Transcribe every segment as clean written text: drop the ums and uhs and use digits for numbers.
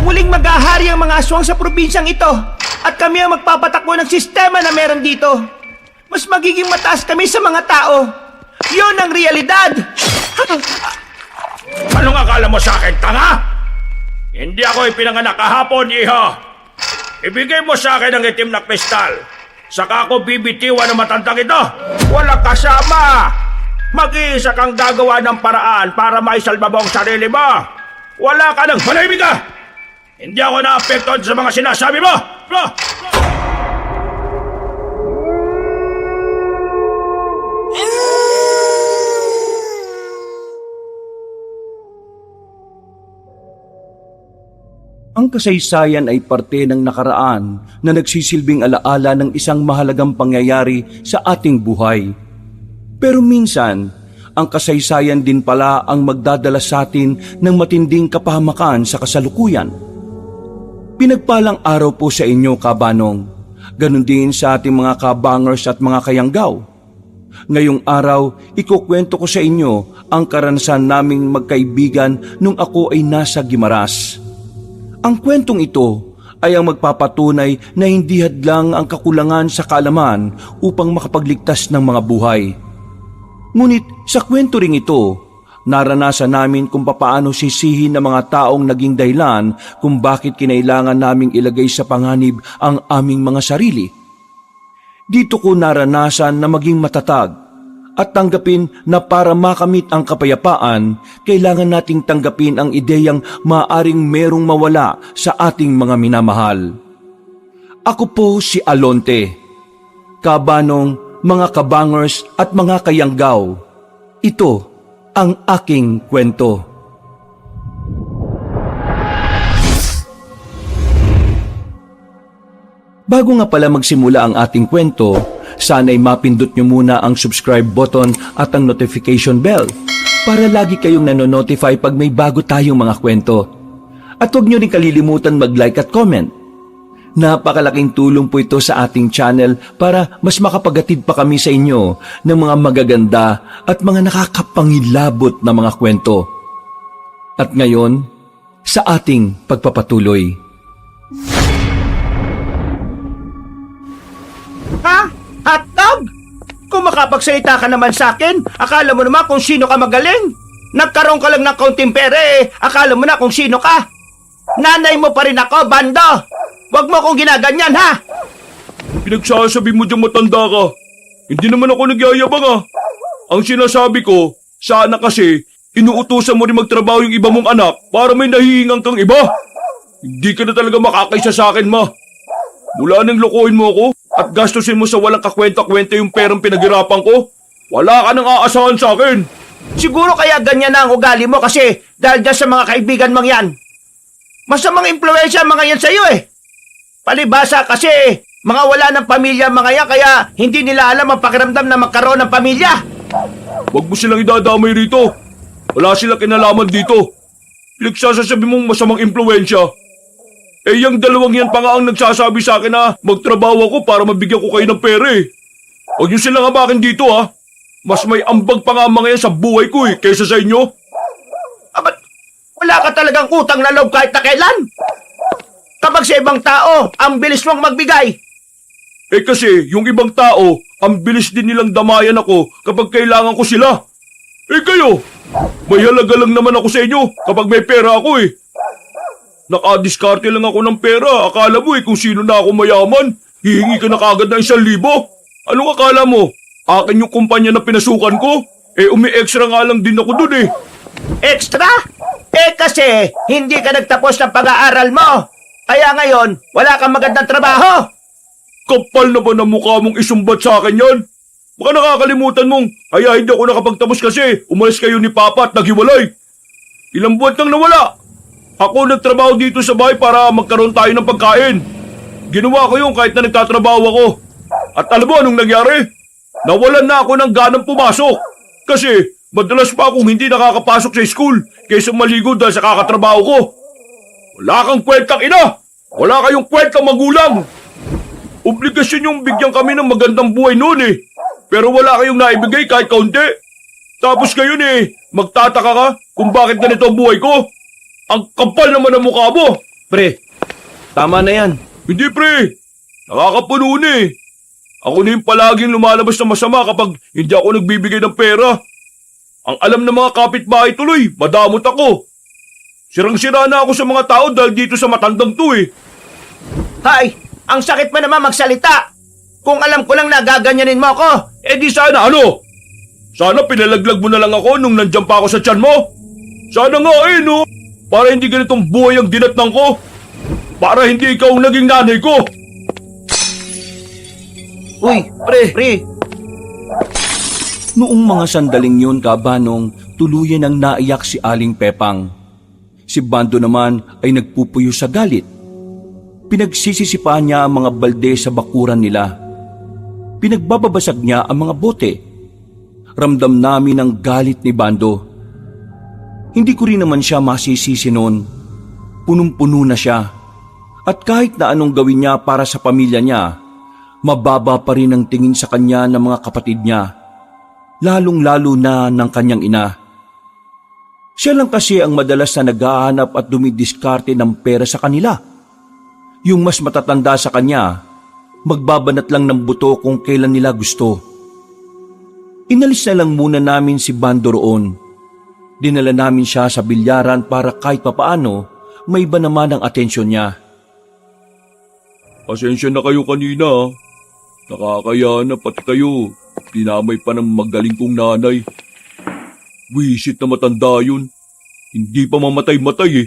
Muling maghahari ang mga aswang sa probinsyang ito at kami ang magpapatakbo ng sistema na meron dito. Mas magiging mataas kami sa mga tao. Yun ang realidad! Anong akala mo sa akin, tanga? Hindi ako ipinanganak kahapon, iho. Ibigay mo sa akin ang itim na kristal. Saka ako bibitiwan ng matandang ito. Walang kasama. Mag-iisa kang gagawa ng paraan para maisalba mo ang sarili mo. Wala ka ng manahimik ka! Hindi ako na-apektuhan sa mga sinasabi mo! Ang kasaysayan ay parte ng nakaraan na nagsisilbing alaala ng isang mahalagang pangyayari sa ating buhay. Pero minsan, ang kasaysayan din pala ang magdadala sa atin ng matinding kapahamakan sa kasalukuyan. Pinagpalang araw po sa inyo, kabanong. Ganon din sa ating mga kabangers at mga kayanggaw. Ngayong araw, ikukwento ko sa inyo ang karanasan naming magkaibigan nung ako ay nasa Guimaras. Ang kwentong ito ay ang magpapatunay na hindi hadlang ang kakulangan sa kaalaman upang makapagligtas ng mga buhay. Ngunit sa kwento ring ito, naranasan namin kung papaano sisihin ng mga taong naging dahilan kung bakit kinailangan naming ilagay sa panganib ang aming mga sarili. Dito ko naranasan na maging matatag at tanggapin na para makamit ang kapayapaan, kailangan nating tanggapin ang ideyang maaring merong mawala sa ating mga minamahal. Ako po si Alonte, kabanong, mga kabangers at mga kayanggaw. Ito ang aking kwento. Bago nga pala magsimula ang ating kwento, sana'y mapindot nyo muna ang subscribe button at ang notification bell para lagi kayong nanonotify pag may bago tayong mga kwento. At huwag nyo rin kalilimutan mag-like at comment. Napakalaking tulong po ito sa ating channel para mas makapagatid pa kami sa inyo ng mga magaganda at mga nakakapangilabot na mga kwento. At ngayon, sa ating pagpapatuloy. Ha? Hotdog? Kung makapagsalita ka naman sa akin, akala mo naman kung sino ka magaling. Nagkaroon ka lang ng kaunting pera akala mo na kung sino ka. Nanay mo pa rin ako, bando! Huwag mo akong ginaganyan, ha? Pinagsasabi mo dyan matanda ka. Hindi naman ako nagyayabang Ang sinasabi ko, sana kasi inuutusan mo rin magtrabaho yung iba mong anak para may nahihingang kang iba. Hindi ka na talaga makakaisa sa akin, ma. Mula nang lokohin mo ako at gastusin mo sa walang kakwenta-kwenta yung perang pinaghirapan ko, wala ka nang aasahan sa akin. Siguro kaya ganyan na ang ugali mo kasi dahil dyan sa mga kaibigan mong yan. Masamang impluensya mga yan sa'yo Palibasa kasi mga wala ng pamilya mga yan kaya hindi nila alam ang pakiramdam na magkaroon ng pamilya. Huwag mo silang idadamay rito. Wala silang kinalaman dito. Pinagsasabi mong masamang impluensya. Yung dalawang yan pa nga ang nagsasabi sa akin na magtrabaho ako para mabigyan ko kayo ng pera Huwag niyo silang habakin dito Mas may ambag pa nga mga yan sa buhay ko kaysa sa inyo. Ba't wala ka talagang utang na loob kahit na kailan? Kapag sa ibang tao, ang bilis mong magbigay. Kasi yung ibang tao, ang bilis din nilang damayan ako kapag kailangan ko sila. Kayo, may halaga lang naman ako sa inyo kapag may pera ako Nakadiskarte lang ako ng pera. Akala mo kung sino na ako mayaman. Hihingi ka na kagad ng 1,000. Anong akala mo? Akin yung kumpanya na pinasukan ko? Umi-extra nga lang din ako dun Extra? Kasi hindi ka nagtapos ng pag-aaral mo. Kaya ngayon, wala kang magandang trabaho. Kapal na ba ng mukha mong isumbat sa akin yan? Baka nakakalimutan mong, kaya hindi ako nakapagtapos kasi umalis kayo ni Papa at naghiwalay. Ilang buwan nang nawala. Ako nagtrabaho dito sa bahay para magkaroon tayo ng pagkain. Ginawa ko yun kahit na nagtatrabaho ako. At alam mo anong nangyari? Nawalan na ako ng ganang pumasok. Kasi madalas pa akong hindi nakakapasok sa school kaysa maligo dahil sa kakatrabaho ko. Wala kang kwentang ina! Wala kayong kwentang magulang! Obligasyon yung bigyan kami ng magandang buhay noon Pero wala kayong naibigay kahit kaunti. Tapos ngayon magtataka ka kung bakit ganito ang buhay ko. Ang kapal naman ang mukha mo. Pre, tama na yan. Hindi pre, nakakapuno na eh. Ako na yung palaging lumalabas na masama kapag hindi ako nagbibigay ng pera. Ang alam ng mga kapitbahay tuloy, madamot ako. Sirang-sira na ako sa mga tao dahil dito sa matandang to eh. Hay, ang sakit mo naman magsalita. Kung alam ko lang na gaganyanin mo ako. Eh di sana ano? Sana pinalaglag mo na lang ako nung nandyan pa ako sa tiyan mo. Sana nga eh no, para hindi ganitong buhay ang dinatnang ko. Para hindi ikaw ang naging nanay ko. Uy, pre. Noong mga sandaling yun, kabanong, tuluyan ang naiyak si Aling Pepang. Si Bando naman ay nagpupuyo sa galit. Pinagsisisipahan niya ang mga balde sa bakuran nila. Pinagbababasag niya ang mga bote. Ramdam namin ang galit ni Bando. Hindi ko rin naman siya masisisi noon. Punong-puno na siya. At kahit na anong gawin niya para sa pamilya niya, mababa pa rin ang tingin sa kanya ng mga kapatid niya. Lalong-lalo na ng kanyang ina. Siya lang kasi ang madalas na naghahanap at dumidiskarte ng pera sa kanila. Yung mas matatanda sa kanya, magbabanat lang ng buto kung kailan nila gusto. Inalis na lang muna namin si Bando roon. Dinala namin siya sa bilyaran para kahit papaano may iba naman ang atensyon niya. Pasensya na kayo kanina ha. Nakakaya na pati kayo. Dinamay pa ng magaling kong nanay. Wisit na matanda yun. Hindi pa mamatay-matay eh.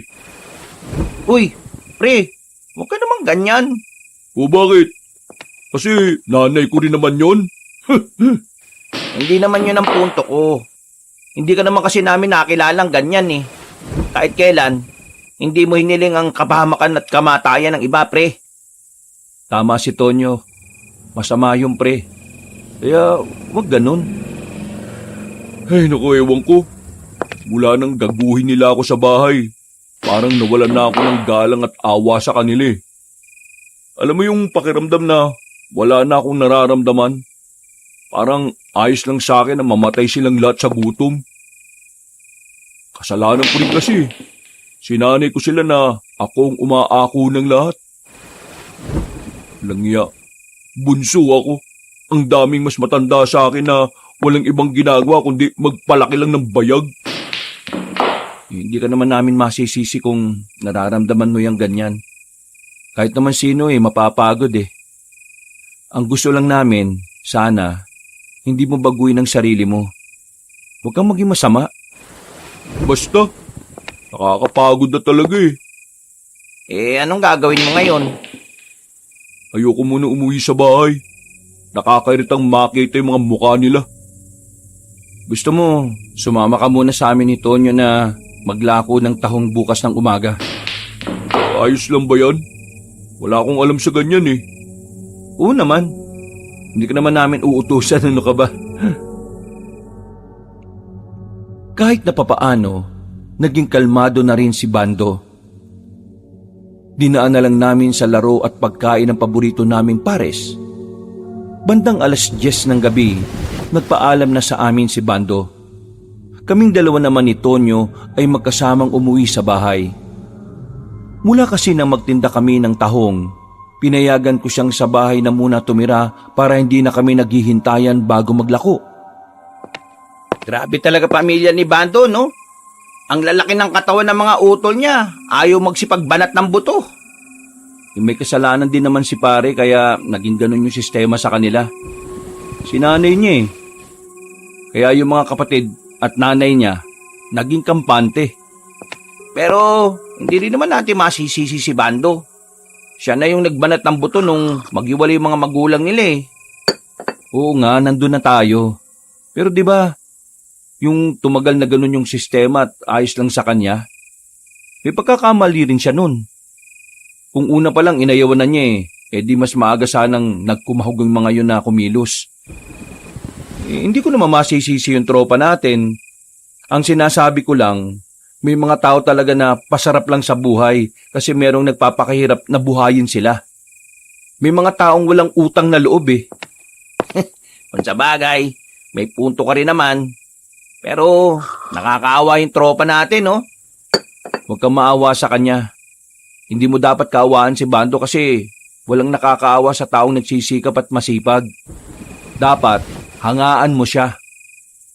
Uy, pre. Huwag ka naman ganyan. O bakit? Kasi nanay ko rin naman yun. Hindi naman yun ang punto ko. Hindi ka naman kasi namin nakilalang ganyan eh. Kahit kailan, hindi mo hiniling ang kapahamakan at kamatayan ng iba, pre. Tama si Tonyo. Masama yung pre. Kaya wag ganun. Ay naku, ewan ko. Mula nang gaguhin nila ako sa bahay, parang nawalan na ako ng galang at awa sa kanila eh. Alam mo yung pakiramdam na wala na akong nararamdaman? Parang ayos lang sa akin na mamatay silang lahat sa gutom. Kasalanan ko rin kasi. Sinanay ko sila na ako ang umaako ng lahat. Langya, bunso ako. Ang daming mas matanda sa akin na walang ibang ginagawa kundi magpalaki lang ng bayag. Hindi ka naman namin masisisi kung nararamdaman mo yung ganyan. Kahit naman sino mapapagod eh. Ang gusto lang namin, sana, hindi mo baguhin ang sarili mo. Huwag kang maging masama. Basta, nakakapagod na talaga eh. Eh, anong gagawin mo ngayon? Ayoko muna umuwi sa bahay. Nakakairitang makita yung mga mukha nila. Gusto mo, sumama ka muna sa amin ni Tonyo na maglako ng tahong bukas ng umaga. Ayos lang ba yan? Wala akong alam sa ganyan eh. Oo naman. Hindi ka naman namin uutusan, ano ka ba? Kahit na papaano, naging kalmado na rin si Bando. Dinaan na lang namin sa laro at pagkain ng paborito naming pares. Bandang 10:00 ng gabi, nagpaalam na sa amin si Bando. Kaming dalawa naman ni Tonyo ay magkasamang umuwi sa bahay. Mula kasi nang magtinda kami ng tahong, pinayagan ko siyang sa bahay na muna tumira para hindi na kami naghihintayan bago maglako. Grabe talaga pamilya ni Bando, no? Ang lalaki ng katawan ng mga utol niya. Ayaw magsipagbanat ng buto. May kasalanan din naman si pare kaya naging ganun yung sistema sa kanila. Sinanay niya eh. Kaya yung mga kapatid at nanay niya naging kampante. Pero hindi rin naman natin masisisi si Bando. Siya na yung nagbanat ng buto nung maghiwalay yung mga magulang nila eh. Oo nga, nandun na tayo. Pero 'di ba, yung tumagal na ganun yung sistema at ayos lang sa kanya, may pagkakamali rin siya nun. Kung una pa lang inayawan na niya di mas maaga sanang nagkumahog ang mga yun na kumilos. Hindi ko naman masisisi yung tropa natin. Ang sinasabi ko lang, may mga tao talaga na pasarap lang sa buhay kasi merong nagpapakahirap na buhayin sila. May mga taong walang utang na loob eh. Kung sa bagay, may punto ka rin naman. Pero nakakaawa yung tropa natin, no? Huwag kang maawa sa kanya. hindi mo dapat kaawaan si Bando kasi walang nakakaawa sa taong nagsisikap at masipag. Dapat hangaan mo siya.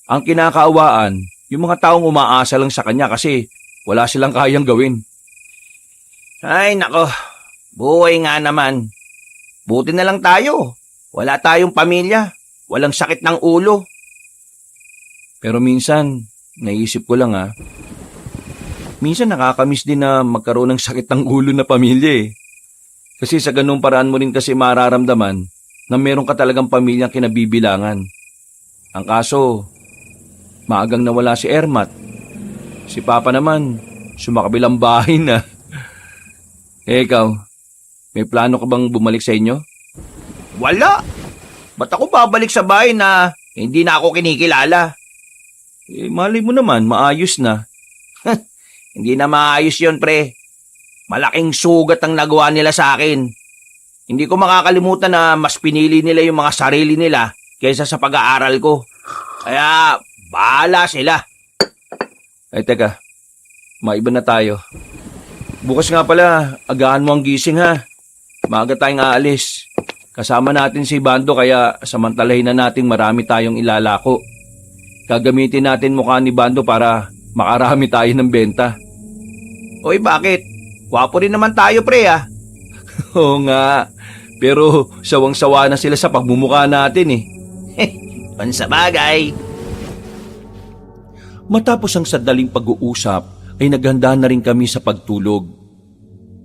Ang kinakaawaan, yung mga taong umaasa lang sa kanya kasi wala silang kayang gawin. Ay nako, buhay nga naman. Buti na lang tayo. Wala tayong pamilya. Walang sakit ng ulo. Pero minsan, naisip ko lang minsan nakakamiss din na magkaroon ng sakit ng ulo na pamilya eh. Kasi sa ganung paraan mo rin kasi mararamdaman na meron ka talagang pamilyang kinabibilangan. Ang kaso, maagang nawala si Ermat. Si Papa naman, sumakabilang bahay na. Ikaw, may plano ka bang bumalik sa inyo? Wala. Ba't ako babalik sa bahay na hindi na ako kinikilala? Malay mo naman, maayos na. Hindi na maayos yon, pre. Malaking sugat ang nagawa nila sa akin. Hindi ko makakalimutan na mas pinili nila yung mga sarili nila kaysa sa pag-aaral ko. Kaya, bahala sila. Ay teka, maiba na tayo. Bukas nga pala, agahan mo ang gising ha. Maaga tayong aalis. Kasama natin si Bando kaya samantalahin na natin marami tayong ilalako. Gagamitin natin mukha ni Bando para makarami tayo ng benta. Oy, bakit? Wapo rin naman tayo, pre, Oo nga, pero sawang-sawa na sila sa pagmumukha natin eh. Pansabagay. Matapos ang sadaling pag-uusap ay naghanda na rin kami sa pagtulog.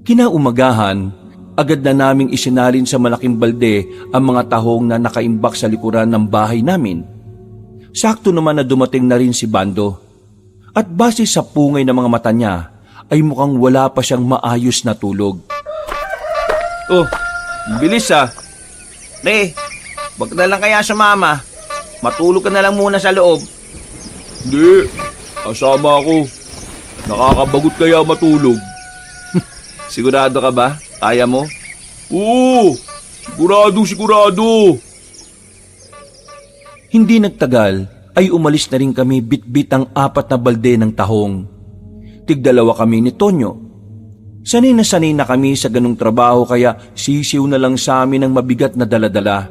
Kinaumagahan, agad na naming isinalin sa malaking balde ang mga tahong na nakaimbak sa likuran ng bahay namin. Sakto naman na dumating na rin si Bando. At base sa pungay ng mga mata niya, ay mukhang wala pa siyang maayos na tulog. Oh, bilis Pre, wag na lang kaya sumama. Matulog ka na lang muna sa loob. Hindi, kasama ako. Nakakabagot kaya matulog. Sigurado ka ba? Kaya mo? Oo, sigurado. Hindi nagtagal ay umalis na rin kami bitbit ang 4 na balde ng tahong. Tigdalawa kami ni Tonyo. Sanay na kami sa ganung trabaho kaya sisiw na lang sa amin ang mabigat na daladala.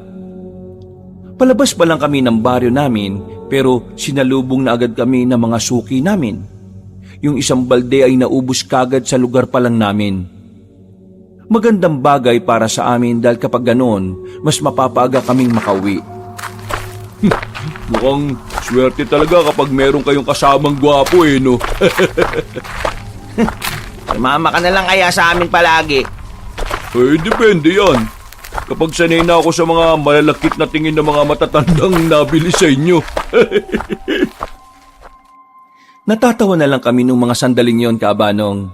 Palabas pa lang kami ng baryo namin pero sinalubong na agad kami ng mga suki namin. Yung isang balde ay naubos kagad sa lugar pa lang namin. Magandang bagay para sa amin dahil kapag ganoon, mas mapapaaga kaming makauwi. Mukhang swerte talaga kapag meron kayong kasamang gwapo no? Sumama ka na lang kaya sa amin palagi. Depende yan. Kapag sanay na ako sa mga malalakit na tingin ng mga matatandang nabili sa inyo. Natatawa na lang kami nung mga sandaling yon, Kaabanong.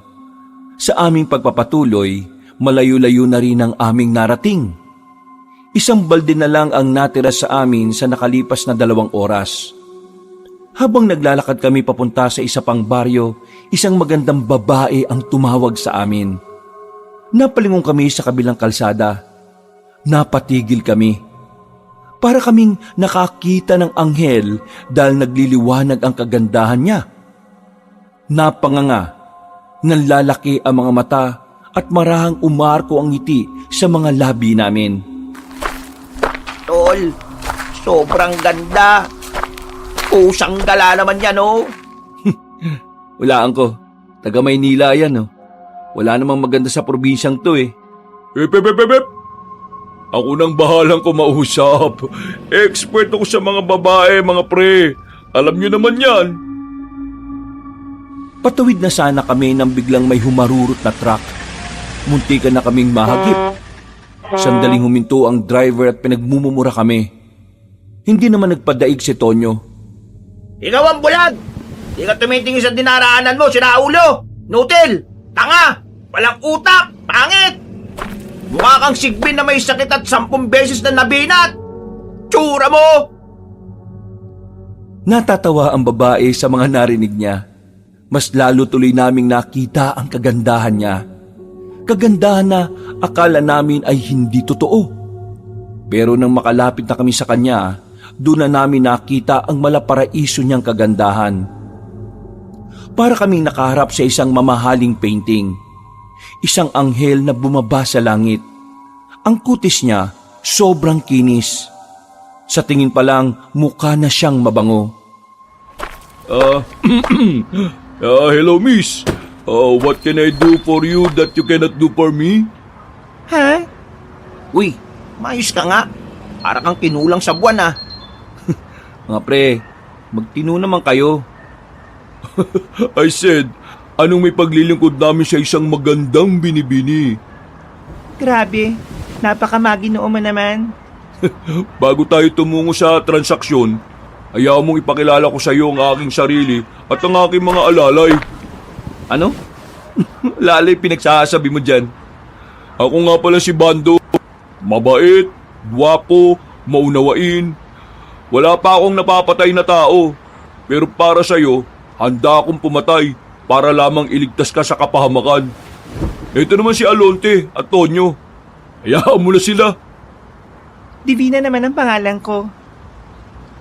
Sa aming pagpapatuloy, malayo-layo na rin ang aming narating. Isang balde na lang ang natira sa amin sa nakalipas na 2 oras. Habang naglalakad kami papunta sa isa pang baryo, isang magandang babae ang tumawag sa amin. Napalingon kami sa kabilang kalsada. Napatigil kami. Para kaming nakakita ng anghel dahil nagliliwanag ang kagandahan niya. Napanganga, nanlalaki ang mga mata at marahang umarko ang ngiti sa mga labi namin. Tol, sobrang ganda. Pusang gala naman yan, Walaan ko, taga Maynila yan Wala namang maganda sa probinsyang to eh. Ep. Ako nang bahalang kumausap. Expert ako sa mga babae, mga pre. Alam nyo naman yan. Patawid na sana kami nang biglang may humarurot na truck. Muntikan na kaming mahagip. Sandaling huminto ang driver at pinagmumumura kami. Hindi naman nagpadaig si Tonyo. Ikaw ang bulag! Di ka tumitingin sa dinaraanan mo, sinaulo! Nutil! Tanga! Walang utak! Pangit! Mukha kang sigbin na may sakit at 10 beses na nabinat! Tsura mo! Natatawa ang babae sa mga narinig niya. Mas lalo tuloy naming nakita ang kagandahan niya. Kagandahan na akala namin ay hindi totoo. Pero nang makalapit na kami sa kanya, doon na namin nakita ang malaparaiso niyang kagandahan. Para kaming nakaharap sa isang mamahaling painting. isang anghel na bumaba sa langit. Ang kutis niya sobrang kinis. Sa tingin pa lang, mukha na siyang mabango. Hello, miss. What can I do for you that you cannot do for me? Ha? Uy, maayos ka nga. Para kang kinulang sa buwan ah. Mga pre, magtino naman kayo. I said, anong may paglilingkod namin sa isang magandang binibini? Grabe, napakamaginoo mo naman. Bago tayo tumungo sa transaksyon, ayaw mong ipakilala ko sa iyo ang aking sarili at ang aking mga alalay. Ano? Lalay pinagsasabi mo dyan. Ako nga pala si Bando. Mabait, gwapo, maunawain. Wala pa akong napapatay na tao. Pero para sa iyo, handa akong pumatay para lamang iligtas ka sa kapahamakan. Ito naman si Alonte at Tonyo. Hayaan mo na sila. Divina naman ang pangalan ko.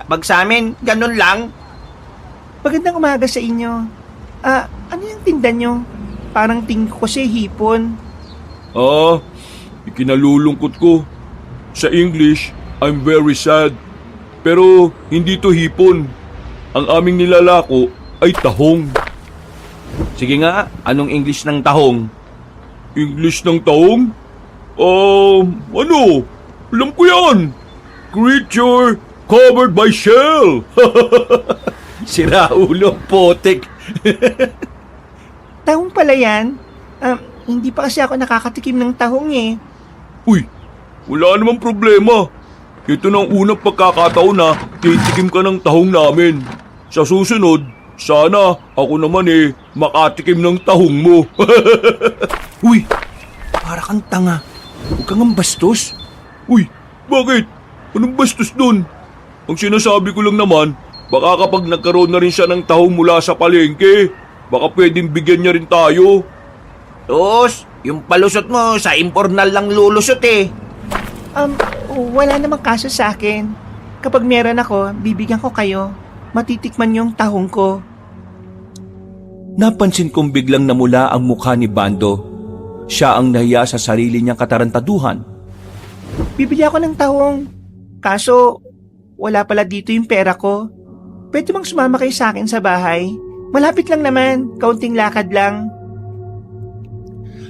Pag sa amin, ganun lang. Magandang umaga sa inyo. Ano yung tinda nyo? Parang tingin ko kasi hipon. Ikinalulungkot ko. Sa English, I'm very sad. Pero hindi to hipon. Ang aming nilalako ay tahong. Sige nga, anong English ng tahong? English ng tahong? Ano? Alam ko yan. Creature covered by shell. Sira ulo, potek. Tahong pala yan? Hindi pa kasi ako nakakatikim ng tahong eh. Uy, wala namang problema. Ito na ang unang pagkakataon na titikim ka ng tahong namin. Sa susunod, sana ako naman makatikim ng tahong mo. Uy, para kang tanga. Huwag kang bastos. Uy, bakit? Anong bastos dun? Ang sinasabi ko lang naman, baka kapag nagkaroon na rin siya ng tahong mula sa palengke, baka pwedeng bigyan niya rin tayo. Tos, yung palusot mo sa impornal lang lulusot eh. Wala namang kaso sa akin. Kapag meron ako, bibigyan ko kayo. Matitikman yung tahong ko. Napansin kong biglang namula ang mukha ni Bando. Siya ang nahiya sa sarili niyang katarantaduhan. Bibili ako ng tahong. Kaso, wala pala dito yung pera ko. Pwede bang sumama kayo sa akin sa bahay? Malapit lang naman, kaunting lakad lang.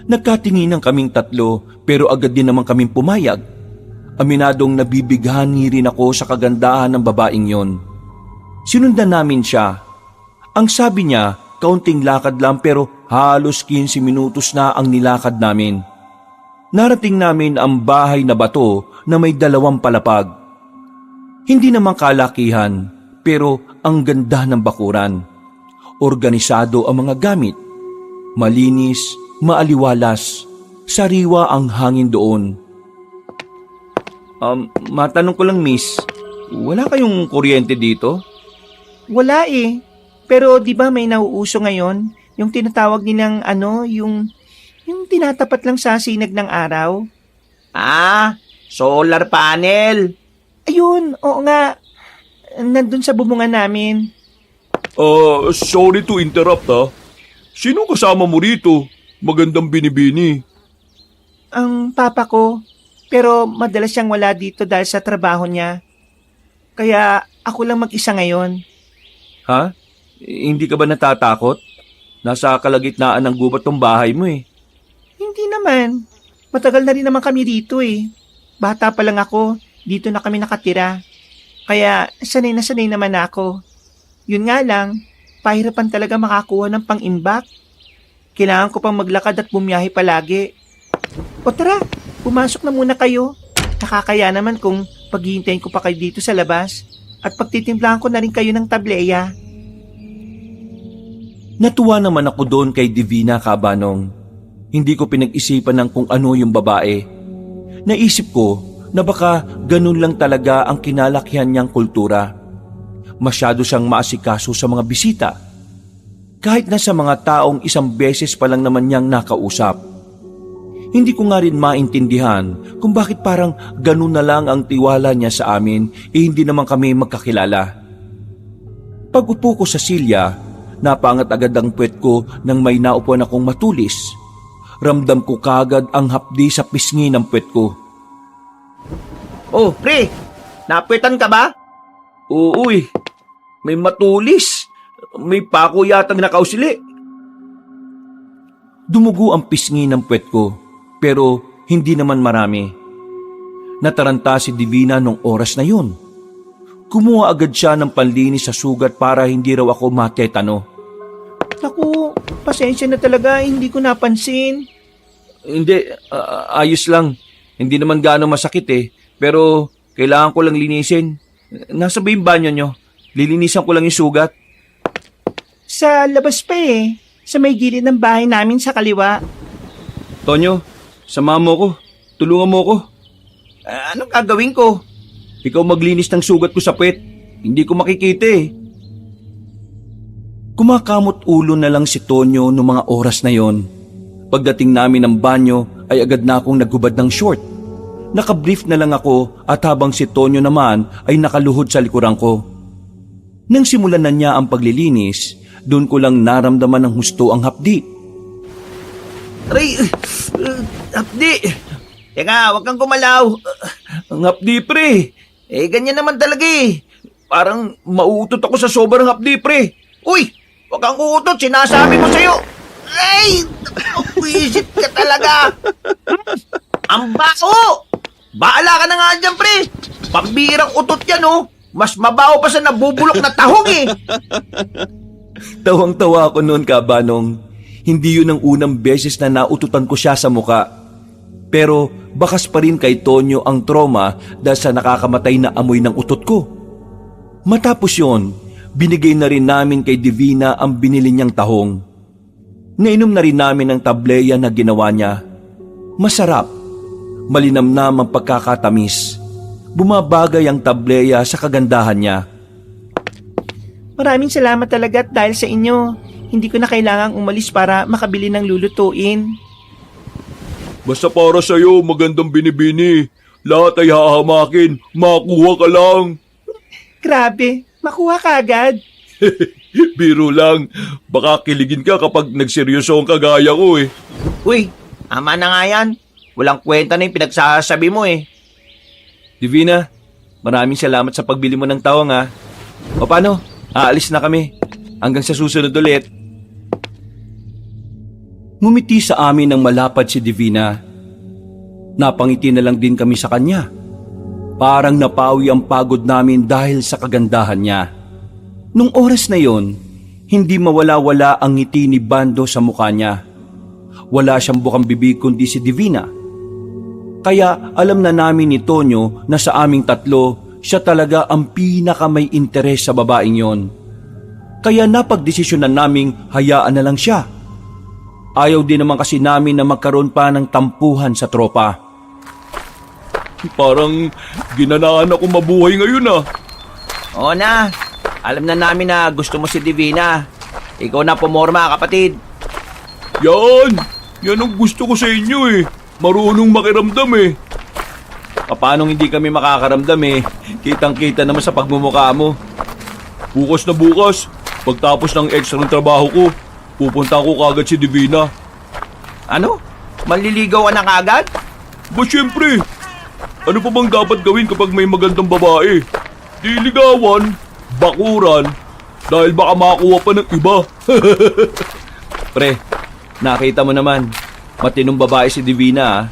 Nagkatinginan kaming tatlo pero agad din naman kaming pumayag. Aminadong nabibighani rin ako sa kagandahan ng babaeng yon. Sinundan namin siya. Ang sabi niya, kaunting lakad lang pero halos 15 minutos na ang nilakad namin. Narating namin ang bahay na bato na may 2 palapag. Hindi naman kalakihan pero ang ganda ng bakuran. Organisado ang mga gamit. Malinis, maaliwalas, sariwa ang hangin doon. Matanong ko lang miss, wala kayong kuryente dito? Wala eh. Pero di ba may nauuso ngayon? Yung tinatawag nilang yung tinatapat lang sa sinag ng araw? Solar panel. Ayun, oo nga. Nandun sa bubungan namin. Sorry to interrupt ha. Sino kasama mo rito? Magandang binibini. Ang papa ko. Pero madalas siyang wala dito dahil sa trabaho niya. Kaya ako lang mag-isa ngayon. Ha? Hindi ka ba natatakot? Nasa kalagitnaan ng gubat tong bahay mo eh. Hindi naman. Matagal na rin naman kami dito eh. Bata pa lang ako, dito na kami nakatira. Kaya sanay na sanay naman ako. Yun nga lang, pahirapan talaga makakuha ng pang-imbak. Kailangan ko pang maglakad at bumiyahe palagi. O tara, pumasok na muna kayo. Nakakaya naman kung paghihintayin ko pa kayo dito sa labas at pagtitimplahan ko na rin kayo ng tableya. Natuwa naman ako doon kay Divina Cabanong. Hindi ko pinag-isipan ng kung ano yung babae. Naisip ko na baka ganun lang talaga ang kinalakihan niyang kultura. Masyado siyang maasikaso sa mga bisita. Kahit na sa mga taong isang beses pa lang naman niyang nakausap. Hindi ko nga rin maintindihan kung bakit parang ganun na lang ang tiwala niya sa amin hindi naman kami magkakilala. Pag-upo ko sa silya, napangat agad ang puwet ko nang may naupuan akong matulis. ramdam ko kagad ang hapdi sa pisngi ng puwet ko. Oh, pre, napuwitan ka ba? Oo may matulis. May pako yatang nakausili. Dumugo ang pisngi ng puwet ko, pero hindi naman marami. Nataranta si Divina nung oras na yun. Kumuha agad siya ng panlinis sa sugat para hindi raw ako matetano. Naku, pasensya na talaga, hindi ko napansin. Hindi, ayos lang. Hindi naman gaano masakit pero kailangan ko lang linisin. Nasa ba yung banyo nyo? Lilinisan ko lang yung sugat. Sa labas pa sa may gilid ng bahay namin sa kaliwa. Tonyo, samahan mo ko. Tulungan mo ko. Anong gagawin ko? Ikaw maglinis ng sugat ko sa puwet. Hindi ko makikita Kumakamot ulo na lang si Tonyo noong mga oras na yon. Pagdating namin ng banyo ay agad na akong naghubad ng short. Nakabrief na lang ako at habang si Tonyo naman ay nakaluhod sa likuran ko. Nang simulan na niya ang paglilinis, doon ko lang naramdaman ng husto ang hapdi. Aray, hapdi. Teka, huwag kang gumalaw. Ang hapdi, pre. Ganyan naman talaga Parang mauutot ako sa sobrang hapdi, pre. Uy, huwag kang uutot, sinasabi ko sa'yo. Ay, wisit ka talaga. Ang baho. Baala ka na nga dyan, pre. Pambirang utot yan, Mas mabaho pa sa nabubulok na tahong Tawang-tawa ako noon, Kabanong. Hindi yun ang unang beses na naututan ko siya sa muka. Pero bakas pa rin kay Tonyo ang trauma dahil sa nakakamatay na amoy ng utot ko. Matapos yon, binigay na rin namin kay Divina ang binili niyang tahong. Nainom na rin namin ang tableya na ginawa niya. Masarap, malinamnam ang pagkakatamis. Bumabagay ang tableya sa kagandahan niya. Maraming salamat talaga at dahil sa inyo, hindi ko na kailangang umalis para makabili ng lulutuin. Basta para sa'yo, magandang binibini. Lahat ay hahamakin. Makuha ka lang. Grabe, makuha ka agad. Biro lang. Baka kiligin ka kapag nagseryoso ang kagaya ko Uy, ama na nga yan. Walang kwenta na yung pinagsasabi mo Divina, maraming salamat sa pagbili mo ng tawang O paano? Aalis na kami. Hanggang sa susunod ulit. Ngumiti sa amin ng malapad si Divina. Napangiti na lang din kami sa kanya. Parang napawi ang pagod namin dahil sa kagandahan niya. Nung oras na yon, hindi mawala-wala ang ngiti ni Bando sa mukha niya. Wala siyang bukang bibig kundi si Divina. Kaya alam na namin ni Tonyo na sa aming tatlo, siya talaga ang pinaka may interes sa babaeng yon. Kaya napagdesisyonan naming hayaan na lang siya. Ayaw din naman kasi namin na magkaroon pa ng tampuhan sa tropa. Parang ginanaan ako mabuhay ngayon Oo na, alam na namin na gusto mo si Divina. Ikaw na pumorma, kapatid. Yan ang gusto ko sa inyo Marunong makiramdam Paano hindi kami makakaramdam Kitang-kita naman sa pagmumukha mo. Bukas na bukas, pagtapos ng extra ng trabaho ko, pupunta ko kagad si Divina. Ano? Manliligaw ka na kagad? Ba syempre, ano pa bang dapat gawin kapag may magandang babae? Di ligawan, bakuran, dahil baka makakuha pa ng iba. Pre, nakita mo naman, matinong babae si Divina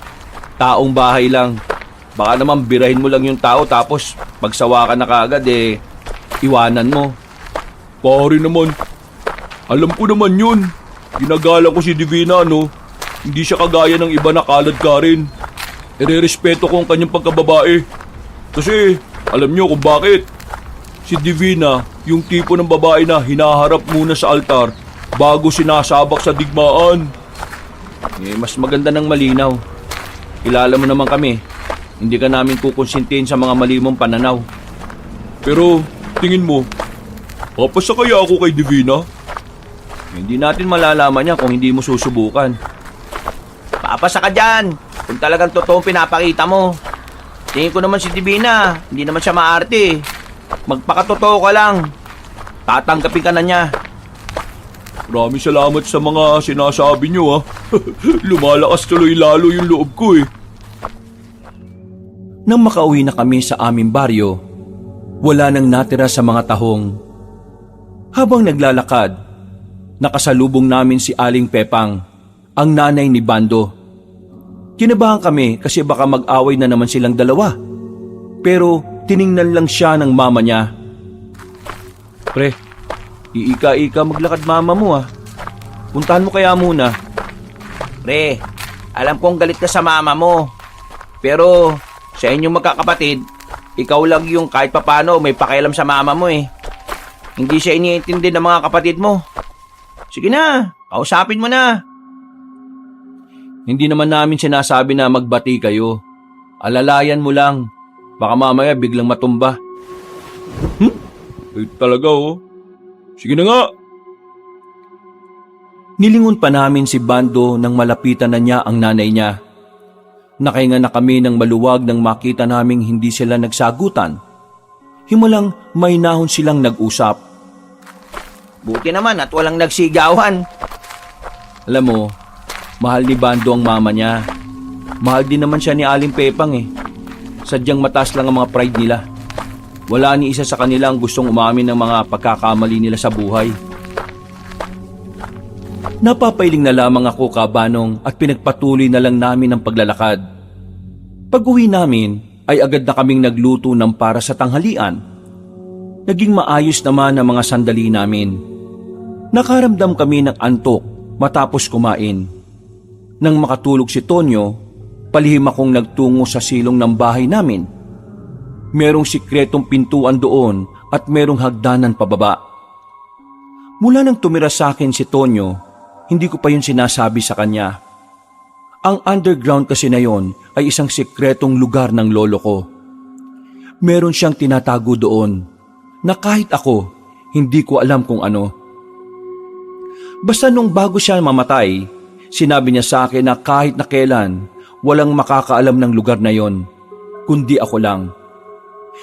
Taong bahay lang. Baka naman birahin mo lang yung tao tapos pagsawa ka na kagad iwanan mo. Pare naman, alam ko naman yun. Ginagalang ko si Divina Hindi siya kagaya ng iba na kalad ka rin. Irerespeto ko ang kanyang pagkababae. Kasi alam niyo kung bakit. Si Divina, yung tipo ng babae na hinaharap muna sa altar bago sinasabak sa digmaan. Mas maganda ng malinaw. Kilala mo naman kami. Hindi ka namin kukonsintihin sa mga mali mong pananaw. Pero tingin mo, papasa kaya ako kay Divina? Hindi natin malalaman yan kung hindi mo susubukan. Papasa ka dyan. Kung talagang totoong pinapakita mo. Tingin ko naman si Divina, hindi naman siya maarte. Magpakatotoo ka lang. Tatanggapin ka na niya. Maraming salamat sa mga sinasabi nyo, ha. Lumalakas tuloy lalo yung loob ko, eh. Nang makauwi na kami sa aming baryo, wala nang natira sa mga tahong. Habang naglalakad, nakasalubong namin si Aling Pepang, ang nanay ni Bando. Kinabahan kami kasi baka mag-away na naman silang dalawa. Pero tiningnan lang siya ng mama niya. Pre, iika-ika maglakad mama mo, ah. Puntahan mo kaya muna. Pre, alam kong galit ka sa mama mo. Pero sa inyong magkakapatid, ikaw lang yung kahit papano may pakialam sa mama mo eh. Hindi siya iniintindi ng mga kapatid mo. Sige na, kausapin mo na. Hindi naman namin sinasabi na magbati kayo. Alalayan mo lang. Baka mamaya biglang matumba. Eh, talaga, oh. Sige na nga. Nilingon pa namin si Bando nang malapitan na niya ang nanay niya. Nakahinga na kami ng maluwag nang makita naming hindi sila nagsagutan. Himalang may nahon silang nag-usap. Buti naman at walang nagsigawan. Alam mo, mahal ni Bando ang mama niya. Mahal din naman siya ni Aling Pepang eh. Sadyang mataas lang ang mga pride nila. Wala ni isa sa kanila ang gustong umamin ng mga pagkakamali nila sa buhay. Napapailing na lamang ako, Kabanong, at pinagpatuloy na lang namin ang paglalakad. Pag-uwi namin ay agad na kaming nagluto ng para sa tanghalian. Naging maayos naman ang mga sandali namin. Nakaramdam kami ng antok matapos kumain. Nang makatulog si Tonyo, palihim akong nagtungo sa silong ng bahay namin. Merong sikretong pintuan doon at merong hagdanan pababa. Mula nang tumira sa akin si Tonyo, hindi ko pa yun sinasabi sa kanya. Ang underground kasi na yon ay isang sikretong lugar ng lolo ko. Meron siyang tinatago doon na kahit ako, hindi ko alam kung ano. Basta nung bago siya mamatay, sinabi niya sa akin na kahit na kailan, walang makakaalam ng lugar na yon, kundi ako lang.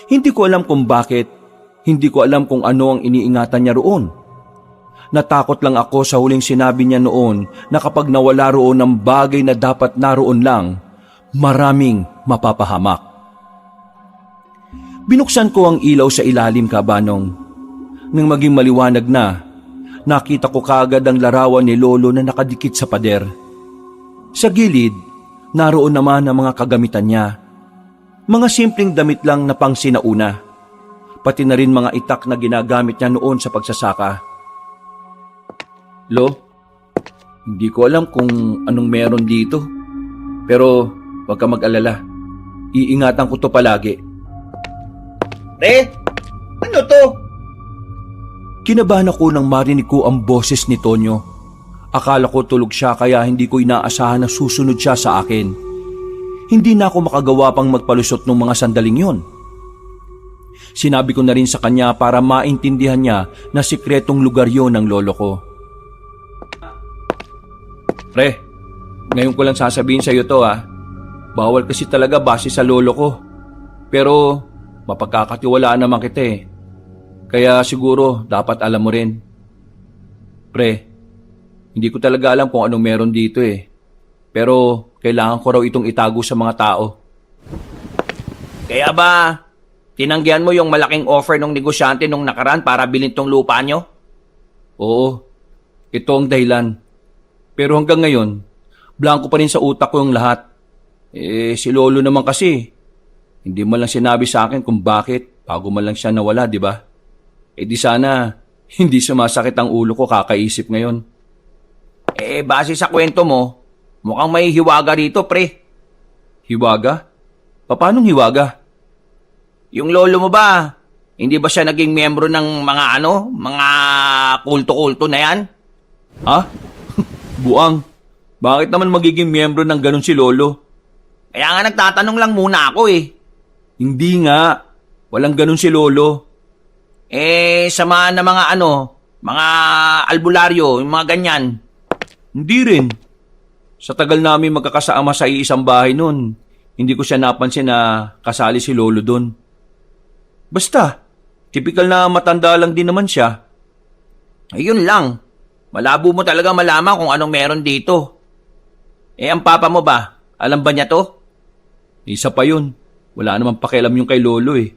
Hindi ko alam kung bakit, hindi ko alam kung ano ang iniingatan niya roon. Natakot lang ako sa huling sinabi niya noon na kapag nawala roon ng bagay na dapat naroon lang, maraming mapapahamak. Binuksan ko ang ilaw sa ilalim, Kabanong. Nang maging maliwanag na, nakita ko kaagad ang larawan ni Lolo na nakadikit sa pader. Sa gilid, naroon naman ang mga kagamitan niya. Mga simpleng damit lang na pang sinauna. Pati na rin mga itak na ginagamit niya noon sa pagsasaka. Lo, hindi ko alam kung anong meron dito. Pero huwag ka mag-alala. Iingatan ko to palagi. Pre, ano to? Kinabahan ako nang marinig ko ang boses ni Tonyo. Akala ko tulog siya kaya hindi ko inaasahan na susunod siya sa akin. Hindi na ako makagawa pang magpalusot ng mga sandaling yon. Sinabi ko na rin sa kanya para maintindihan niya na sikretong lugar yon ng lolo ko. Pre, ngayon ko lang sasabihin sa iyo to ha. Bawal kasi talaga base sa lolo ko. Pero mapagkakatiwalaan naman kita eh. Kaya siguro dapat alam mo rin. Pre, hindi ko talaga alam kung anong meron dito eh. Pero kailangan ko raw itong itago sa mga tao. Kaya ba, tinanggihan mo yung malaking offer ng negosyante nung nakaraan para bilhin tong lupa nyo? Oo, ito ang dahilan. Pero hanggang ngayon, blanco pa rin sa utak ko yung lahat. Si Lolo naman kasi, hindi man lang sinabi sa akin kung bakit bago man lang siya nawala, di ba? Di sana, hindi sumasakit ang ulo ko kakaisip ngayon. Base sa kwento mo, mukhang may hiwaga rito, pre. Hiwaga? Paanong hiwaga? Yung lolo mo ba, hindi ba siya naging miyembro ng mga kulto-kulto na yan? Ha? Buang, bakit naman magiging miyembro ng ganun si Lolo? Kaya nga nagtatanong lang muna ako eh. Hindi nga, walang ganun si Lolo. Samahan na mga albularyo, yung mga ganyan. Hindi rin. Sa tagal namin magkakasama sa iisang bahay nun, hindi ko siya napansin na kasali si Lolo doon. Basta, tipikal na matanda lang din naman siya. Ayun lang. Malabo mo talaga malaman kung anong meron dito. Ang papa mo ba? Alam ba niya to? Isa pa yun. Wala namang pakialam yung kay lolo eh.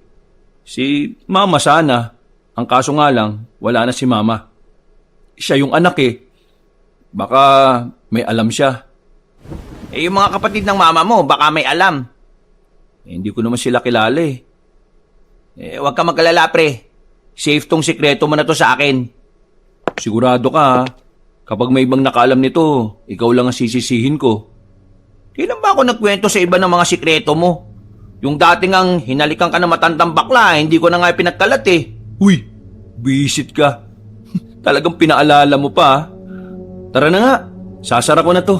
Si mama sana. Ang kaso nga lang, wala na si mama. Siya yung anak eh. Baka may alam siya. Yung mga kapatid ng mama mo, baka may alam. Hindi ko naman sila kilala eh. Huwag ka mag-alala, pre. Safe tong sikreto mo na to sa akin. Sigurado ka ha? Kapag may ibang nakaalam nito, ikaw lang ang sisisihin ko. Kailan ba ako nagkwento sa iba ng mga sikreto mo? Yung dating ang hinalikan ka na matandang bakla, hindi ko na nga pinagkalat eh. Uy, bisit ka. Talagang pinaalala mo pa ha? Tara na nga, sasara ko na to.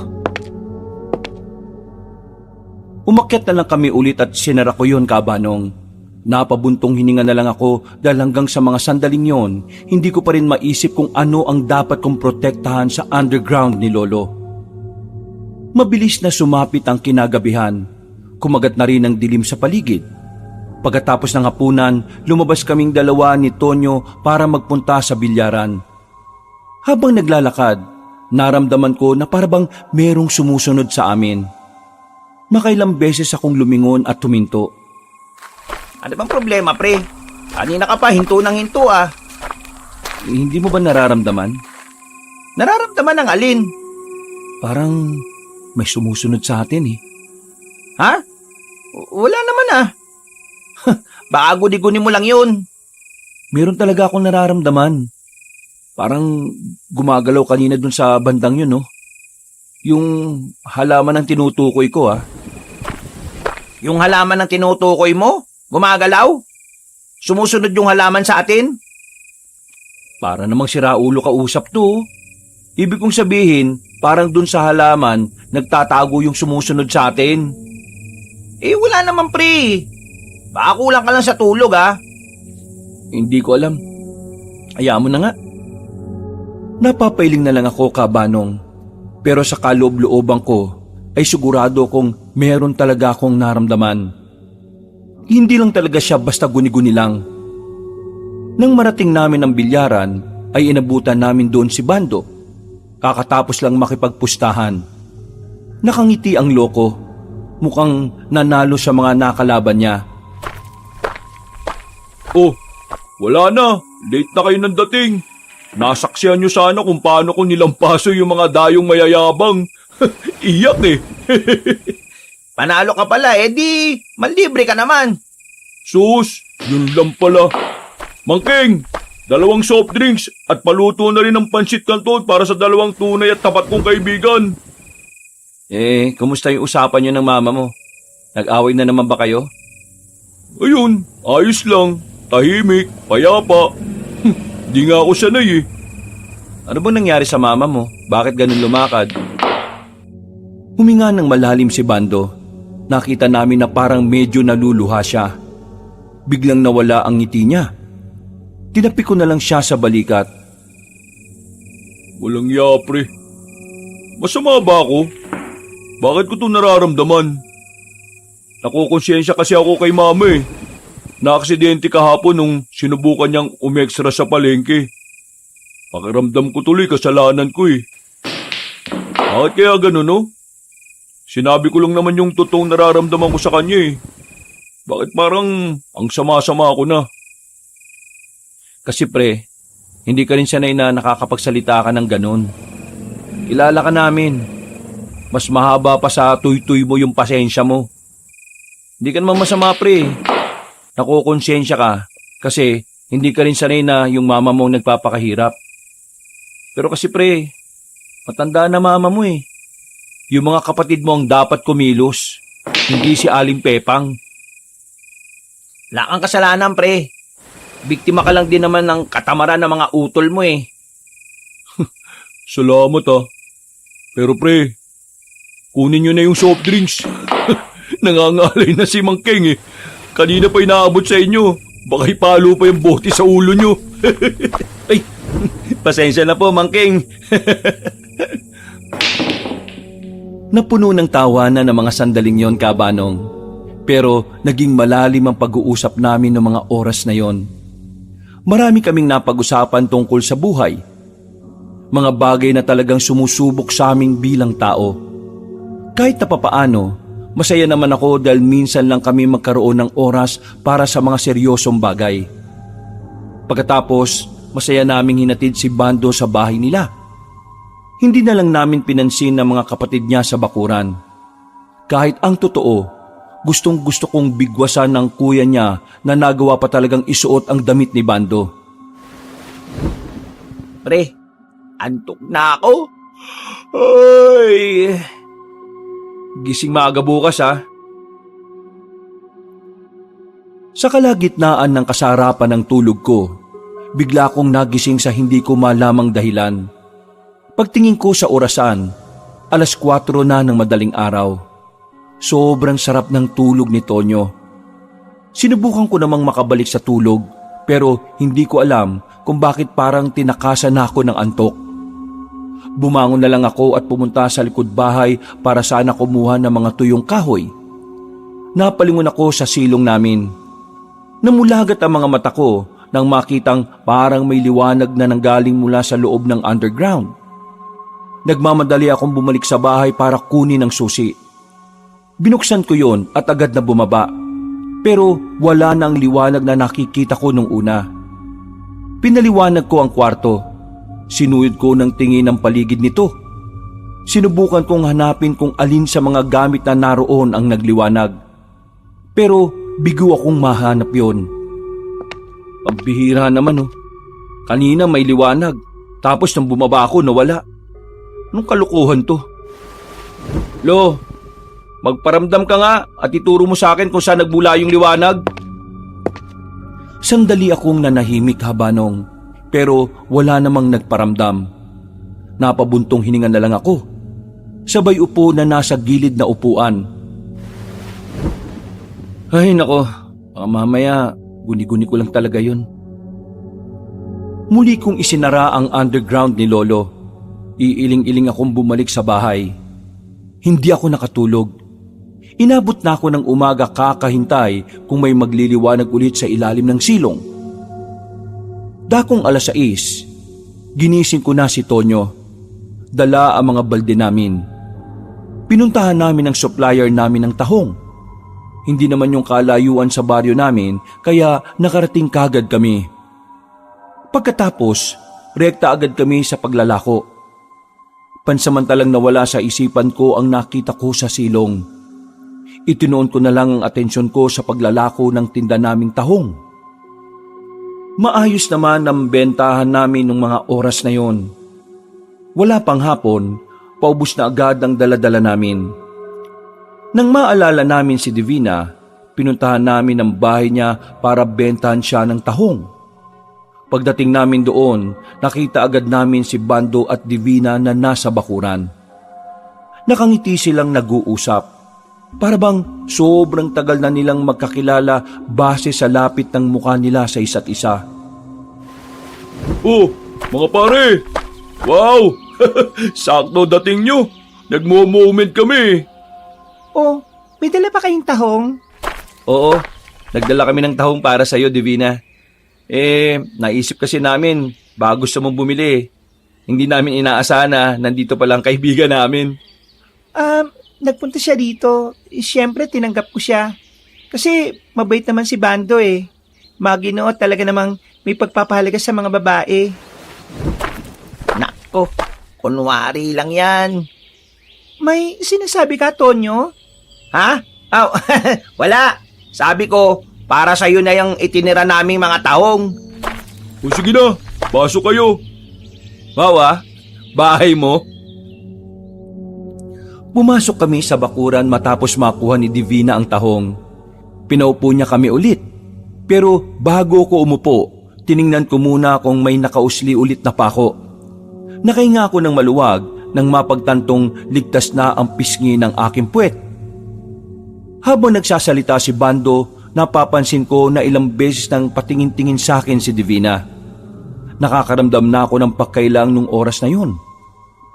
Umakyat na lang kami ulit at sinara ko yun, Kabanong. Napabuntong hininga na lang ako dahil hanggang sa mga sandaling yon, hindi ko pa rin maisip kung ano ang dapat kong protektahan sa underground ni Lolo. Mabilis na sumapit ang kinagabihan. Kumagat na rin ang dilim sa paligid. Pagkatapos ng hapunan, lumabas kaming dalawa ni Tonyo para magpunta sa bilyaran. Habang naglalakad, naramdaman ko na parabang merong sumusunod sa amin. Makailang beses akong lumingon at tuminto. Ano bang problema, pre? Kanina ka pa, hinto ng hinto ah. Hindi mo ba nararamdaman? Nararamdaman ng alin? Parang may sumusunod sa atin eh. Ha? Wala naman ah. Baka guni-guni mo lang yun. Meron talaga akong nararamdaman. Parang gumagalaw kanina dun sa bandang yun, no? Yung halaman ng tinutukoy ko, ah. Yung halaman ng tinutukoy mo? Gumagalaw? Sumusunod yung halaman sa atin? Para namang siraulo ka usap to. Ibig kong sabihin, parang dun sa halaman, nagtatago yung sumusunod sa atin. Wala naman, pre. Baka kulang ka lang sa tulog, ah. Hindi ko alam. Hayaan mo na nga. Napapailing na lang ako, Kabanong. Pero sa kaloob-looban ko, ay sigurado kong meron talaga akong naramdaman. Hindi lang talaga siya basta guni-guni lang. Nang marating namin ang bilyaran, ay inabutan namin doon si Bando. Kakatapos lang makipagpustahan. Nakangiti ang loko. Mukhang nanalo sa mga nakalaban niya. Oh, wala na. Late na kayo ng dating. Nasaksihan nyo sana kung paano ko nilampaso yung mga dayong mayayabang. Iyak eh. Panalo ka pala, di malibre ka naman. Sus, yun lang pala. Mangking, 2 soft drinks at paluto na rin ng pansit canton para sa 2 tunay at tapat kong kaibigan. Kumusta yung usapan niyo ng mama mo? Nag-away na naman ba kayo? Ayun, ayos lang. Tahimik, payapa. Di nga ako sanay eh. Ano bang nangyari sa mama mo? Bakit ganun lumakad? Huminga ng malalim si Bando. Nakita namin na parang medyo naluluha siya. Biglang nawala ang ngiti niya. Tinapi ko na lang siya sa balikat. Walang yapre. Masama ba ako? Bakit ko ito nararamdaman? Nakukonsensya kasi ako kay mama eh. Naaksidente kahapon nung sinubukan niyang umextra sa palengke. Pakiramdam ko tuloy kasalanan ko eh. Bakit kaya ganun no? Sinabi ko lang naman yung totoong nararamdaman ko sa kanya eh. Bakit parang ang sama-sama ako na? Kasi pre, hindi ka rin sanay na nakakapagsalita ka ng ganun. Kilala ka namin. Mas mahaba pa sa tuy-tuy mo yung pasensya mo. Hindi ka naman masama pre. Nakukonsensya ka kasi hindi ka rin sanay na yung mama mo nagpapakahirap. Pero kasi pre, matanda na mama mo eh. Yung mga kapatid mo ang dapat kumilos, hindi si Aling Pepang. Wala kang kasalanan, pre. Biktima ka lang din naman ng katamaran ng mga utol mo eh. Salamat ah. Pero pre, kunin nyo na yung soft drinks. Nangangalay na si Mang Keng eh. Kanina pa inaabot sa inyo. Baka ipalo pa yung bote sa ulo nyo. Ay, pasensya na po, Mang Keng. Napuno ng tawanan ng mga sandaling yon, Kabanong. Pero naging malalim ang pag-uusap namin ng mga oras na yon. Marami kaming napag-usapan tungkol sa buhay. Mga bagay na talagang sumusubok sa amin bilang tao. Kahit na papaano, masaya naman ako dahil minsan lang kami magkaroon ng oras para sa mga seryosong bagay. Pagkatapos, masaya naming hinatid si Bando sa bahay nila. Hindi na lang namin pinansin ng mga kapatid niya sa bakuran. Kahit ang totoo, gustong gusto kong bigwasan ng kuya niya na nagawa pa talagang isuot ang damit ni Bando. Pre, antok na ako. Ay! Gising maaga bukas ha. Sa kalagitnaan ng kasarapan ng tulog ko, bigla akong nagising sa hindi ko malamang dahilan. Pagtingin ko sa orasan, 4:00 na ng madaling araw. Sobrang sarap ng tulog ni Tonyo. Sinubukan ko namang makabalik sa tulog, pero hindi ko alam kung bakit parang tinakasan na ako ng antok. Bumangon na lang ako at pumunta sa likod bahay para sana kumuha ng mga tuyong kahoy. Napalingon ako sa silong namin. Namulagat ang mga mata ko nang makitang parang may liwanag na nanggaling mula sa loob ng underground. Nagmamadali akong bumalik sa bahay para kunin ang susi. Binuksan ko yon at agad na bumaba. Pero wala na ang liwanag na nakikita ko nung una. Pinaliwanag ko ang kwarto. Sinuyod ko ng tingin ang paligid nito. Sinubukan kong hanapin kung alin sa mga gamit na naroon ang nagliwanag. Pero bigo akong mahanap yon. Pambihira naman oh. Kanina may liwanag, tapos nang bumaba ako nawala. Anong kalukuhan to? Lo, magparamdam ka nga at ituro mo sa akin kung saan nagmula yung liwanag. Sandali akong nanahimik habanong, pero wala namang nagparamdam. Napabuntong hininga na lang ako. Sabay upo na nasa gilid na upuan. Ay nako, mamaya guni-guni ko lang talaga yun. Muli kong isinara ang underground ni Lolo. Iiling-iling akong bumalik sa bahay. Hindi ako nakatulog. Inabot na ako ng umaga kakahintay kung may magliliwanag ulit sa ilalim ng silong. Dakong 6:00, ginising ko na si Tonyo. Dala ang mga balde namin. Pinuntahan namin ang supplier namin ng tahong. Hindi naman yung kalayuan sa baryo namin kaya nakarating kagad kami. Pagkatapos, rekta agad kami sa paglalako. Pansamantalang nawala sa isipan ko ang nakita ko sa silong. Itinuon ko na lang ang atensyon ko sa paglalako ng tinda naming tahong. Maayos naman ang bentahan namin ng mga oras na yon. Wala pang hapon, paubos na agad ang daladala namin. Nang maalala namin si Divina, pinuntahan namin ang bahay niya para bentahan siya ng tahong. Pagdating namin doon, nakita agad namin si Bando at Divina na nasa bakuran. Nakangiti silang nag-uusap. Para bang sobrang tagal na nilang magkakilala base sa lapit ng mukha nila sa isa't isa. Oh, mga pare! Wow! Sakto dating nyo! Nagmo-moment kami! Oh, may dala pa kayong tahong? Oo, nagdala kami ng tahong para sa'yo, Divina. Naisip kasi namin, bago sa mong bumili. Hindi namin inaasahan na nandito palang kaibigan namin. Nagpunta siya dito. Siyempre, tinanggap ko siya. Kasi mabait naman si Bando eh. Maginoo talaga namang may pagpapahalaga sa mga babae. Nako, kunwari lang yan. May sinasabi ka, Tonyo? Ha? Oh, wala. Sabi ko, para sa'yo na yung itinira naming mga tahong. O sige na, pasok kayo. Mawa, bahay mo? Pumasok kami sa bakuran matapos makuha ni Divina ang tahong. Pinaupo niya kami ulit. Pero bago ko umupo, tiningnan ko muna kung may nakausli ulit na pako. Nakahinga ako ng maluwag nang mapagtantong ligtas na ang pisngi ng aking puwet. Habang nagsasalita si Bando, napapansin ko na ilang beses nang patingin-tingin sa akin si Divina. Nakakaramdam na ako ng pagkailang nung oras na yun.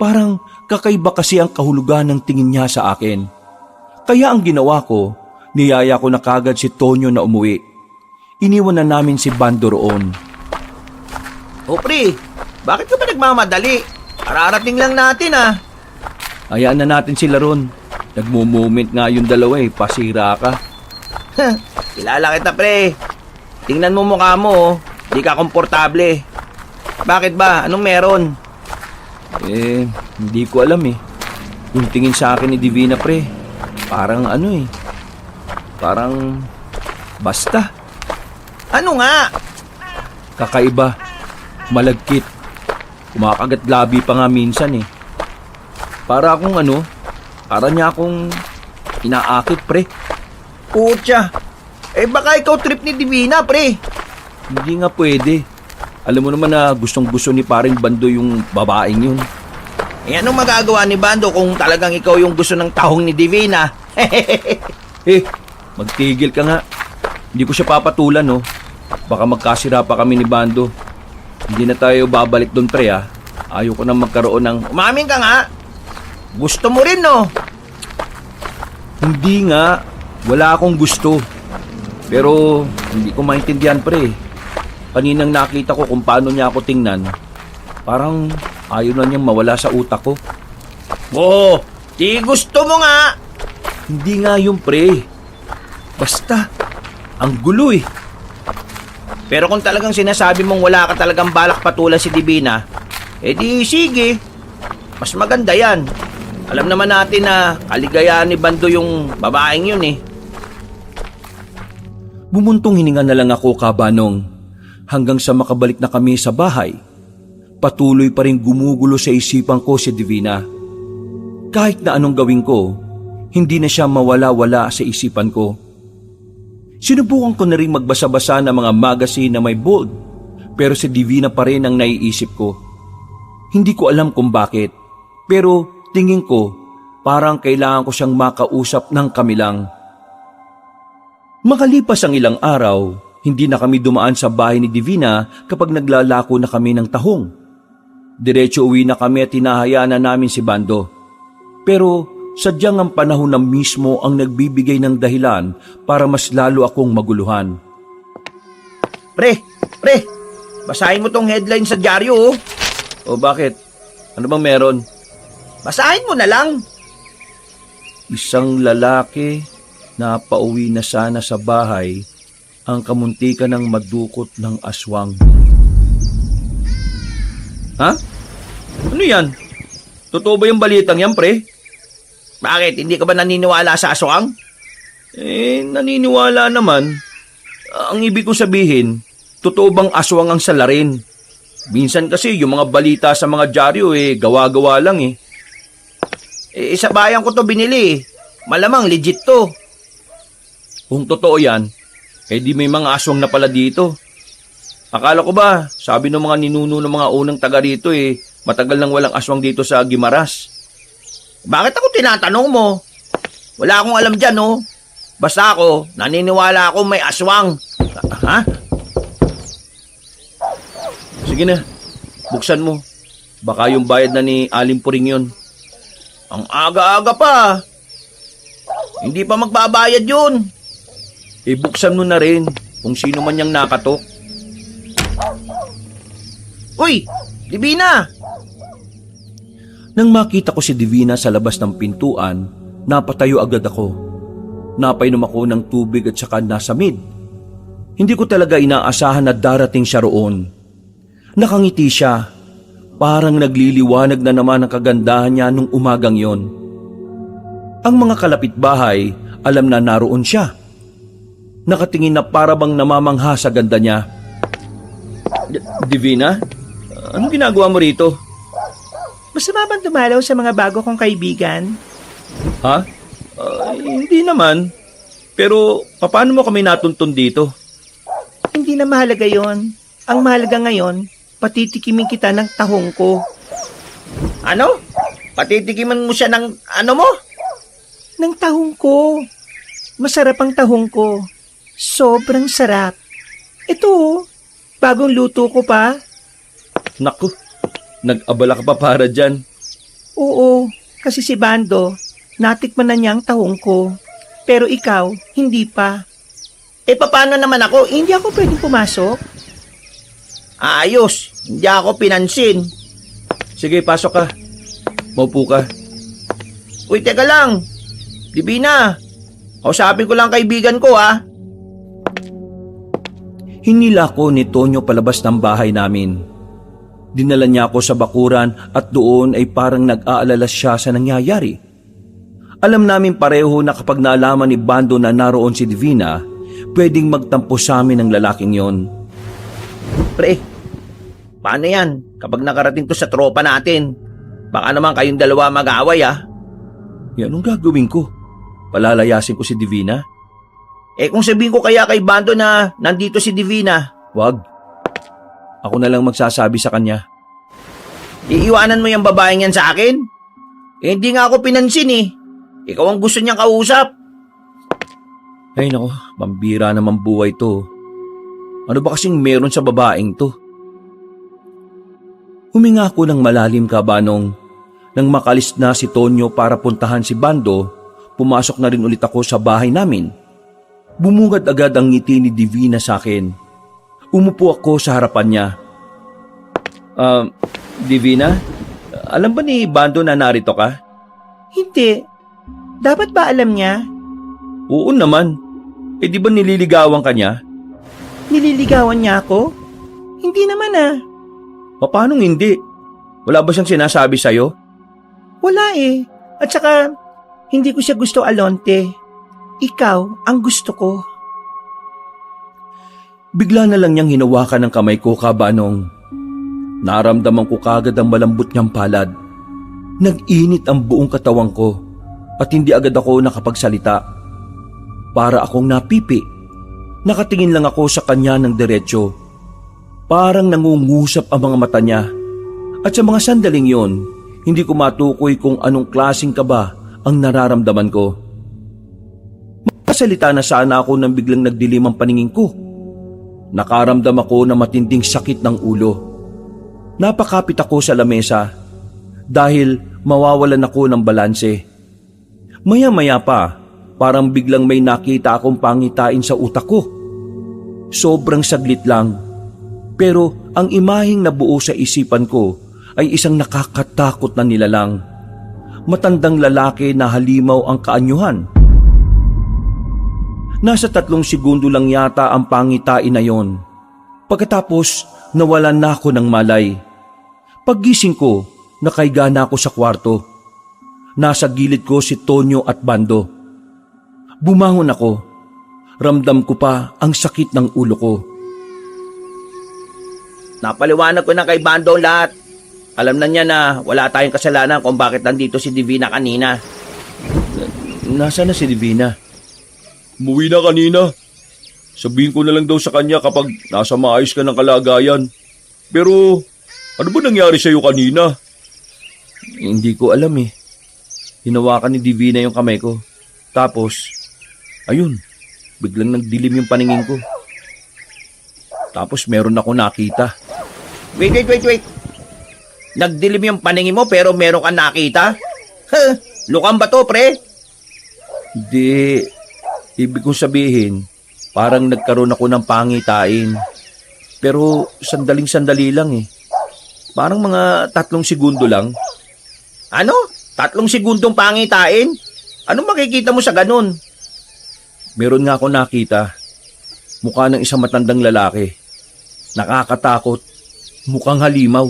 Parang kakaiba kasi ang kahulugan ng tingin niya sa akin. Kaya ang ginawa ko, niyaya ko na kagad si Tonyo na umuwi. Iniwan na namin si Bando roon. O pre, bakit ka ba nagmamadali? Kararating lang natin ah. Hayaan na natin sila ron. Nagmo-moment nga yung dalawa eh, pasira ka. Kilala kita pre. Tingnan mo mukha mo oh. Di ka komportable. Bakit ba? Anong meron? Eh, hindi ko alam eh. Yung tingin sa akin ni Divina pre, parang ano eh. Parang basta. Ano nga? Kakaiba. Malagkit. Kumakagat labi pa nga minsan eh. Para akong ano, para niya akong inaakit pre. Putya. Eh baka ikaw trip ni Divina pre. Hindi nga pwede. Alam mo naman na gustong gusto ni paring Bando yung babaeng yun. Eh anong magagawa ni Bando kung talagang ikaw yung gusto ng tahong ni Divina? Eh, magtigil ka nga. Hindi ko siya papatulan no. Baka magkasira pa kami ni Bando. Hindi na tayo babalik doon pre ah. Ayoko na magkaroon ng... Umamin ka nga. Gusto mo rin no? Hindi nga. Wala akong gusto. Pero hindi ko maintindihan pre. Kaninang nakita ko kung paano niya ako tingnan. Parang ayaw na niyang mawala sa utak ko. Oo. Di gusto mo nga. Hindi nga yung pre. Basta, ang gulo eh. Pero kung talagang sinasabi mong wala ka talagang balak patulan si Divina, eh di sige. Mas maganda yan. Alam naman natin na kaligayahan ni Bando yung babaeng yun eh. Bumuntong hininga na lang ako kabanong hanggang sa makabalik na kami sa bahay. Patuloy pa rin gumugulo sa isipan ko si Divina. Kahit na anong gawin ko, hindi na siya mawala-wala sa isipan ko. Sinubukan ko na rin magbasa-basa ng mga magazine na may bold, pero si Divina pa rin ang naiisip ko. Hindi ko alam kung bakit, pero tingin ko parang kailangan ko siyang makausap ng kami lang. Makalipas ang ilang araw, hindi na kami dumaan sa bahay ni Divina kapag naglalako na kami ng tahong. Diretso uwi na kami at hinahayaan na namin si Bando. Pero sadyang ang panahon na mismo ang nagbibigay ng dahilan para mas lalo akong maguluhan. Pre, basahin mo tong headline sa dyaryo oh. O bakit? Ano bang meron? Basahin mo na lang. Isang lalaki na pauwi na sana sa bahay ang kamuntikan ng madukot ng aswang. Ha? Ano yan? Totoo ba yung balitang yan, pre? Bakit? Hindi ka ba naniniwala sa aswang? Eh, naniniwala naman. Ang ibig kong sabihin, totoo bang aswang ang salarin? Minsan kasi yung mga balita sa mga dyaryo gawa-gawa lang eh. Eh, sa bayan ko to binili eh. Malamang legit to. Kung totoo yan, di may mga aswang na pala dito. Akala ko ba, sabi ng mga ninuno ng mga unang taga rito matagal nang walang aswang dito sa Guimaras. Bakit ako tinatanong mo? Wala akong alam dyan, oh. Basta ako, naniniwala ako may aswang. Ha? Sige na, buksan mo. Baka yung bayad na ni Aling Puring yun. Ang aga-aga pa. Hindi pa magbabayad yun. Buksan mo na rin kung sino man yung nakatok. Uy, Divina! Nang makita ko si Divina sa labas ng pintuan, napatayo agad ako. Napainom ako ng tubig at saka nasamid. Hindi ko talaga inaasahan na darating siya roon. Nakangiti siya. Parang nagliliwanag na naman ang kagandahan niya nung umagang yon. Ang mga kalapitbahay, alam na naroon siya. Nakatingin na para bang namamangha sa ganda niya. Divina? Anong ginagawa mo rito? Gusto ba bang dumalaw sa mga bago kong kaibigan? Ha? Hindi naman. Pero paano mo kami natuntun dito? Hindi na mahalaga yon. Ang mahalaga ngayon, patitikimin kita ng tahong ko. Ano? Patitikiman mo siya ng ano mo? Ng tahong ko. Masarap ang tahong ko. Sobrang sarap. Ito, bagong luto ko pa. Naku, nag-abala ka pa para dyan. Oo, kasi si Bando, natikman na niya ang tahong ko. Pero ikaw, hindi pa. Eh, paano naman ako? Hindi ako pwedeng pumasok. Ayos, hindi ako pinansin. Sige, pasok ka. Maupo ka. Uy, teka lang. Divina, kausapin ko lang kaibigan ko ha. Hinila ko ni Tonyo palabas ng bahay namin. Dinala niya ako sa bakuran at doon ay parang nag-aalala siya sa nangyayari. Alam namin pareho na kapag naalaman ni Bando na naroon si Divina, pwedeng magtampo sa amin ang lalaking yon. Pre, paano yan kapag nakarating to sa tropa natin? Baka naman kayong dalawa mag-aaway ha. Anong gagawin ko? Palalayasin ko si Divina? Eh kung sabihin ko kaya kay Bando na nandito si Divina, Wag. Ako na lang magsasabi sa kanya. iiwanan mo yung babaeng yan sa akin? Eh hindi nga ako pinansin eh. Ikaw ang gusto niyang kausap. Ay nako, pambira naman buhay to. Ano ba kasing meron sa babaeng to? Huminga ako ng malalim, Kabanong. Nang makalis na si Tonyo para puntahan si Bando, pumasok na rin ulit ako sa bahay namin. Bumungad agad ang ngiti ni Divina sa akin. Umupo ako sa harapan niya. Divina, alam ba ni Bando na narito ka? Hindi. Dapat ba alam niya? Oo naman. Eh di ba nililigawan ka niya? Nililigawan niya ako? Hindi naman ah. Paano hindi? Wala ba siyang sinasabi sa'yo? Wala eh. At saka, hindi ko siya gusto, Alonte. Ikaw ang gusto ko. Bigla na lang niyang hinawakan ng kamay ko, Kabanong. Naramdaman ko kagad ang malambot niyang palad. Nag-init ang buong katawan ko at hindi agad ako nakapagsalita. Para akong napipi. Nakatingin lang ako sa kanya ng diretsyo. Parang nangungusap ang mga mata niya. At sa mga sandaling yon, hindi ko matukoy kung anong klaseng kaba ang nararamdaman ko. Makasalita na sana ako nang biglang nagdilim ang paningin ko. Nakaramdam ako ng matinding sakit ng ulo. Napakapit ako sa lamesa dahil mawawalan ako ng balanse. Maya-maya pa, parang biglang may nakita akong pangitain sa utak ko. Sobrang saglit lang. Pero ang imaheng nabuo sa isipan ko ay isang nakakatakot na nilalang. Matandang lalaki na halimaw ang kaanyuhan. Nasa 3 segundo lang yata ang pangitain na yon. Pagkatapos, nawalan na ako ng malay. Paggising ko, nakaiga na ako sa kwarto. Nasa gilid ko si Tonyo at Bando. Bumangon ako. Ramdam ko pa ang sakit ng ulo ko. Napaliwanag ko na kay Bando ang lahat. Alam na niya na wala tayong kasalanan kung bakit nandito si Divina kanina. Nasaan na si Divina? Umuwi na kanina. Sabihin ko na lang daw sa kanya kapag nasa maayos ka ng kalagayan. Pero ano ba nangyari sa'yo kanina? Hindi ko alam eh. Hinawakan ni Divina yung kamay ko. Tapos, ayun, biglang nagdilim yung paningin ko. Tapos meron ako nakita. Wait. Nagdilim yung paningin mo pero meron kang nakita? Lukang ba to, pre? Hindi, ibig kong sabihin, parang nagkaroon ako ng pangitain. Pero sandaling-sandali lang eh. Parang mga 3 segundo lang. Ano? 3 segundong pangitain? Anong makikita mo sa ganun? Meron nga ako nakita. Mukha ng isang matandang lalaki. Nakakatakot. Mukhang halimaw.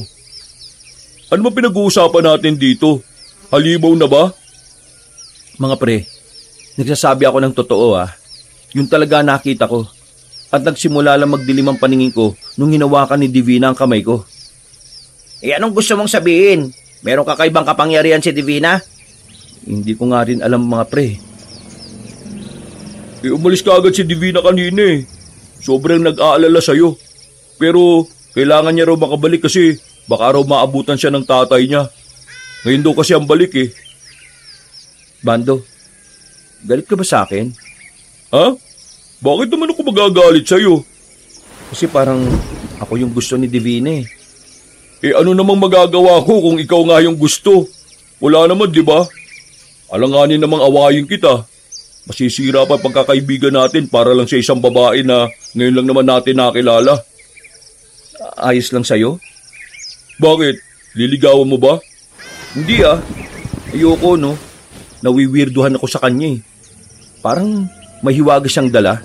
Ano ba pinag-uusapan natin dito? Halimaw na ba? Mga pre, nagsasabi ako ng totoo ah. Yung talaga nakita ko. At nagsimula lang magdilim ang paningin ko nung hinawakan ni Divina ang kamay ko. Eh anong gusto mong sabihin? Meron kakaibang kapangyarihan si Divina? Hindi ko nga rin alam mga pre. Umalis ka agad si Divina kanina eh. Sobrang nag-aalala sa'yo. Pero kailangan niya raw makabalik kasi baka raw maabutan siya ng tatay niya. Ngayon daw kasi ang balik eh. Bando, galit ka ba sa akin? Ha? Bakit naman ako magagalit sa'yo? Kasi parang ako yung gusto ni Divina eh. Eh ano namang magagawa ko kung ikaw nga yung gusto? Wala naman, di ba? Alanganin namang awayin kita. Masisira pa pagkakaibigan natin para lang sa isang babae na ngayon lang naman natin nakilala. Ayos lang sa'yo? Bakit? Liligawan mo ba? Hindi ah. Ayoko no. Nawiwirduhan ako sa kanya eh. Parang mahiwaga siyang dala.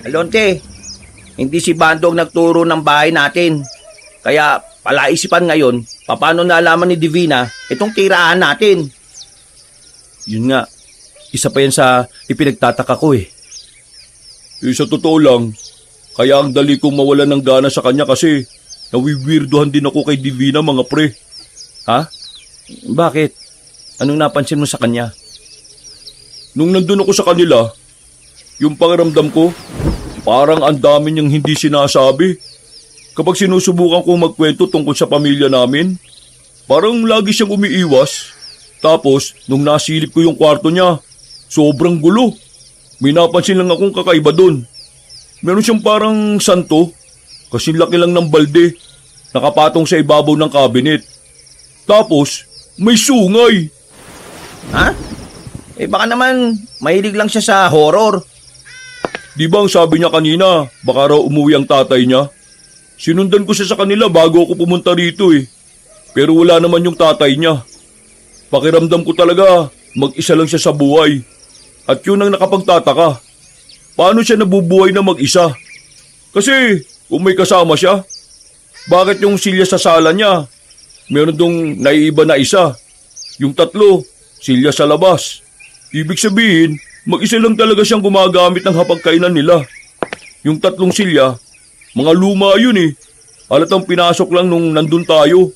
Alonte, hindi si Bando ang nagturo ng bahay natin. Kaya palaisipan ngayon, paano nalaman ni Divina itong tirahan natin? Yun nga. Isa pa yan sa ipinagtataka ko eh. Sa totoo lang, kaya ang dali kong mawala ng gana sa kanya kasi nawiwirduhan din ako kay Divina, mga pre. Ha? Bakit? Anong napansin mo sa kanya? Nung nandun ako sa kanila, yung pakiramdam ko, parang ang dami niyang hindi sinasabi. Kapag sinusubukan kong magkwento tungkol sa pamilya namin, parang lagi siyang umiiwas. Tapos, nung nasilip ko yung kwarto niya, sobrang gulo. May napansin lang akong kakaiba dun. Meron siyang parang santo, kasing laki lang ng balde, nakapatong sa ibabaw ng cabinet. Tapos, may sungay. Ha? Baka naman mahilig lang siya sa horror. Di ba ang sabi niya kanina, baka raw umuwi ang tatay niya? Sinundan ko siya sa kanila bago ako pumunta rito eh. Pero wala naman yung tatay niya. Pakiramdam ko talaga, mag-isa lang siya sa buhay. At yun ang nakapagtataka. Paano siya nabubuhay na mag-isa? Kasi kung may kasama siya, bakit yung silya sa sala niya? Meron dong naiiba na isa. Yung tatlo, silya sa labas. Ibig sabihin, mag-isa lang talaga siyang gumagamit ng hapagkainan nila. Yung tatlong silya, mga luma yun eh. Halatang pinasok lang nung nandun tayo.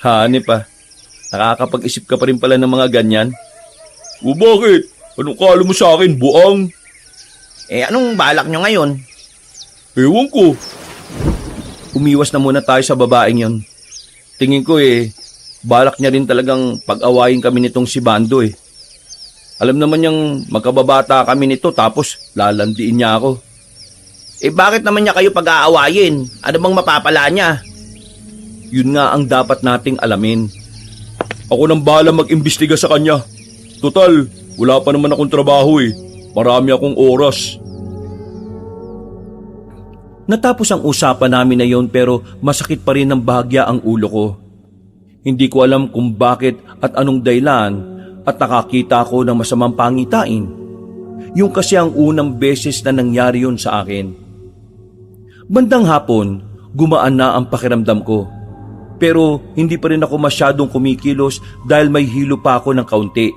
Hanip ah. Nakakapag-isip ka pa rin pala ng mga ganyan. O bakit? Anong kala mo sa akin, buang? Anong balak nyo ngayon? Ewan ko. Umiwas na muna tayo sa babaeng yon. Tingin ko balak niya rin talagang pag-awayin kami nitong si Bando eh. Alam naman niyang magkababata kami nito tapos lalandiin niya ako. Bakit naman niya kayo pag-aawayin? Ano bang mapapala niya? Yun nga ang dapat nating alamin. Ako nang bahala mag-imbestiga sa kanya. Total, wala pa naman akong trabaho eh. Marami akong oras. Natapos ang usapan namin na yon pero masakit pa rin ng bahagya ang ulo ko. Hindi ko alam kung bakit at anong dahilan at nakakita ako ng masamang pangitain. Yung kasi ang unang beses na nangyari yun sa akin. Bandang hapon, gumaan na ang pakiramdam ko. Pero hindi pa rin ako masyadong kumikilos dahil may hilo pa ako ng kaunti.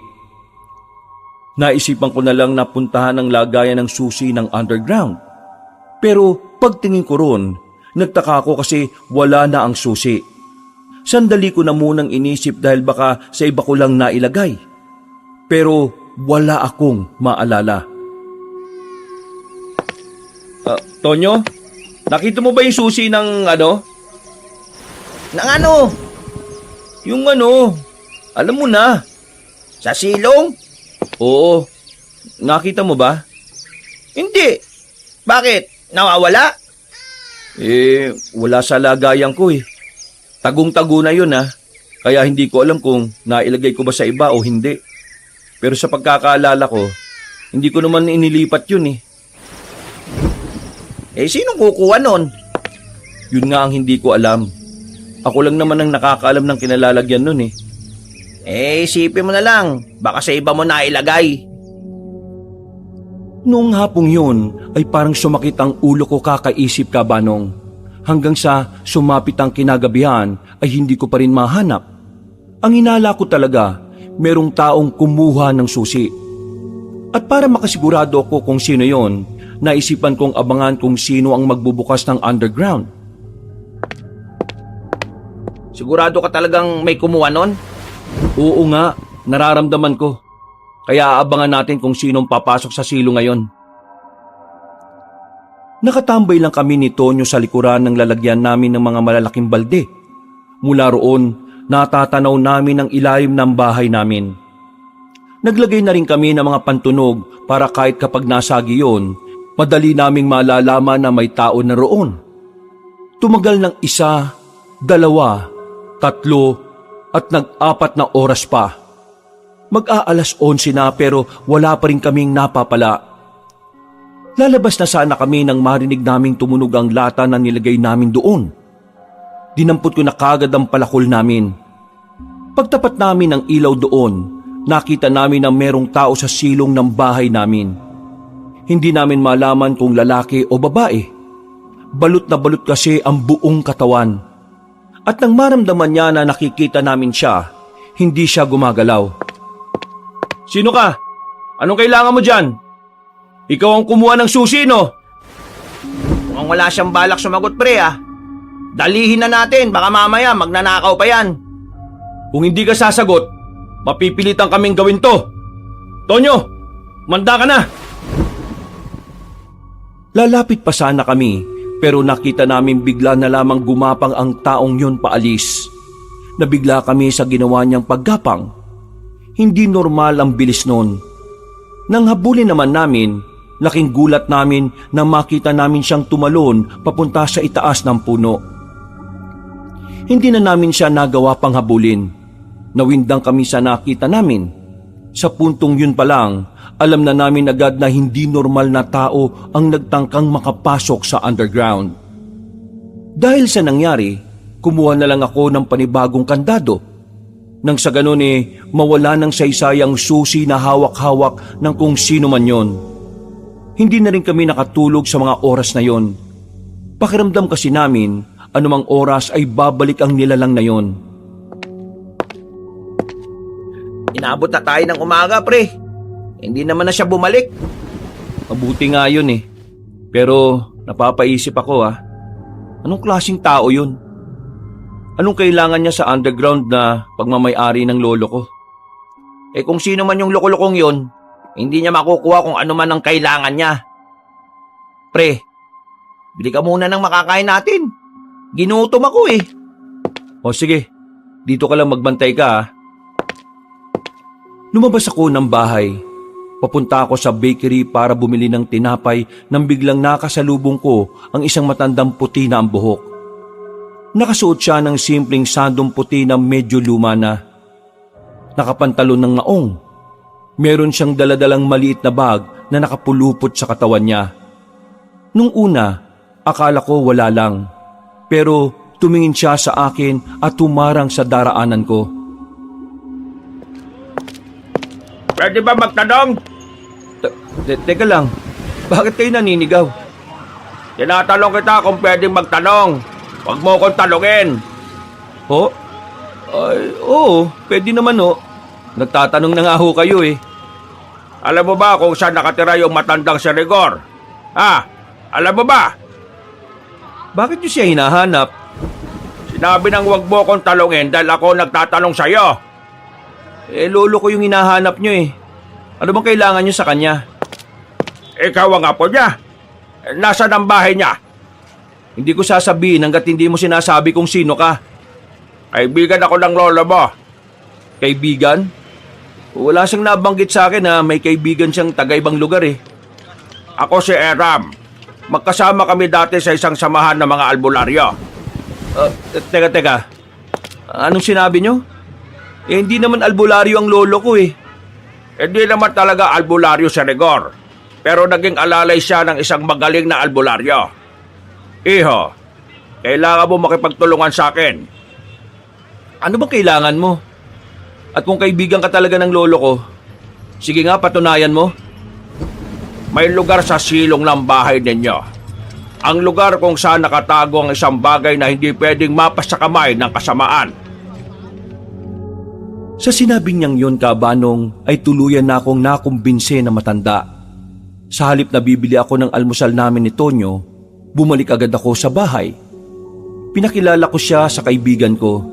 Naisipan ko na lang na puntahan ang lagayan ng susi ng underground. Pero pagtingin ko ron, nagtaka ako kasi wala na ang susi. Sandali ko na munang inisip dahil baka sa iba ko lang nailagay. Pero wala akong maalala. Tonyo, nakita mo ba yung susi ng ano? Ng ano? Yung ano, alam mo na. Sa silong? Oo, nakita mo ba? Hindi. Bakit? Nawawala? Wala sa lagayan ko eh. Tagong-tago na yun Kaya hindi ko alam kung nailagay ko ba sa iba o hindi. Pero sa pagkakaalala ko, hindi ko naman inilipat yun eh. Sinong kukuha nun? Yun nga ang hindi ko alam. Ako lang naman ang nakakaalam ng kinalalagyan nun eh. Isipin mo na lang. Baka sa iba mo nailagay. Noong hapong yun ay parang sumakit ang ulo ko kakaisip ka, Banong. Hanggang sa sumapit ang kinagabihan ay hindi ko pa rin mahanap. Ang hinala ko talaga, merong taong kumuha ng susi. At para makasigurado ako kung sino yon, naisipan kong abangan kung sino ang magbubukas ng underground. Sigurado ka talagang may kumuha nun? Oo nga, nararamdaman ko. Kaya aabangan natin kung sinong papasok sa silo ngayon. Nakatambay lang kami ni Tonyo sa likuran ng lalagyan namin ng mga malalaking balde. Mula roon, natatanaw namin ang ilalim ng bahay namin. Naglagay na rin kami ng mga pantunog para kahit kapag nasagi yun, madali naming malalaman na may tao na roon. Tumagal ng 1, 2, 3 at nag-4 na oras pa. Mag-aalas 11 na pero wala pa rin kaming napapala. Lalabas na sana kami nang marinig naming tumunog ang lata na nilagay namin doon. Dinampot ko na kagad ang palakol namin. Pagtapat namin ng ilaw doon, nakita namin na merong tao sa silong ng bahay namin. Hindi namin malaman kung lalaki o babae. Balot na balot kasi ang buong katawan. At nang maramdaman niya na nakikita namin siya, hindi siya gumagalaw. Sino ka? Anong kailangan mo dyan? Ikaw ang kumuha ng susi, no? Mukhang wala siyang balak sumagot, pre, ah. Dalihin na natin, baka mamaya magnanakaw pa yan. Kung hindi ka sasagot, mapipilitan kaming gawin to. Tonyo, manda ka na! Lalapit pa sana kami, pero nakita namin bigla na lamang gumapang ang taong yun paalis. Nabigla kami sa ginawa niyang paggapang. Hindi normal ang bilis nun. Nang habulin naman namin, laking gulat namin na makita namin siyang tumalon papunta sa itaas ng puno. Hindi na namin siya nagawa pang habulin. Nawindang kami sa nakita namin. Sa puntong yun pa lang, alam na namin agad na hindi normal na tao ang nagtangkang makapasok sa underground. Dahil sa nangyari, kumuha na lang ako ng panibagong kandado. Nang sa ganun mawala ng saysayang susi na hawak-hawak ng kung sino man yon. Hindi na rin kami nakatulog sa mga oras na yon. Pakiramdam kasi namin, anumang oras ay babalik ang nilalang na yon. Inabot na tayo ng umaga, pre. Hindi naman na siya bumalik. Mabuti nga yun Pero napapaisip ako Anong klaseng tao yun? Anong kailangan niya sa underground na pagmamay-ari ng lolo ko? Kung sino man yung loko-lokong yun, hindi niya makukuha kung ano man ang kailangan niya. Pre, bili ka muna ng makakain natin. Ginutom ako O sige, dito ka lang magbantay ka Lumabas ako ng bahay. Papunta ako sa bakery para bumili ng tinapay nang biglang nakasalubong ko ang isang matandang puti na ang buhok. Nakasuot siya ng simpleng sandong puti na medyo luma na. Nakapantalon ng maong. Meron siyang daladalang maliit na bag na nakapulupot sa katawan niya. Nung una, akala ko wala lang. Pero tumingin siya sa akin at tumarang sa daraanan ko. Pwede ba magtanong? Teka lang, bakit kayo naninigaw? Tinatanong kita kung pwedeng magtanong. Huwag mo akong tanongin. Ho? Ay, oo, pwede naman Nagtatanong na nga ho kayo Alam mo ba kung saan nakatira yung matandang si Rigor? Alam mo ba? Bakit niyo siya hinahanap? Sinabi nang huwag mo akong talongin dahil ako nagtatanong sa'yo. Lolo ko yung hinahanap niyo Ano bang kailangan niyo sa kanya? Ikaw ang apo niya. Nasaan ang bahay niya? Hindi ko sasabihin hanggat hindi mo sinasabi kung sino ka. Kaibigan ako ng lolo mo. Kaibigan? Wala siyang nabanggit sa akin na may kaibigan siyang taga-ibang lugar Ako si Eram. Magkasama kami dati sa isang samahan ng mga albularyo. Teka. Anong sinabi niyo? Hindi naman albularyo ang lolo ko Hindi naman talaga albularyo si Rigor. Pero naging alalay siya ng isang magaling na albularyo. Iho, kailangan mo makipagtulungan sa akin. Ano bang kailangan mo? At kung kaibigan ka talaga ng lolo ko, sige nga, patunayan mo. May lugar sa silong ng bahay ninyo. Ang lugar kung saan nakatago ang isang bagay na hindi pwedeng mapas sa kamay ng kasamaan. Sa sinabing niyang yon, Kabanong, ay tuluyan na akong nakumbinse na matanda. Sa halip na bibili ako ng almusal namin ni Tonyo, bumalik agad ako sa bahay. Pinakilala ko siya sa kaibigan ko.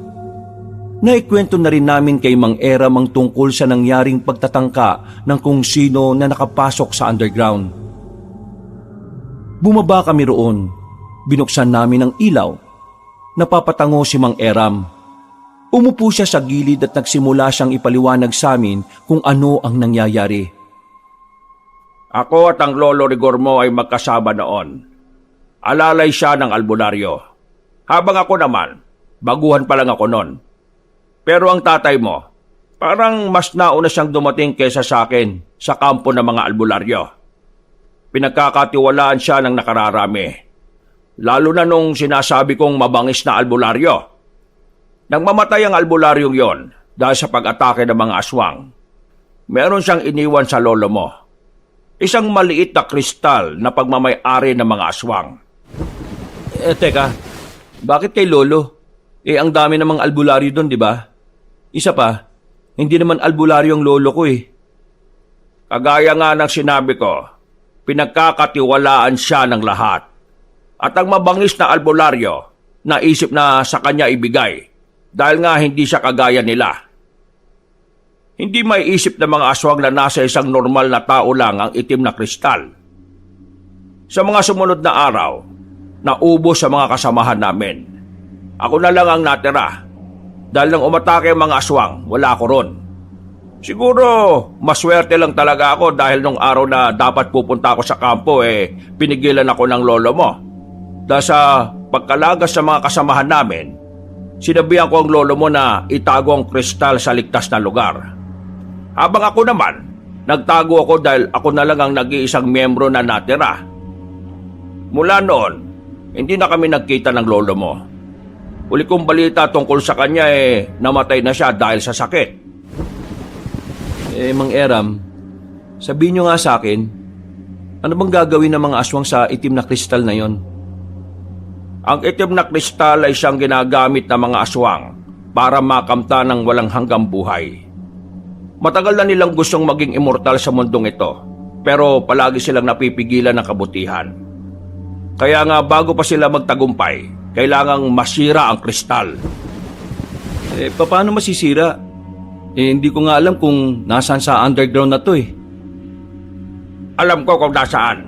Naikwento na rin namin kay Mang Eram ang tungkol sa nangyaring pagtatangka ng kung sino na nakapasok sa underground. Bumaba kami roon. Binuksan namin ang ilaw. Napapatango si Mang Eram. Umupo siya sa gilid at nagsimula siyang ipaliwanag sa amin kung ano ang nangyayari. Ako at ang lolo Rigor mo ay magkasama noon. Alalay siya ng albularyo. Habang ako naman, baguhan pa lang ako noon. Pero ang tatay mo, parang mas nauna siyang dumating kaysa sa akin sa kampo ng mga albularyo. Pinagkakatiwalaan siya ng nakararami. Lalo na nung sinasabi kong mabangis na albularyo. Nang mamatay ang albularyong yon dahil sa pag-atake ng mga aswang, meron siyang iniwan sa lolo mo. Isang maliit na kristal na pagmamay-ari ng mga aswang. Teka, bakit kay lolo? Ang dami namang albularyo doon, di ba? Isa pa, hindi naman albularyo ang lolo ko eh. Kagaya nga ng sinabi ko, pinagkakatiwalaan siya ng lahat. At ang mabangis na albularyo, naisip na sa kanya ibigay dahil nga hindi siya kagaya nila. Hindi may isip ng mga aswang na nasa isang normal na tao lang ang itim na kristal. Sa mga sumunod na araw, naubos sa mga kasamahan namin. Ako na lang ang natira. Dahil nang umatake ang mga aswang, wala ako ron. Siguro, maswerte lang talaga ako dahil nung araw na dapat pupunta ako sa kampo, pinigilan ako ng lolo mo. Dahil sa pagkalagas sa mga kasamahan namin, sinabihan ko ang lolo mo na itago ang kristal sa ligtas na lugar. Habang ako naman, nagtago ako dahil ako na lang ang nag-iisang miyembro na natira. Mula noon, hindi na kami nagkita ng lolo mo. Uli kong balita tungkol sa kanya namatay na siya dahil sa sakit. Mang Eram, sabihin nyo nga sa akin, ano bang gagawin ng mga aswang sa itim na kristal na yon? Ang itim na kristal ay siyang ginagamit ng mga aswang para makamta ng walang hanggang buhay. Matagal na nilang gustong maging immortal sa mundong ito, pero palagi silang napipigilan ng kabutihan. Kaya nga bago pa sila magtagumpay, kailangang masira ang kristal. Paano masisira? Hindi ko nga alam kung nasaan sa underground na to eh. Alam ko kung nasaan.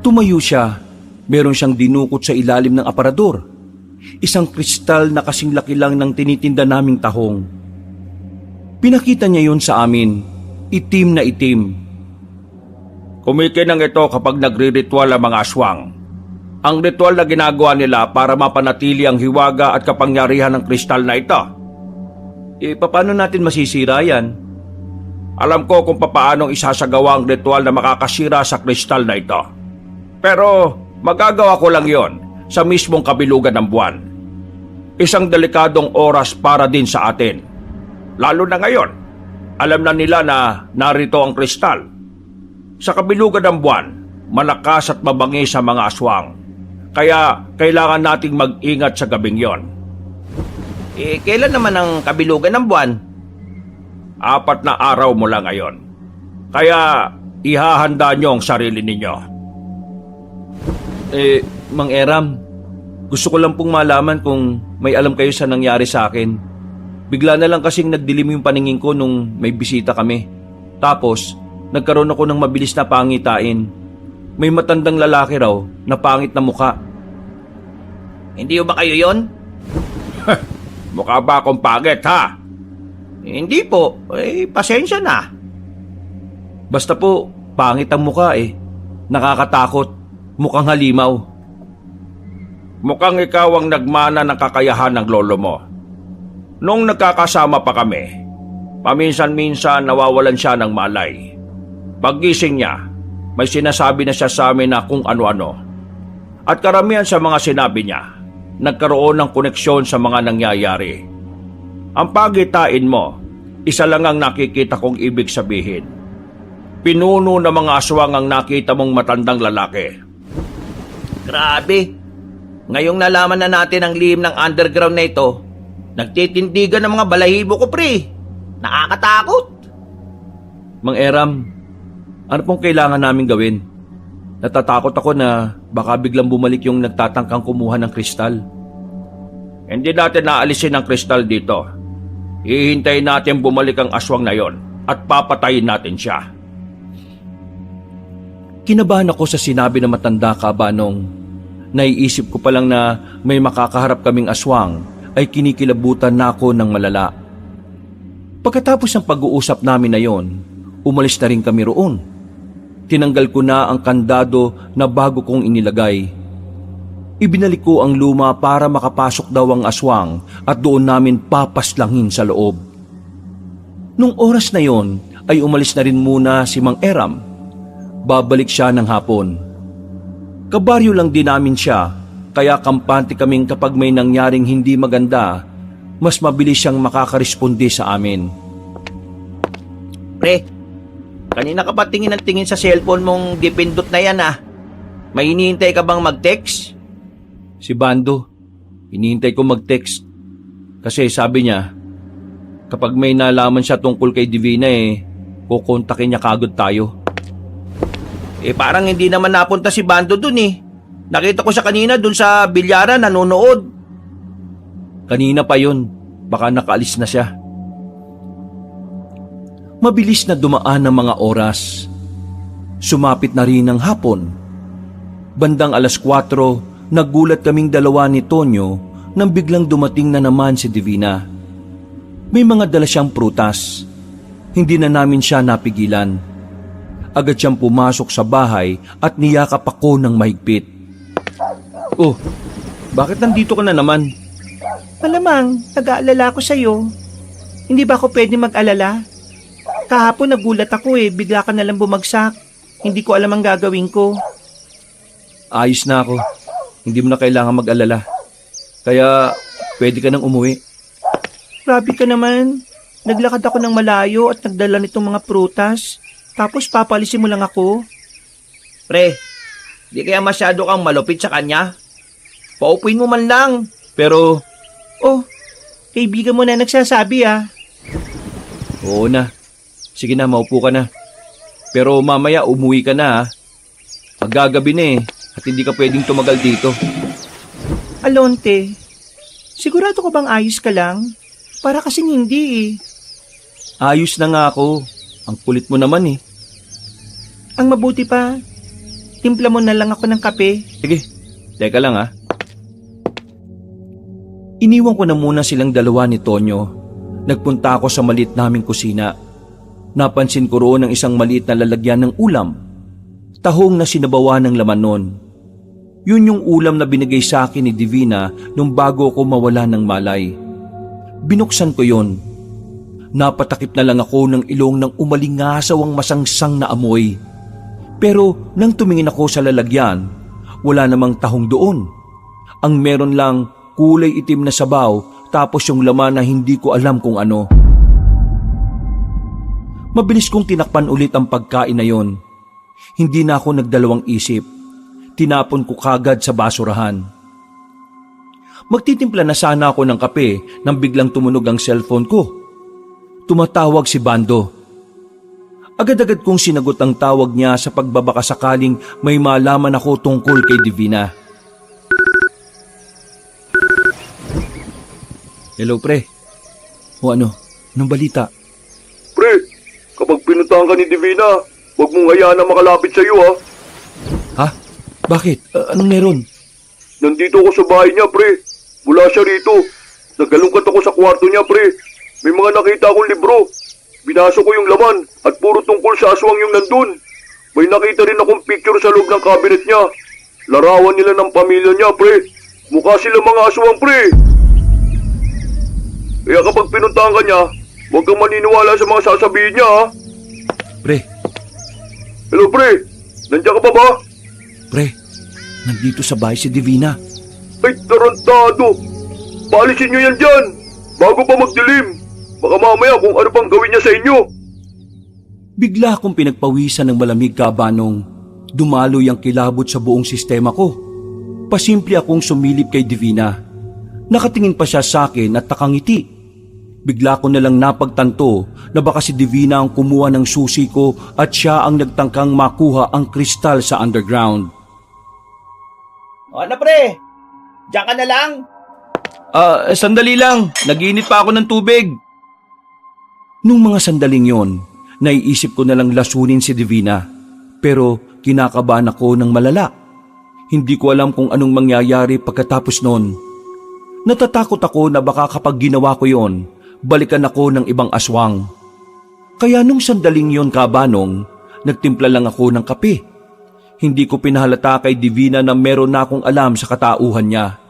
Tumayo siya. Meron siyang dinukot sa ilalim ng aparador. Isang kristal na kasing laki lang ng tinitinda naming tahong. Pinakita niya yun sa amin. Itim na itim. Kumikinang ito kapag nagre-ritual ang mga aswang. Ang ritual na ginagawa nila para mapanatili ang hiwaga at kapangyarihan ng kristal na ito. Paano natin masisira yan? Alam ko kung papaanong isasagawa ang ritual na makakasira sa kristal na ito. Pero magagawa ko lang yon sa mismong kabilugan ng buwan. Isang delikadong oras para din sa atin. Lalo na ngayon, alam na nila na narito ang kristal. Sa kabilugan ng buwan, malakas at mabangis sa mga aswang. Kaya kailangan nating mag-ingat sa gabing yon. Kailan naman ang kabilugan ng buwan? 4 na araw mula ngayon. Kaya ihahanda nyo ang sarili ninyo. Mang Eram, gusto ko lang pong malaman kung may alam kayo sa nangyari sa akin. Bigla na lang kasing nagdilim yung paningin ko nung may bisita kami. Tapos, nagkaroon ako ng mabilis na pangitain. May matandang lalaki raw na pangit na muka. Hindi ba kayo yon? Mukha ba akong pangit, ha? Hindi po. Pasensya na. Basta po, pangit ang muka eh. Nakakatakot. Mukhang halimaw. Mukhang ikaw ang nagmana ng kakayahan ng lolo mo. Nung nagkakasama pa kami, paminsan-minsan nawawalan siya ng malay. Paggising niya, may sinasabi na siya sa amin na kung ano-ano. At karamihan sa mga sinabi niya, nagkaroon ng koneksyon sa mga nangyayari. Ang pagitain mo, isa lang ang nakikita kong ibig sabihin. Pinuno ng mga aswang ang nakita mong matandang lalaki. Grabe. Ngayong nalaman na natin ang lihim ng underground na ito, nagtitindigan ng mga balahibo ko, pre. Nakakatakot. Mang Eram, ano pong kailangan namin gawin? Natatakot ako na baka biglang bumalik yung nagtatangkang kumuha ng kristal. Hindi natin naalisin ang kristal dito. Hihintayin natin bumalik ang aswang na yon at papatayin natin siya. Kinabahan ako sa sinabi ng matanda kabanong. Naiisip ko pa lang na may makakaharap kaming aswang ay kinikilabutan na ako ng malala. Pagkatapos ng pag-uusap namin na yon, umalis na rin kami roon. Tinanggal ko na ang kandado na bago kong inilagay. Ibinalik ko ang luma para makapasok daw ang aswang at doon namin papaslangin sa loob. Nung oras na yon ay umalis na rin muna si Mang Eram. Babalik siya ng hapon. Kabaryo lang din namin siya, kaya kampante kaming kapag may nangyaring hindi maganda, mas mabilis siyang makakaresponde sa amin. Pre, kanina ka pa tingin ng tingin sa cellphone mong dipindot na yan ah. May hinihintay ka bang mag-text? Si Bando, hinihintay ko mag-text. Kasi sabi niya, kapag may nalaman siya tungkol kay Divina kukontakin niya kagad tayo. Parang hindi naman napunta si Bando dun eh. Nakita ko siya kanina dun sa bilyaran nanonood. Kanina pa yun, baka nakaalis na siya. Mabilis na dumaan ang mga oras. Sumapit na rin ang hapon. Bandang 4:00, nagulat kaming dalawa ni Tonyo nang biglang dumating na naman si Divina. May mga dala siyang prutas. Hindi na namin siya napigilan. Agad siyang pumasok sa bahay at niyakap ako ng mahigpit. Oh, bakit nandito ka na naman? Malamang, nag-aalala ako sa'yo. Hindi ba ako pwede mag-alala? Kahapon nagulat ako bigla ka nalang bumagsak. Hindi ko alam ang gagawin ko. Ayos na ako. Hindi mo na kailangan mag-alala. Kaya pwede ka nang umuwi. Grabe ka naman. Naglakad ako ng malayo at nagdala nitong mga prutas. Tapos papalisin mo lang ako. Pre, di kaya masyado kang malupit sa kanya? Paupuin mo man lang. Pero, Oh, kaibigan mo na nagsasabi oo na. Sige na, maupo ka na. Pero mamaya umuwi ka na ha. Magagabi na at hindi ka pwedeng tumagal dito. Alonte, sigurado ko bang ayos ka lang? Para kasing hindi Ayos na nga ako. Ang kulit mo naman Ang mabuti pa, timpla mo na lang ako ng kape. Sige, teka lang ha. Iniwan ko na muna silang dalawa ni Tonyo. Nagpunta ako sa maliit naming kusina. Napansin ko roon ang isang maliit na lalagyan ng ulam. Tahong na sinabawa ng laman nun. Yun yung ulam na binigay sa akin ni Divina nung bago ako mawala ng malay. Binuksan ko yon. Napatakip na lang ako ng ilong ng umalingasaw ang masangsang na amoy. Pero nang tumingin ako sa lalagyan, wala namang tahong doon. Ang meron lang kulay itim na sabaw tapos yung laman na hindi ko alam kung ano. Mabilis kong tinakpan ulit ang pagkain na yon. Hindi na ako nagdalawang isip. Tinapon ko kagad sa basurahan. Magtitimpla na sana ako ng kape nang biglang tumunog ang cellphone ko. Tumatawag si Bando. Agad-agad kong sinagot ang tawag niya sa pagbabaka sakaling may malaman ako tungkol kay Divina. Hello, pre. O ano? Anong balita? Pre, kapag pinuntahan ka ni Divina, huwag mong hayaan na makalapit sa iyo ha. Ha? Bakit? Anong meron? Nandito ako sa bahay niya, pre. Wala siya rito. Naggalungkat ako sa kwarto niya, pre. May mga nakita akong libro. Binasa ko yung laman at puro tungkol sa aswang yung nandun. May nakita rin akong picture sa loob ng cabinet niya. Larawan nila ng pamilya niya, pre. Mukha sila mga aswang, pre. Kaya kapag pinuntahan ka niya, huwag kang maniniwala sa mga sasabihin niya, ha? Pre, Hello, pre. Nandiyan ka pa ba? pre. Nandito sa bahay si Divina. Ay, tarantado. Paalisin niyo yan dyan. Bago pa magdilim. Baka mamaya kung ano pang gawin niya sa inyo. Bigla akong pinagpawisan ng malamig kabanong. Dumaloy ang kilabot sa buong sistema ko. Pasimple akong sumilip kay Divina. Nakatingin pa siya sa akin at takangiti. Bigla ko nalang napagtanto na baka si Divina ang kumuha ng susi ko at siya ang nagtangkang makuha ang kristal sa underground. O ano pre? Diyan ka na lang? Sandali lang. Nag-iinit pa ako ng tubig. Nung mga sandaling yon, naiisip ko nalang lasunin si Divina. Pero kinakabahan ako ng malala. Hindi ko alam kung anong mangyayari pagkatapos nun. Natatakot ako na baka kapag ginawa ko yon, balikan ako ng ibang aswang. Kaya nung sandaling yon kabanong, nagtimpla lang ako ng kape. Hindi ko pinahalata kay Divina na meron na akong alam sa katauhan niya.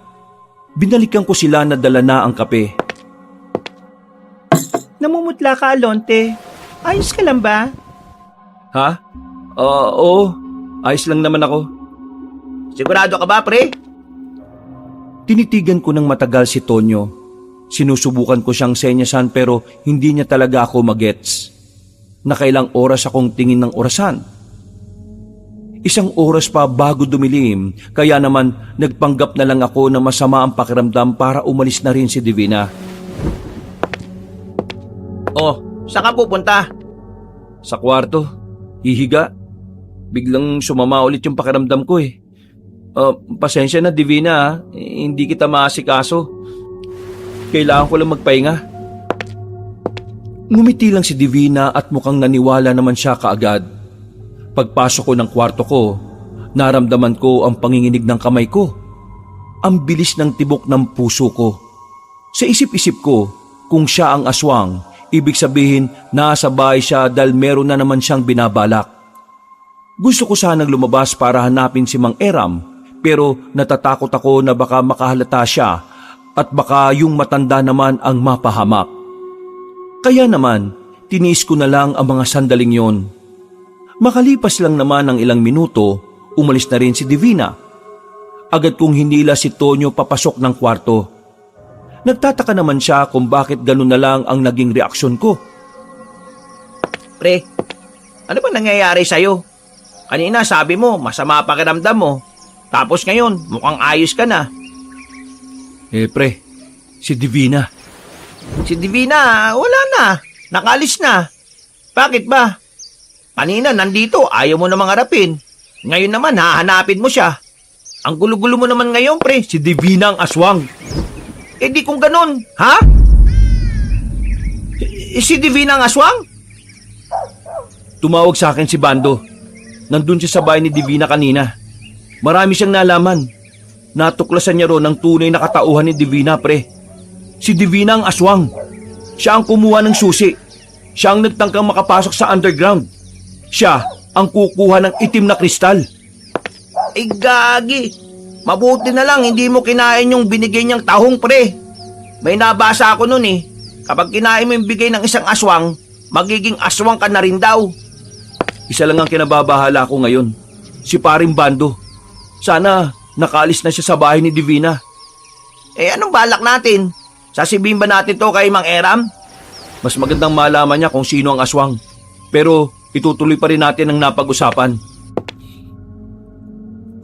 Binalikan ko sila na dala na ang kape. Namumutla ka, Alonte. Ayos ka lang ba? Ha? Oo. Ayos lang naman ako. Sigurado ka ba, pre? Tinitigan ko ng matagal si Tonyo. Sinusubukan ko siyang senyasan pero hindi niya talaga ako magets. Nakailang oras akong tingin ng orasan. 1 oras pa bago dumilim, kaya naman nagpanggap na lang ako na masama ang pakiramdam para umalis na rin si Divina. Oh, saan ka pupunta? Sa kwarto, hihiga. Biglang sumama ulit yung pakiramdam ko eh. Pasensya na Divina ha. Hindi kita maasikaso. Kailangan ko lang magpahinga. Ngumiti lang si Divina at mukhang naniwala naman siya kaagad. Pagpasok ko ng kwarto ko, naramdaman ko ang panginginig ng kamay ko. Ang bilis ng tibok ng puso ko. Sa isip-isip ko, kung siya ang aswang, ibig sabihin nasa bahay siya dahil meron na naman siyang binabalak. Gusto ko sanang lumabas para hanapin si Mang Eram, pero natatakot ako na baka makahalata siya at baka yung matanda naman ang mapahamak. Kaya naman, tiniis ko na lang ang mga sandaling yon. Makalipas lang naman ng ilang minuto, umalis na rin si Divina. Agad kong hinila si Tonyo papasok ng kwarto. Nagtataka naman siya kung bakit ganun na lang ang naging reaksyon ko. Pre, ano ba nangyayari sa'yo? Kanina sabi mo, masama pakiramdam mo. Tapos ngayon, mukhang ayos ka na. Pre, si Divina. Si Divina, wala na. Nakalis na. Bakit ba? Kanina nandito, ayaw mo namang harapin. Ngayon naman, hahanapin mo siya. Ang gulo-gulo mo naman ngayon, pre. Si Divina ang aswang. Eh di kung ganun, ha? Si Divina ang aswang? Tumawag sa akin si Bando. Nandun siya sa bahay ni Divina kanina. Marami siyang nalaman. Natuklasan niya ron ang tunay na katauhan ni Divina, pre. Si Divina ang aswang. Siya ang kumuha ng susi. Siya ang nagtangkang makapasok sa underground. Siya ang kukuha ng itim na kristal. Ay gagi. Mabuti na lang hindi mo kinain yung binigay niyang tahong, pre. May nabasa ako nun eh. Kapag kinain mo yung bigay ng isang aswang, magiging aswang ka na rin daw. Isa lang ang kinababahala ko ngayon. Si Paring Bando. Sana nakaalis na siya sa bahay ni Divina. Eh anong balak natin? Sasabihin ba natin to kay Mang Eram? Mas magandang malaman niya kung sino ang aswang. Pero itutuloy pa rin natin ang napag-usapan.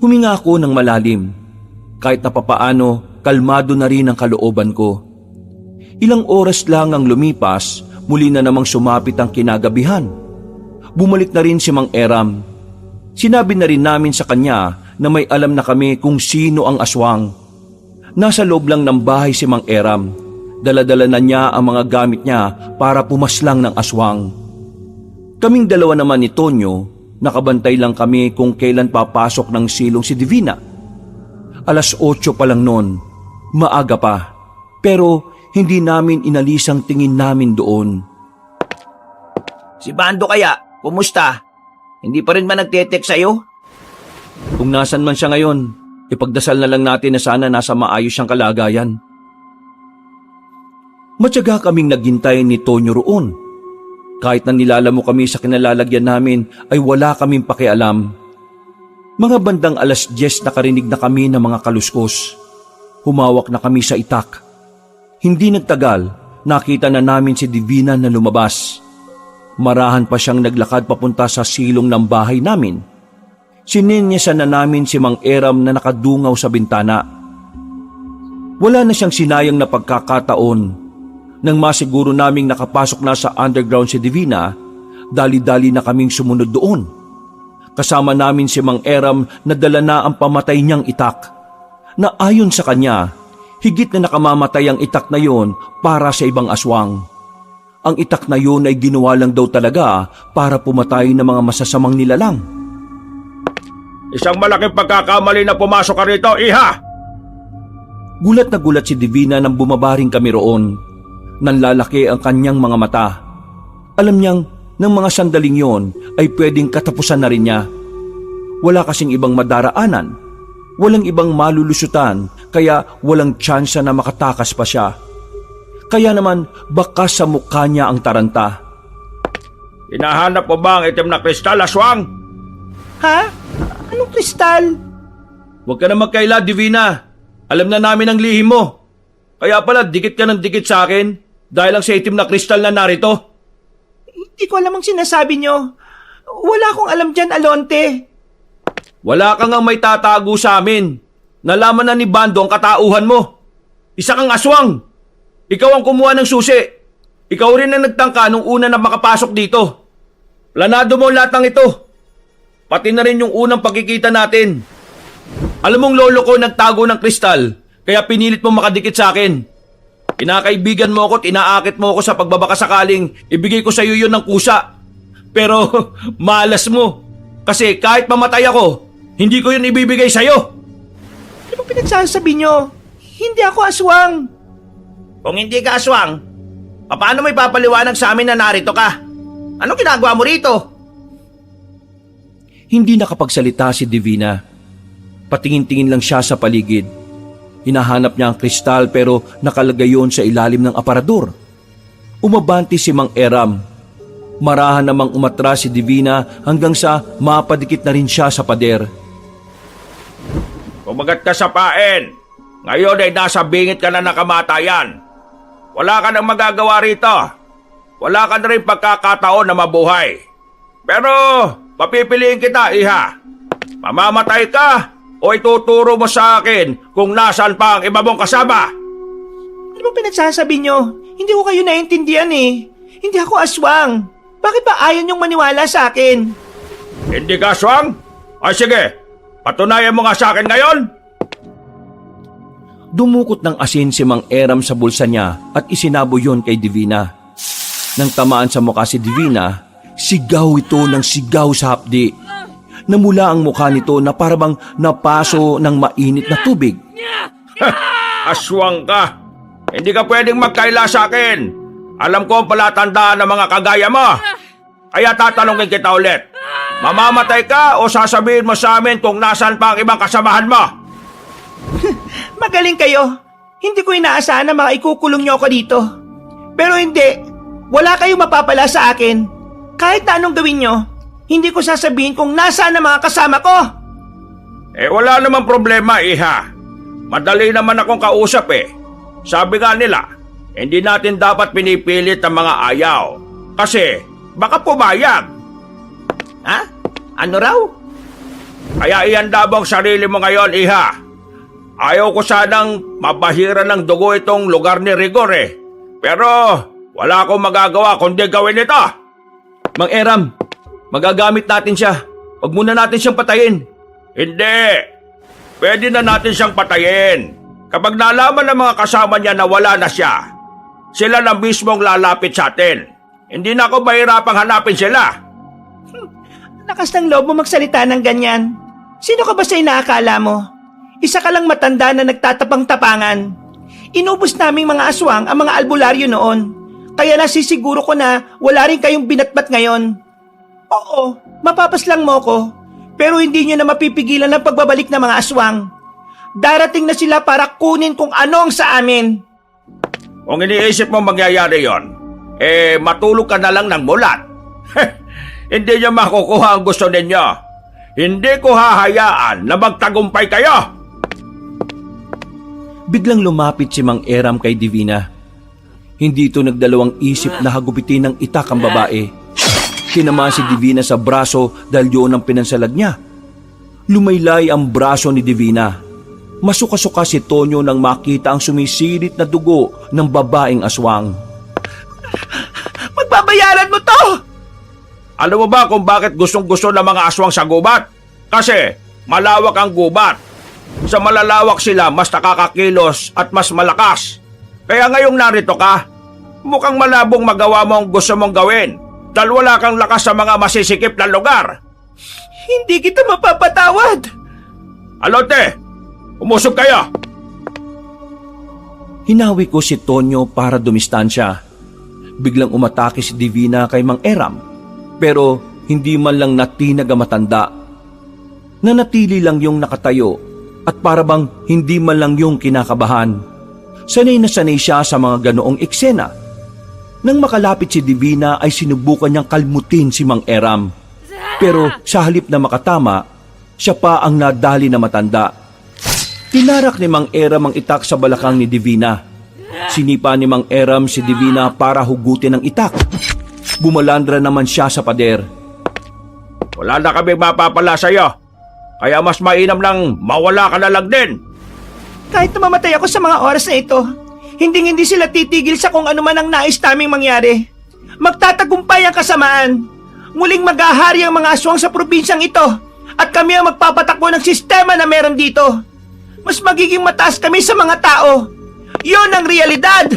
Huminga ako ng malalim. Kahit na papaano, kalmado na rin ang kalooban ko. Ilang oras lang ang lumipas, muli na namang sumapit ang kinagabihan. Bumalik na rin si Mang Eram. Sinabi na rin namin sa kanya na may alam na kami kung sino ang aswang. Nasa loob lang ng bahay si Mang Eram. Dala-dala na niya ang mga gamit niya para pumaslang ng aswang. Kaming dalawa naman ni Tonyo, nakabantay lang kami kung kailan papasok ng silong si Divina. 8:00 pa lang noon, maaga pa, pero hindi namin inalis ang tingin namin doon. Si Bando kaya, kumusta? Hindi pa rin ba nagte-text sa'yo? Kung nasan man siya ngayon, ipagdasal na lang natin na sana nasa maayos siyang kalagayan. Matyaga kaming naghintay ni Tonyo roon. Kahit na nilalamo kami sa kinalalagyan namin ay wala kaming pakialam. Mga bandang 10:00 nakarinig na kami ng mga kaluskos. Humawak na kami sa itak. Hindi nagtagal, nakita na namin si Divina na lumabas. Marahan pa siyang naglakad papunta sa silong ng bahay namin. Sininyasan na namin si Mang Eram na nakadungaw sa bintana. Wala na siyang sinayang na pagkakataon. Nang masiguro naming nakapasok na sa underground si Divina, dali-dali na kaming sumunod doon. Kasama namin si Mang Eram na dala na ang pamatay niyang itak. Na ayon sa kanya, higit na nakamamatay ang itak na yon para sa ibang aswang. Ang itak na yon ay ginawa lang daw talaga para pumatay ng mga masasamang nilalang. Isang malaking pagkakamali na pumasok ka rito, iha! Gulat na gulat si Divina nang bumabaring kami roon. Nanlalaki ang kanyang mga mata. Alam niyang ng mga sandaling yon ay pwedeng katapusan na rin niya. Wala kasing ibang madaraanan. Walang ibang malulusutan kaya walang tsansa na makatakas pa siya. Kaya naman baka sa mukha niya ang taranta. Hinahanap mo ba ang itim na kristal, aswang? Ha? Anong kristal? Huwag ka na magkaila, Divina. Alam na namin ang lihim mo. Kaya pala, dikit ka ng dikit sa akin dahil lang sa itim na kristal na narito. Hindi ko alam ang sinasabi nyo. Wala akong alam dyan, Alonte. Wala kang ang may tatago sa amin. Nalaman na ni Bando ang katauhan mo. Isa kang aswang. Ikaw ang kumuha ng susi. Ikaw rin ang nagtangka nung una na makapasok dito. Planado mo lahat ng ito. Pati na rin yung unang pagkikita natin. Alam mong lolo ko nagtago ng kristal, kaya pinilit mo makadikit sa akin. Kinakaibigan mo ako at inaakit mo ako sa pagbabakasakaling ibigay ko sa iyo yun ng kusa. Pero malas mo. Kasi kahit mamatay ako, hindi ko yun ibibigay sa iyo. Ano bang pinagsasabi nyo? Hindi ako aswang. Kung hindi ka aswang, paano mo ipapaliwanag sa amin na narito ka? Anong ginagawa mo rito? Hindi nakapagsalita si Divina. Patingin-tingin lang siya sa paligid. Hinahanap niya ang kristal pero nakalagay yon sa ilalim ng aparador. Umabanti si Mang Eram. Marahan namang umatras si Divina hanggang sa mapadikit na rin siya sa pader. Kumagat ka sa pain. Ngayon ay nasa bingit ka na ng kamatayan. Wala ka nang magagawa rito. Wala ka na rin pagkakataon na mabuhay. Pero papipiliin kita, iha. Mamamatay ka o ituturo mo sa akin kung nasaan pa ang iba mong kasama? Ano bang pinagsasabi nyo? Hindi ko kayo naiintindihan eh. Hindi ako aswang. Bakit ba ayaw nyong maniwala sa akin? Hindi ka aswang? Ay sige, patunayan mo nga sa akin ngayon. Dumukot ng asin si Mang Eram sa bulsa niya at isinabo yon kay Divina. Nang tamaan sa mukha si Divina, sigaw ito ng sigaw sa hapdi. Namula ang mukha nito na parabang napaso ng mainit na tubig. Aswang ka. Hindi ka pwedeng magkaila sa akin. Alam ko ang palatandaan ng mga kagaya mo. Kaya tatanungin kita ulit. Mamamatay ka o sasabihin mo sa amin kung nasaan pa ang ibang kasamahan mo? Magaling kayo. Hindi ko inaasahan na ikukulong nyo ako dito. Pero hindi. Wala kayong mapapala sa akin. Kahit na anong gawin nyo, hindi ko sasabihin kung nasaan ang mga kasama ko. Eh wala namang problema, iha. Madali naman akong kausap eh. Sabi nga nila, hindi natin dapat pinipilit ang mga ayaw. Kasi baka pumayag. Ha? Ano raw? Kaya ihanda mo ang sarili mo ngayon, iha. Ayaw ko sanang mabahiran ng dugo itong lugar ni Rigor eh. Pero wala akong magagawa kundi gawin ito. Mang Eram, magagamit natin siya. Huwag muna natin siyang patayin. Hindi. Pwede na natin siyang patayin. Kapag nalaman ng mga kasama niya na wala na siya, sila na mismong lalapit sa atin. Hindi na ako mahirapang hanapin sila. Lakas ng loob mo magsalita ng ganyan. Sino ka ba sa inaakala mo? Isa ka lang matanda na nagtatapang-tapangan. Inubos naming mga aswang ang mga albularyo noon. Kaya nasisiguro ko na wala rin kayong binatbat ngayon. Oo, mapapaslang mo ko. Pero hindi nyo na mapipigilan ang pagbabalik ng mga aswang. Darating na sila para kunin kung ano ang sa amin. Kung iniisip mo mangyayari yon, eh matulog ka na lang ng mulat. Hindi niyo makukuha ang gusto ninyo. Hindi ko hahayaan na magtagumpay kayo. Biglang lumapit si Mang Eram kay Divina. Hindi ito nagdalawang isip na hagupitin ng itak ang babae. Sinama si Divina sa braso dahil yun ang pinansalag niya. Lumaylay ang braso ni Divina. Masuka-suka si Tonyo nang makita ang sumisirit na dugo ng babaeng aswang. Magbabayaran mo to! Alam mo ba kung bakit gustong-gusto ng mga aswang sa gubat? Kasi malawak ang gubat. Sa malalawak sila, mas nakakakilos at mas malakas. Kaya ngayong narito ka, mukhang malabong magawa mo ang gusto mong gawin dahil wala kang lakas sa mga masisikip na lugar. Hindi kita mapapatawad! Alote, umusog kayo! Hinawi ko si Tonyo para dumistansya. Biglang umatake si Divina kay Mang Eram, pero hindi man lang natinag ang matanda. Nanatili lang yung nakatayo at parabang hindi man lang yung kinakabahan. Sanay na sanay siya sa mga ganoong eksena. Nang makalapit si Divina ay sinubukan niyang kalmutin si Mang Eram. Pero sa halip na makatama, siya pa ang nadali na matanda Tinarak ni Mang Eram ang itak sa balakang ni Divina. Sinipa ni Mang Eram si Divina para hugutin ang itak. Bumalandra naman siya sa pader. Wala na kami mapapala sa'yo. Kaya mas mainam lang mawala ka na lang din. Kahit na mamatay ako sa mga oras na ito, hindi sila titigil sa kung ano man ang nais naming mangyari. Magtatagumpay ang kasamaan. Muling maghahari ang mga aswang sa probinsyang ito at kami ang magpapatakbo ng sistema na meron dito. Mas magiging mataas kami sa mga tao. Yun ang realidad!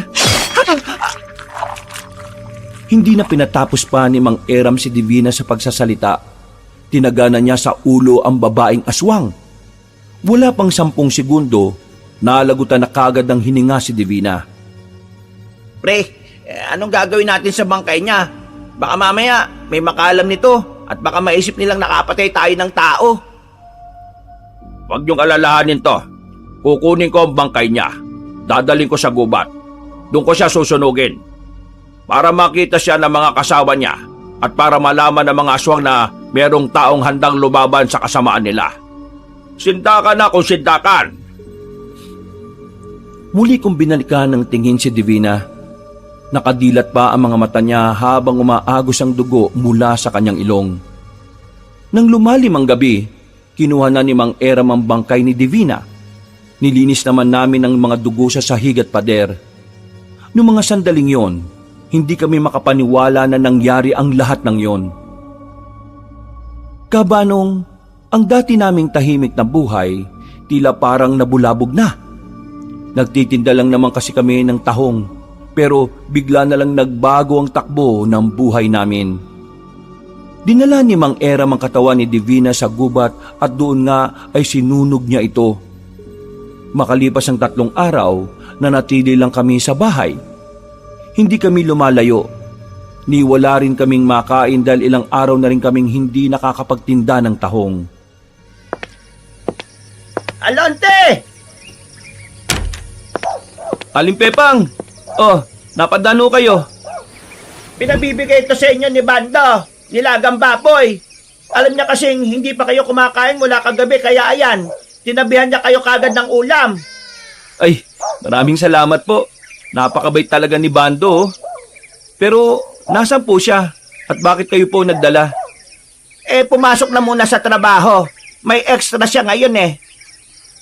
Hindi na pinatapos pa ni Mang Eram si Divina sa pagsasalita. Tinagana niya sa ulo ang babaeng aswang. Wala pang 10 segundo, nalagutan na kagad ng hininga si Divina. Pre, anong gagawin natin sa bangkay niya? Baka mamaya may makalam nito at baka maisip nilang nakapatay tayo ng tao. Huwag niyong alalahanin to. Kukunin ko ang bangkay niya. Dadaling ko sa gubat. Doon ko siya susunugin. Para makita siya ng mga kasawa niya at para malaman ng mga aswang na merong taong handang lumaban sa kasamaan nila. Sindakan na kung sindakan. Muli kong binalikan ng tingin si Divina. Nakadilat pa ang mga mata niya habang umaagos ang dugo mula sa kanyang ilong. Nang lumalim ang gabi, kinuha na ni Mang Eram ang bangkay ni Divina. Nilinis naman namin ang mga dugo sa sahig at pader. Noong mga sandaling yon, hindi kami makapaniwala na nangyari ang lahat ng yon. Kabanong, ang dati naming tahimik na buhay, tila parang nabulabog na. Nagtitinda lang naman kasi kami ng tahong, pero bigla na lang nagbago ang takbo ng buhay namin. Dinala ni Mang Eram ang katawan ni Divina sa gubat at doon nga ay sinunog niya ito. Makalipas ang 3 araw, nanatili lang kami sa bahay. Hindi kami lumalayo. Ni wala rin kaming makain dahil ilang araw na rin kaming hindi nakakapagtinda ng tahong. Alonte! Aling Pepang! Oh, napadano kayo? Pinabibigay ito sa inyo ni Bando, nilagang baboy. Alam niya kasing hindi pa kayo kumakain mula kagabi kaya ayan, tinabihan niya kayo kagad ng ulam. Ay, maraming salamat po. Napakabait talaga ni Bando. Pero, nasan po siya? At bakit kayo po nagdala? Pumasok na muna sa trabaho. May extra siya ngayon eh.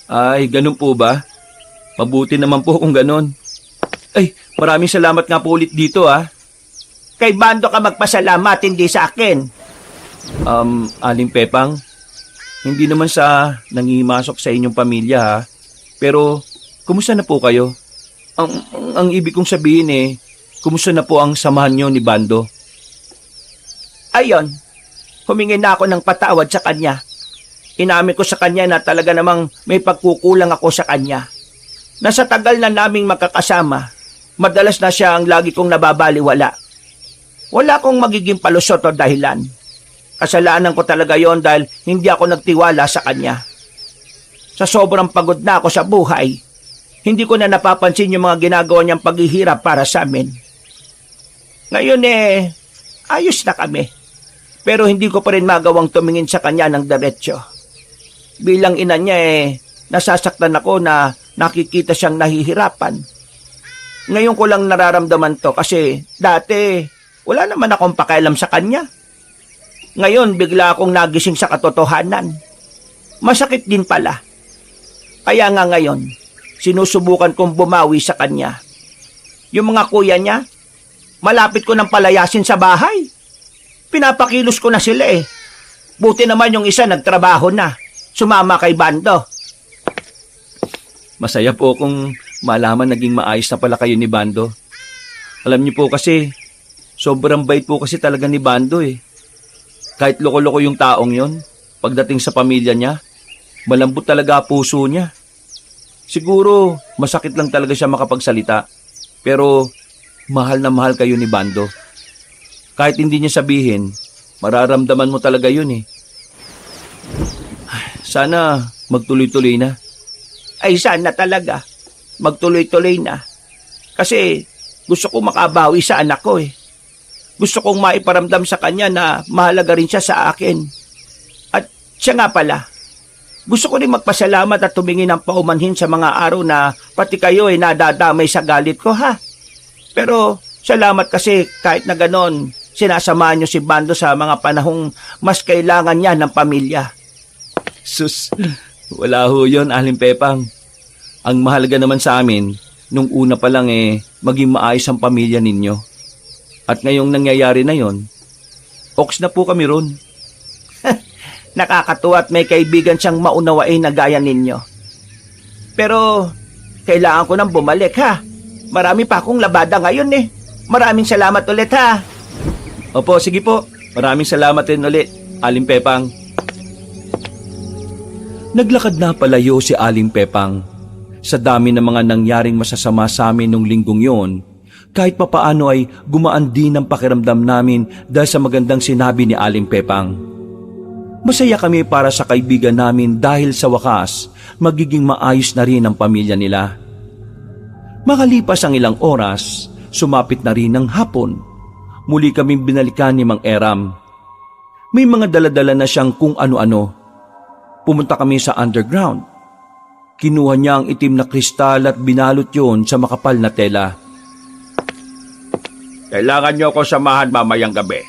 Ay, ganun po ba? Mabuti naman po kung ganun. Ay, maraming salamat nga po ulit dito ah. Kay Bando ka magpasalamat, hindi sa akin. Aling Pepang, hindi naman sa nangimasok sa inyong pamilya ha. Pero, kumusta na po kayo? Ang ibig kong sabihin kumusta na po ang samahan nyo ni Bando? Ayon, humingi na ako ng patawad sa kanya. Inamin ko sa kanya na talaga namang may pagkukulang ako sa kanya. Nasa tagal na naming magkakasama, madalas na siya ang lagi kong nababaliwala. Wala akong magiging palusot o dahilan. Kasalanan ko talaga yon dahil hindi ako nagtiwala sa kanya. Sa sobrang pagod na ako sa buhay, hindi ko na napapansin yung mga ginagawa niyang paghihirap para sa amin. Ngayon ayos na kami. Pero hindi ko pa rin magawang tumingin sa kanya ng diretsyo. Bilang ina niya nasasaktan ako na nakikita siyang nahihirapan. Ngayon ko lang nararamdaman to kasi dati wala naman akong pakialam sa kanya. Ngayon, bigla akong nagising sa katotohanan. Masakit din pala. Kaya nga ngayon, sinusubukan kong bumawi sa kanya. Yung mga kuya niya, malapit ko nang palayasin sa bahay. Pinapakilos ko na sila Buti naman yung isa nagtrabaho na. Sumama kay Bando. Masaya po kung malaman naging maayos na pala kayo ni Bando. Alam niyo po kasi, sobrang bait po kasi talaga ni Bando Kahit loko-loko yung taong yon, pagdating sa pamilya niya, malambot talaga puso niya. Siguro, masakit lang talaga siya makapagsalita. Pero, mahal na mahal kayo ni Bando. Kahit hindi niya sabihin, mararamdaman mo talaga yun Sana magtuloy-tuloy na. Ay sana talaga. Magtuloy-tuloy na. Kasi gusto ko makabawi sa anak ko Gusto kong maiparamdam sa kanya na mahalaga rin siya sa akin. At siya nga pala, Gusto ko rin magpasalamat at tumingin ng paumanhin sa mga araw na pati kayo ay nadadamay sa galit ko, ha? Pero salamat kasi kahit na ganon, sinasamahan niyo si Bando sa mga panahong mas kailangan niya ng pamilya. Sus, wala ho yun, Aling Pepang. Ang mahalaga naman sa amin, nung una pa lang maging maayos ang pamilya ninyo. At ngayong nangyayari na yon, oks na po kami ron. Nakakatuwa at may kaibigan siyang maunawain na gaya ninyo. Pero kailangan ko nang bumalik, ha? Marami pa akong labada ngayon eh. Maraming salamat ulit, ha? Opo, sige po. Maraming salamat din ulit, Aling Pepang. Naglakad na palayo si Aling Pepang. Sa dami ng mga nangyaring masasama sa amin nung linggong yon, kahit papaano ay gumaan din ang pakiramdam namin dahil sa magandang sinabi ni Aling Pepang. Masaya kami para sa kaibigan namin dahil sa wakas, magiging maayos na rin ang pamilya nila. Makalipas ang ilang oras, sumapit na rin ng hapon. Muli kaming binalikan ni Mang Eram. May mga daladala na siyang kung ano-ano. Pumunta kami sa underground. Kinuha niya ang itim na kristal at binalot yon sa makapal na tela. Kailangan niyo ako samahan mamayang gabi.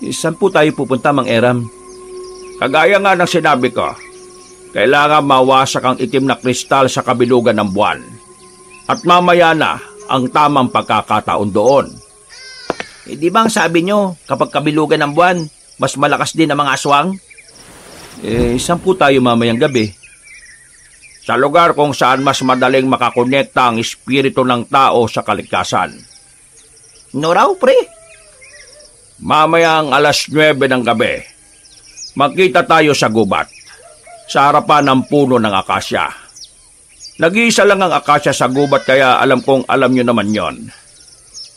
Saan po tayo pupunta, Mang Eram? Kagaya nga ng sinabi ko, kailangan mawasak ang itim na kristal sa kabilugan ng buwan. At mamaya na ang tamang pagkakataon doon. Di ba ang sabi nyo, kapag kabilugan ng buwan, mas malakas din ang mga aswang? Saan po tayo mamayang gabi? Sa lugar kung saan mas madaling makakonekta ang espiritu ng tao sa kalikasan. No raw, pre? Mamayang alas 9 ng gabi, magkita tayo sa gubat, sa harapan ng puno ng akasya. Nag-iisa lang ang akasya sa gubat kaya alam kong alam nyo naman yon.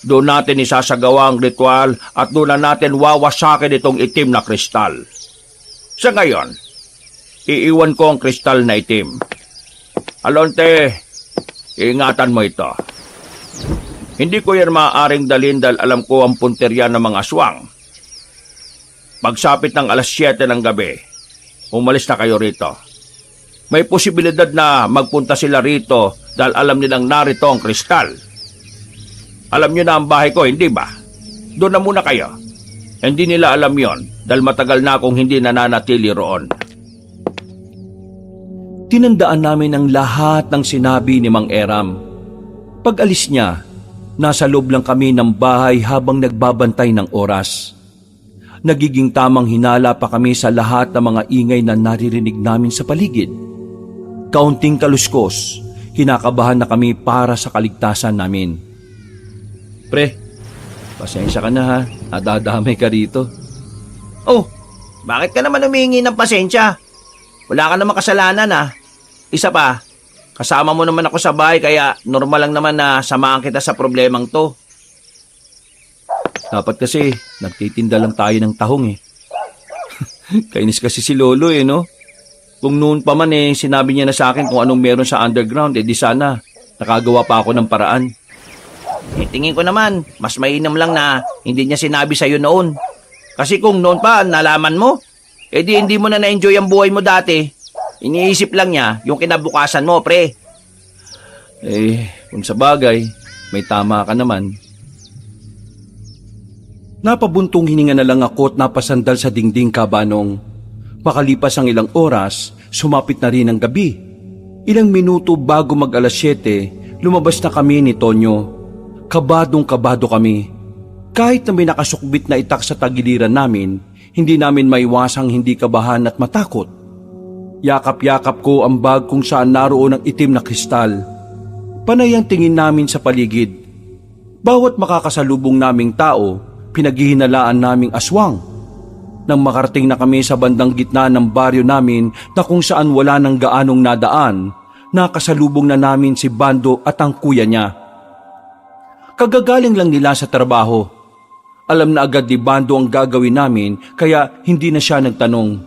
Doon natin isasagawa ang ritual at doon na natin wawasakin itong itim na kristal. Sa ngayon, iiwan ko ang kristal na itim. Alonte, ingatan mo ito. Hindi ko yan maaaring dalhin dahil alam ko ang punterya ng mga aswang. Pagsapit ng alas 7 ng gabi, umalis na kayo rito. May posibilidad na magpunta sila rito dahil alam nilang narito ang kristal. Alam nyo na ang bahay ko, hindi ba? Doon na muna kayo. Hindi nila alam yon dahil matagal na akong hindi nananatili roon. Tinandaan namin ang lahat ng sinabi ni Mang Eram. Pag alis niya, nasa loob lang kami ng bahay habang nagbabantay ng oras. Nagiging tamang hinala pa kami sa lahat ng mga ingay na naririnig namin sa paligid. Kaunting kaluskos, kinakabahan na kami para sa kaligtasan namin. Pre, pasensya ka na ha, nadadamay ka rito. Oh, bakit ka naman humingi ng pasensya? Wala ka naman kasalanan, ha? Isa pa, kasama mo naman ako sa bahay kaya normal lang naman na samahan kita sa problemang to. Dapat kasi, nagtitinda lang tayo ng tahong eh. Kainis kasi si Lolo no? Kung noon pa man sinabi niya na sa akin kung anong meron sa underground, di sana, nakagawa pa ako ng paraan. Tingin ko naman, mas mainam lang na hindi niya sinabi sa'yo noon. Kasi kung noon pa nalaman mo, di hindi mo na na-enjoy ang buhay mo dati. Iniisip lang niya yung kinabukasan mo, pre. Kung sa bagay, may tama ka naman. Napabuntong hininga na lang ako at napasandal sa dingding kabanong. Makalipas ang ilang oras, sumapit na rin ang gabi. Ilang minuto bago mag alas 7, lumabas na kami ni Tonyo. Kabadong-kabado kami. Kahit na may nakasukbit na itak sa tagiliran namin, hindi namin maiwasang hindi kabahan at matakot. Yakap-yakap ko ang bag kung saan naroon ang itim na kristal. Panay ang tingin namin sa paligid. Bawat makakasalubong naming tao, pinaghihinalaan naming aswang. Nang makarating na kami sa bandang gitna ng baryo namin na kung saan wala nang gaanong nadaan, nakasalubong na namin si Bando at ang kuya niya. Kagagaling lang nila sa trabaho. Alam na agad ni Bando ang gagawin namin kaya hindi na siya nagtanong.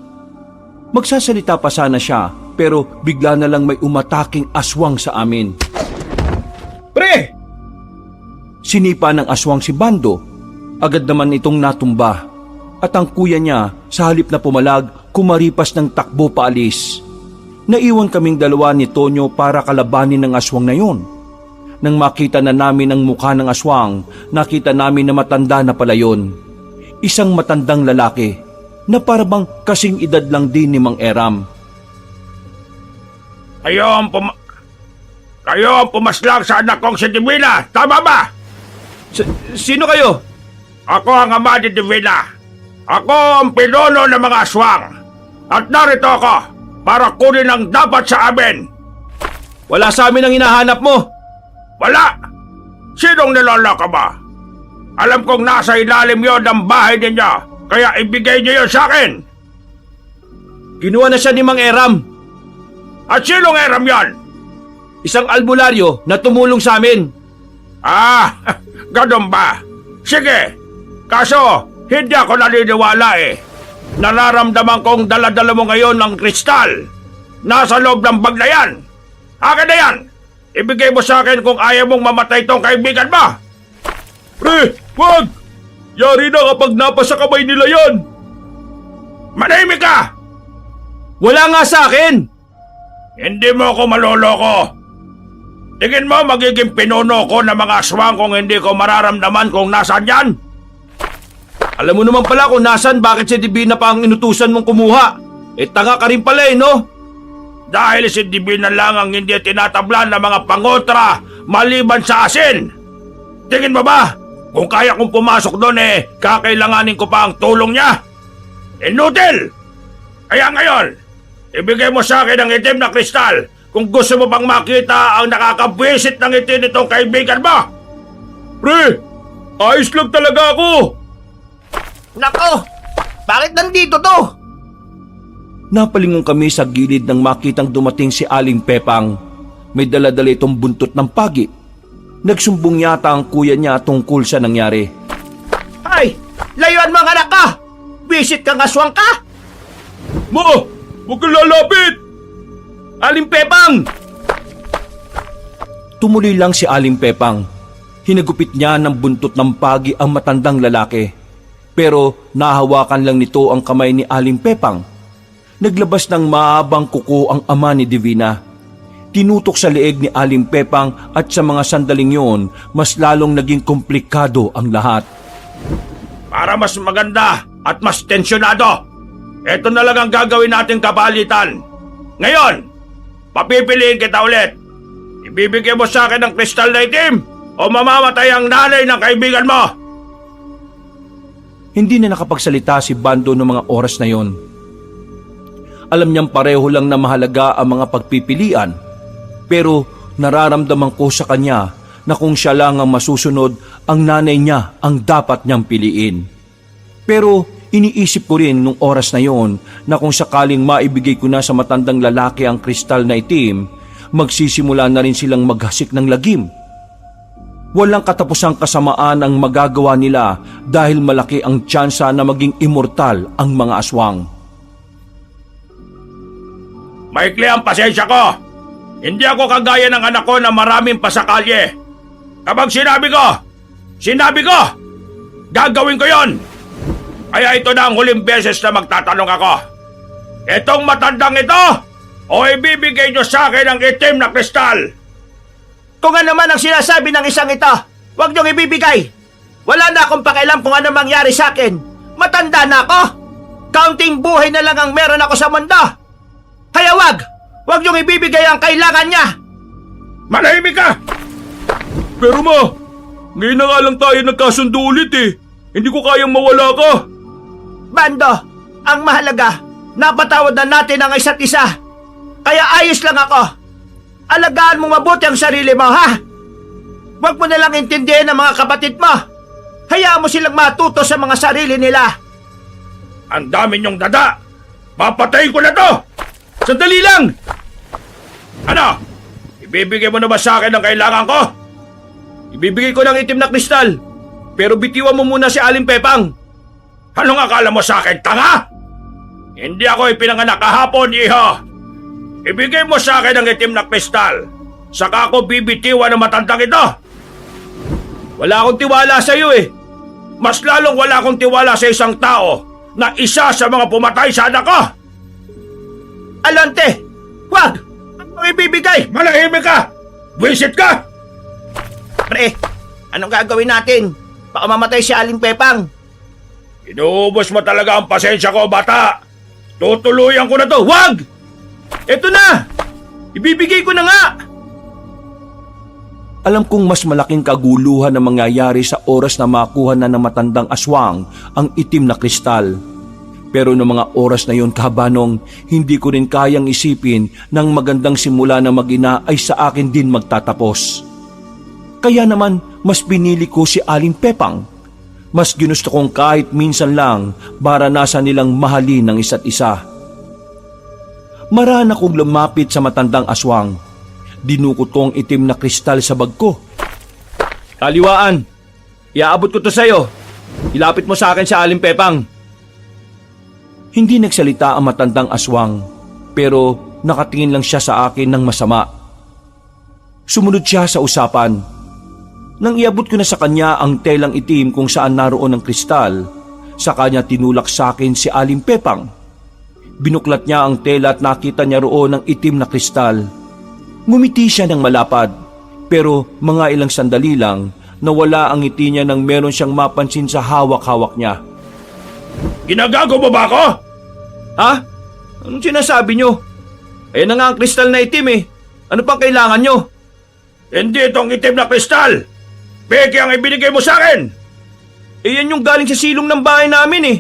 Magsasalita pa sana siya pero bigla na lang may umataking aswang sa amin. Pre! Sinipa ng aswang si Bando. Agad naman itong natumba. At ang kuya niya sa halip na pumalag kumaripas ng takbo paalis. Naiwan kaming dalawa ni Tonyo para kalabanin ng aswang na yon. Nang makita na namin ang mukha ng aswang, nakita namin na matanda na pala yon. Isang matandang lalaki na parabang kasing edad lang din ni Mang Eram. Kayo ang pumaslang sa anak kong si Divina, tama ba? Sino kayo? Ako ang ama ni Divina. Ako ang pinuno ng mga aswang. At narito ako para kunin ang dapat sa amin. Wala sa amin ang hinahanap mo. Wala! Sinong niloloko ba? Alam kong nasa ilalim yon ng bahay ninyo, kaya ibigay niyo yon sa akin. Kinuha na siya ni Mang Eram. At sinong Eram yon? Isang albularyo na tumulong sa amin. Ah, ganun ba? Sige, kaso hindi ako naniniwala eh. Nararamdaman kong dala-dala mo ngayon ng kristal. Nasa loob ng bag na yan. Akin na yan. Ibigay mo sa akin kung ayaw mong mamatay tong kaibigan mo. Pre, wag! Yari na kapag napasa kamay nila yan. Manahimik ka! Wala nga sa akin! Hindi mo ako maloloko. Tingin mo magiging pinuno ko ng mga aswang kung hindi ko mararamdaman kung nasaan yan? Alam mo naman pala kung nasan bakit si Divina pa ang inutusan mong kumuha. Tanga ka rin pala no? Dahil si Divina lang ang hindi tinatablan ng mga pangotra maliban sa asin. Tingin mo ba? Kung kaya kong pumasok doon kakailanganin ko pa ang tulong niya? Inutil! Kaya ngayon, ibigay mo sa akin ang itim na kristal kung gusto mo pang makita ang nakakabwisit ng itim nitong kaibigan mo! Pre, ayos lang talaga ako! Nako! Bakit nandito to? Napalingon kami sa gilid nang makitang dumating si Aling Pepang. May dala-dala itong buntot ng pagi. Nagsumbong yata ang kuya niya tungkol sa nangyari. Ay! Layuan mo ang anak ka! Visit kang aswang ka! Ma! Huwag kang lalapit! Aling Pepang! Tumuloy lang si Aling Pepang. Hinagupit niya ng buntot ng pagi ang matandang lalaki. Pero nahawakan lang nito ang kamay ni Aling Pepang. Naglabas ng mahabang kuko ang ama ni Divina. Tinutok sa leeg ni Aling Pepang at sa mga sandaling yon, mas lalong naging komplikado ang lahat. Para mas maganda at mas tensyonado, ito na lang ang gagawin nating kapalitan. Ngayon, papipiliin kita ulit. Ibibigay mo sa akin ang kristal na itim o mamamatay ang nanay ng kaibigan mo. Hindi na nakapagsalita si Bando noong mga oras na yon. Alam niyang pareho lang na mahalaga ang mga pagpipilian, pero nararamdaman ko sa kanya na kung siya lang ang masusunod, ang nanay niya ang dapat niyang piliin. Pero iniisip ko rin nung oras na yon na kung sakaling maibigay ko na sa matandang lalaki ang kristal na itim, magsisimula na rin silang maghasik ng lagim. Walang katapusang kasamaan ang magagawa nila dahil malaki ang tsansa na maging immortal ang mga aswang. Maikli ang pasensya ko. Hindi ako kagaya ng anak ko na maraming pasakalye. Kapag sinabi ko, gagawin ko yon. Kaya ito na ang huling beses na magtatanong ako. Itong matandang ito, o ibibigay nyo sa akin ang itim na kristal? Kung ano man ang sinasabi ng isang ito, huwag niyong ibibigay. Wala na akong pakialam kung ano mangyari sa akin. Matanda na ako. Kaunting buhay na lang ang meron ako sa mundo. Kaya wag niyong ibibigay ang kailangan niya. Manahimik ka! Pero ma, ngayon na nga lang tayo nagkasundo ulit Hindi ko kayang mawala ka. Bando, ang mahalaga, napatawad na natin ang isa't isa. Kaya ayos lang ako. Alagaan mo mabuti ang sarili mo, ha? Huwag mo nalang intindihin ang mga kapatid mo. Hayaan mo silang matuto sa mga sarili nila. Ang dami niyong dada! Papatayin ko na to! Sandali lang! Ano? Ibibigay mo na ba sa akin ang kailangan ko? Ibibigay ko ng itim na kristal. Pero bitiwan mo muna si Aling Pepang. Anong akala mo sa akin, tanga? Hindi ako ipinanganak kahapon, iho. Ibigay mo sa akin ang itim na kristal. Saka ako bibitiwan ng matandang ito. Wala akong tiwala sa iyo Mas lalong wala akong tiwala sa isang tao na isa sa mga pumatay sa anak ko. Alonte, Wag! Ang ibibigay! Manahimik ka! Wisit ka! Pre, anong gagawin natin? Baka mamatay si Aling Pepang. Inuubos mo talaga ang pasensya ko, bata! Tutuluyan ko na to! Wag! Eto na! Ibibigay ko na nga! Alam kong mas malaking kaguluhan ang mangyayari sa oras na makuha na ng matandang aswang ang itim na kristal. Pero noong mga oras na yon, kahabanong, hindi ko rin kayang isipin ng magandang simula ng mag-ina ay sa akin din magtatapos. Kaya naman, mas pinili ko si Aling Pepang. Mas ginusto kong kahit minsan lang maranasan nilang mahalin ng isa't isa. Marana kong lumapit sa matandang aswang. Dinukot ko ang itim na kristal sa bag ko. Kaliwaan! Iaabot ko to sa'yo. Ilapit mo sa akin si Aling Pepang. Hindi nagsalita ang matandang aswang, pero nakatingin lang siya sa akin ng masama. Sumunod siya sa usapan. Nang iabot ko na sa kanya ang telang itim kung saan naroon ang kristal, sa kanya tinulak sa akin si Aling Pepang. Binuklat niya ang tela at nakita niya roon ang itim na kristal. Ngumiti siya ng malapad, pero mga ilang sandali lang nawala ang ngiti niya nang meron siyang mapansin sa hawak-hawak niya. Ginagago mo ba ako? Ha? Anong sinasabi nyo? Ayan na nga ang kristal na itim eh. Ano pang kailangan nyo? Hindi itong itim na kristal! Peke ang ibinigay mo sa akin! Eh yan yung galing sa silong ng bahay namin eh.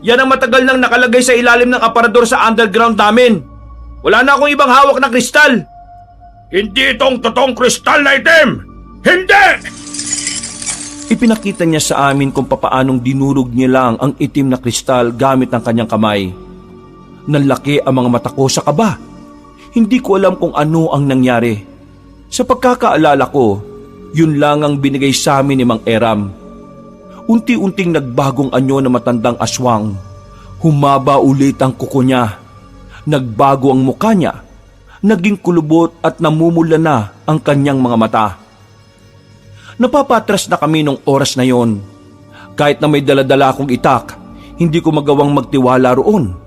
Yan ang matagal nang nakalagay sa ilalim ng aparador sa underground namin. Wala na akong ibang hawak na kristal. Hindi itong totoong kristal na itim! Hindi! Ipinakita niya sa amin kung papaanong dinurog niya lang ang itim na kristal gamit ang kanyang kamay. Nanlaki ang mga mata ko sa kaba. Hindi ko alam kung ano ang nangyari. Sa pagkakaalala ko, yun lang ang binigay sa amin ni Mang Eram. Unti-unting nagbagong anyo ng matandang aswang. Humaba ulit ang kuko niya. Nagbago ang mukha niya. Naging kulubot at namumula na ang kanyang mga mata. Napapatras na kami nung oras na yon. Kahit na may daladala akong itak, hindi ko magawang magtiwala roon.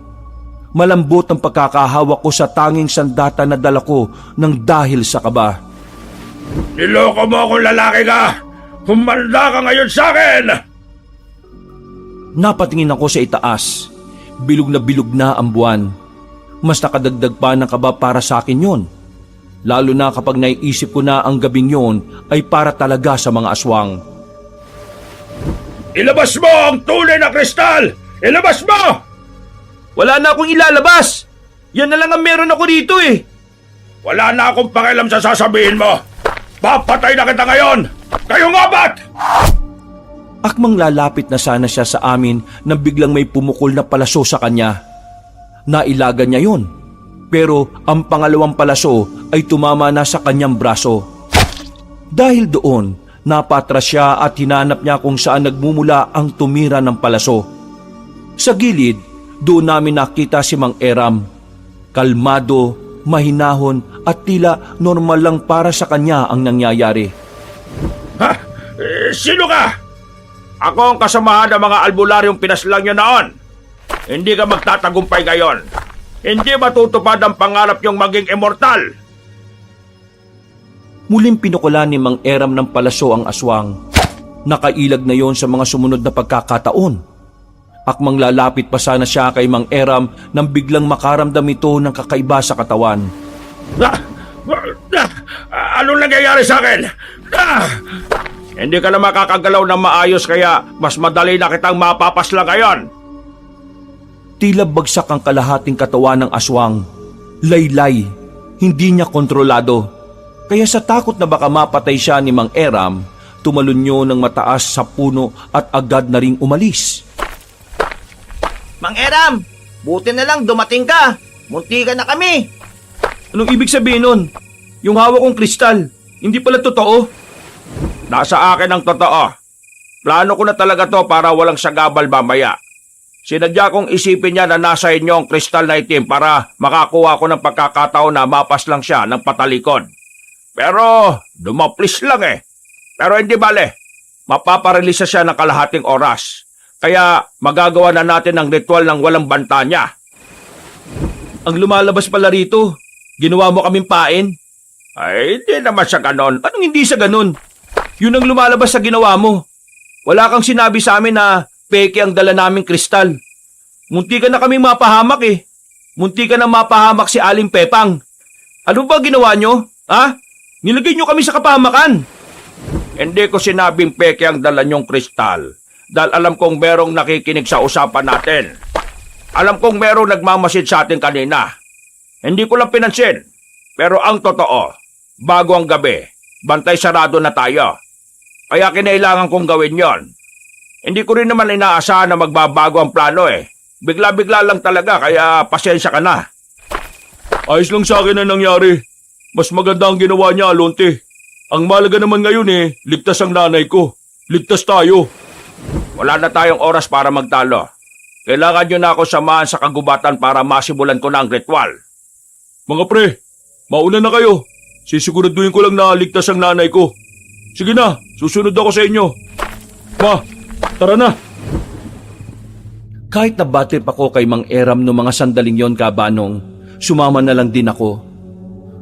Malambot ang pagkakahawak ko sa tanging sandata na dala ko ng dahil sa kaba. Niloko mo akong lalaki ka! Humanda ka ngayon sa akin! Napatingin ako sa itaas. Bilog na ang buwan. Mas nakadagdag pa ng kaba para sa akin yon. Lalo na kapag naiisip ko na ang gabing yon ay para talaga sa mga aswang. Ilabas mo ang tunay na kristal! Ilabas mo! Wala na akong ilalabas. Yan na lang ang meron ako dito eh. Wala na akong pakialam sa sasabihin mo! Papatay na kita ngayon! Kayong apat! Akmang lalapit na sana siya sa amin nang biglang may pumukol na palaso sa kanya. Nailagan niya yon, pero ang pangalawang palaso ay tumama na sa kanyang braso. Dahil doon, napatras siya at hinanap niya kung saan nagmumula ang tumira ng palaso. Sa gilid, doon namin nakita si Mang Eram. Kalmado, mahinahon at tila normal lang para sa kanya ang nangyayari. Ha? Sino ka? Ako ang kasamahan ng mga albularyong pinaslang niyo noon. Hindi ka magtatagumpay ngayon. Hindi matutupad ang pangarap niyong maging immortal. Muling pinukulan ni Mang Eram ng palaso ang aswang. Nakailag na yon sa mga sumunod na pagkakataon. Akmang lalapit pa sana siya kay Mang Eram nang biglang makaramdam ito ng kakaiba sa katawan. Anong nangyayari sa akin? Hindi ka na makakagalaw ng maayos kaya mas madali na kitang mapapaslang ngayon. Tila bagsak ang kalahating katawan ng aswang. Laylay, hindi niya kontrolado. Kaya sa takot na baka mapatay siya ni Mang Eram, tumalon niyo ng mataas sa puno at agad na ring umalis. Mang Eram, buti na lang dumating ka. Munti ka na kami. Anong ibig sabihin nun? Yung hawak kong kristal, hindi pala totoo. Nasa akin ang totoo. Plano ko na talaga to para walang sagabal mamaya. Sinadya kong isipin niya na nasa inyo ang kristal na itim para makakuha ko ng pagkakataon na mapas lang siya ng patalikod. Pero dumaplis lang eh. Pero hindi bale, mapaparelisa siya ng kalahating oras. Kaya magagawa na natin ang ritual ng walang banta niya. Ang lumalabas pala rito, Ginawa mo kaming pain? Ay, hindi naman sa ganon. Anong hindi sa ganun? Yun ang lumalabas sa ginawa mo. Wala kang sinabi sa amin na peke ang dala naming kristal. Munti ka na kaming mapahamak eh. Munti ka na mapahamak si Aling Pepang. Ano ba ginawa nyo? Ha? Nilagay nyo kami sa kapahamakan. Hindi ko sinabing peke ang dala niyong kristal. Dahil alam kong merong nakikinig sa usapan natin. Alam kong merong nagmamasid sa atin kanina. Hindi ko lang pinansin. Pero ang totoo, bago ang gabi, bantay sarado na tayo. Kaya kinailangan kong gawin yon. Hindi ko rin naman inaasahan na magbabago ang plano eh. Bigla-bigla lang talaga, kaya pasensya ka na. Ayos lang sa akin ang nangyari. Mas maganda ang ginawa niya, Alonte. Ang malaga naman ngayon ligtas ang nanay ko. Ligtas tayo. Wala na tayong oras para magtalo. Kailangan nyo na ako samahan sa kagubatan para masimulan ko na ang ritual. Mga pre, mauna na kayo. Sisiguraduhin ko lang na ligtas ang nanay ko. Sige na, susunod ako sa inyo. Ma, tara na. Kahit nabatir pa ko kay Mang Eram no mga sandaling yon, Kabanong, sumama na lang din ako.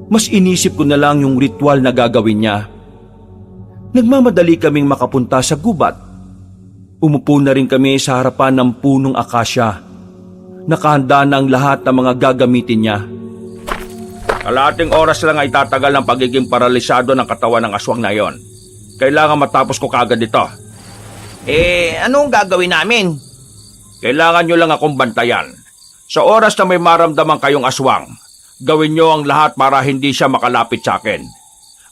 Mas inisip ko na lang yung ritual na gagawin niya. Nagmamadali kaming makapunta sa gubat. Umupo na rin kami sa harapan ng punong akasya. Nakahanda na ang lahat ng mga gagamitin niya. Kalahating oras lang ay tatagal ang pagiging paralisado ng katawan ng aswang na yon. Kailangan matapos ko kagad ito. Anong gagawin namin? Kailangan nyo lang akong bantayan. Sa oras na may maramdaman kayong aswang, gawin nyo ang lahat para hindi siya makalapit sa akin.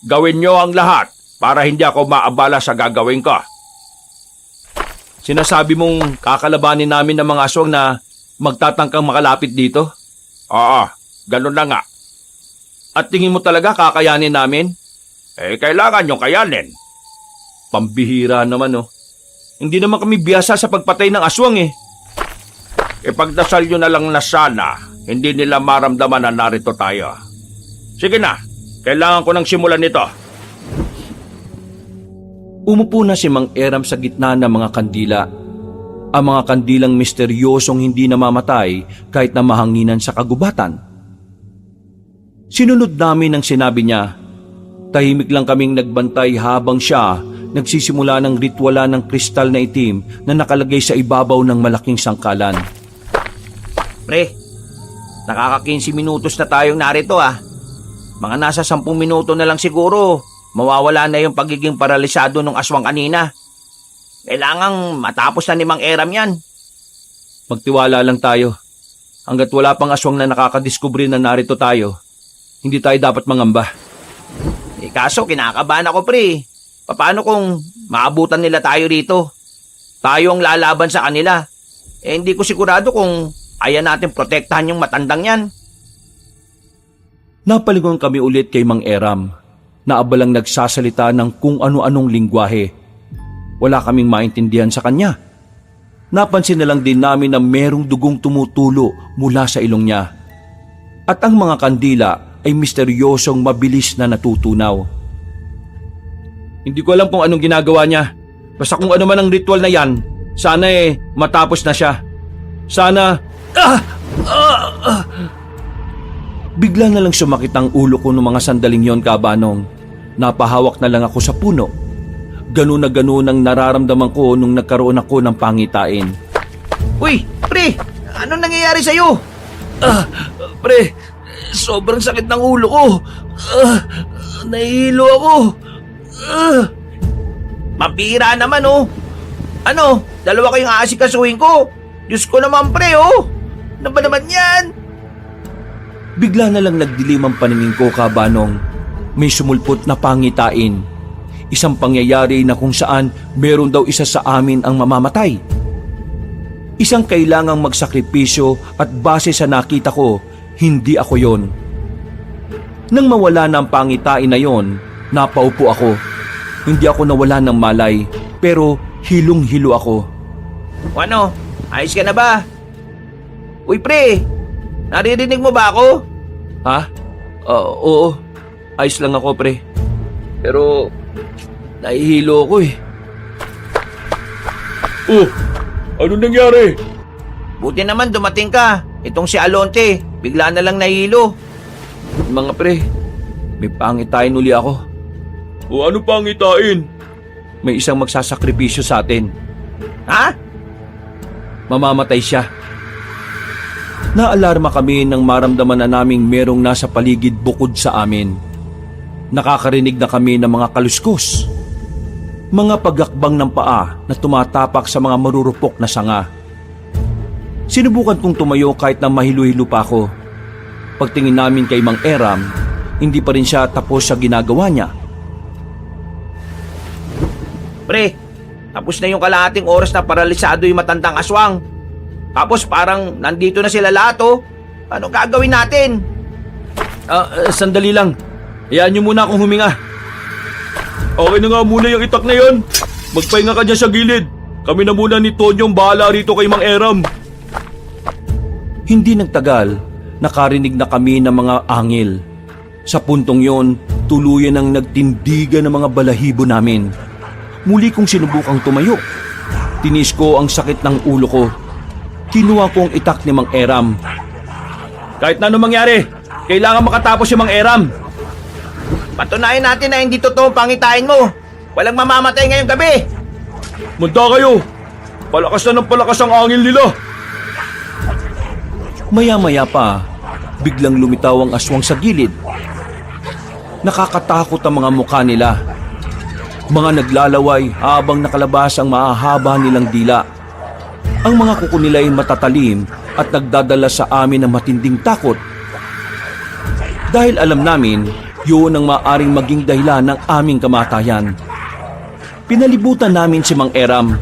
Gawin nyo ang lahat para hindi ako maabala sa gagawin ko. Sinasabi mong kakalabanin namin ng mga aswang na magtatangkang makalapit dito? Oo, ganun na nga. At tingin mo talaga kakayanin namin? Kailangan nyo kayanin. Pambihira naman Hindi naman kami biyasa sa pagpatay ng aswang Ipagdasal nyo na lang na sana hindi nila maramdaman na narito tayo. Sige na, kailangan ko nang simulan nito. Umupo na si Mang Eram sa gitna ng mga kandila. Ang mga kandilang misteryosong hindi namamatay kahit na mahanginan sa kagubatan. Sinunod namin ang sinabi niya. Tahimik lang kaming nagbantay habang siya nagsisimula ng rituala ng kristal na itim na nakalagay sa ibabaw ng malaking sangkalan. Pre, nakaka-15 minutos na tayong narito Mga nasa 10 minuto na lang siguro, mawawala na yung pagiging paralisado ng aswang kanina. Kailangang matapos na ni Mang Eram yan. Magtiwala lang tayo. Hanggat wala pang aswang na nakakadiskubre na narito tayo, hindi tayo dapat mangamba. Kaso kinakabahan ako, pre. Paano kung maabutan nila tayo rito? Tayo ang lalaban sa kanila. Hindi ko sigurado kung ayan natin protektahan yung matandang yan. Napalingon kami ulit kay Mang Eram na abalang nagsasalita ng kung ano-anong lingwahe. Wala kaming maintindihan sa kanya. Napansin na lang din namin na merong dugong tumutulo mula sa ilong niya. At ang mga kandila ay misteryosong mabilis na natutunaw. Hindi ko alam kung anong ginagawa niya. Basta kung ano man ang ritual na yan, sana matapos na siya. Sana... Bigla na lang sumakit ang ulo ko ng mga sandaling yon, Kabanong. Napahawak na lang ako sa puno. Ganun na ganun ang nararamdaman ko nung nagkaroon ako ng pangitain. Uy, pre! Anong nangyayari sa'yo? Pre, sobrang sakit ng ulo ko. Nahihilo ako. Mapira naman Ano? Dalawa kayong aasikasuhin ko. Diyos ko naman, pre Ano ba naman yan? Bigla na lang nagdilim ang paningin ko, Kabanong. May sumulpot na pangitain. Isang pangyayari na kung saan meron daw isa sa amin ang mamamatay. Isang kailangang magsakripisyo at base sa nakita ko, hindi ako yon. Nang mawala na ang pangitain na yon, napaupo ako. Hindi ako nawala ng malay, pero hilong-hilo ako. Ano? Ayos ka na ba? Uy, pre! Naririnig mo ba ako? Ha? Oo. Ayos lang ako, pre. Pero, nahihilo ako Oh, ano nangyari? Buti naman dumating ka. Itong si Alonte, bigla na lang nahilo. Mga pre, may pangitain uli ako. O ano pang itain? May isang magsasakripisyo sa atin. Ha? Mamamatay siya. Naalarma kami nang maramdaman na naming merong nasa paligid bukod sa amin. Nakakarinig na kami ng mga kaluskos. Mga pagakbang ng paa na tumatapak sa mga marurupok na sanga. Sinubukan kong tumayo kahit na mahilo-hilo pa ako. Pagtingin namin kay Mang Eram, hindi pa rin siya tapos sa ginagawa niya. Pre, tapos na yung kalahating oras na paralisado yung matandang aswang. Tapos parang nandito na sila lahat oh. Ano gagawin natin? Sandali lang. Hayaan niyo muna akong huminga. Okay na nga muna yung itak na yon. Magpahinga ka dyan sa gilid. Kami na muna ni Tonyong bahala rito kay Mang Eram. Hindi nagtagal, nakarinig na kami ng mga angil. Sa puntong yon, tuluyan ang nagtindigan ng mga balahibo namin. Muli kong sinubukang tumayo. Tinis ko ang sakit ng ulo ko. Kinuha ko ang itak ni Mang Eram. Kahit na anong mangyari, kailangan makatapos si Mang Eram. Patunayan natin na hindi totoo ang pangitain mo. Walang mamamatay ngayong gabi. Manda kayo. Palakas na ng palakas ang angin nila. Maya-maya pa, biglang lumitaw ang aswang sa gilid. Nakakatakot ang mga mukha nila. Mga naglalaway habang nakalabas ang mahahaba nilang dila. Ang mga kuko nila ay matatalim at nagdadala sa amin ng matinding takot. Dahil alam namin, yun ang maaring maging dahilan ng aming kamatayan. Pinalibutan namin si Mang Eram.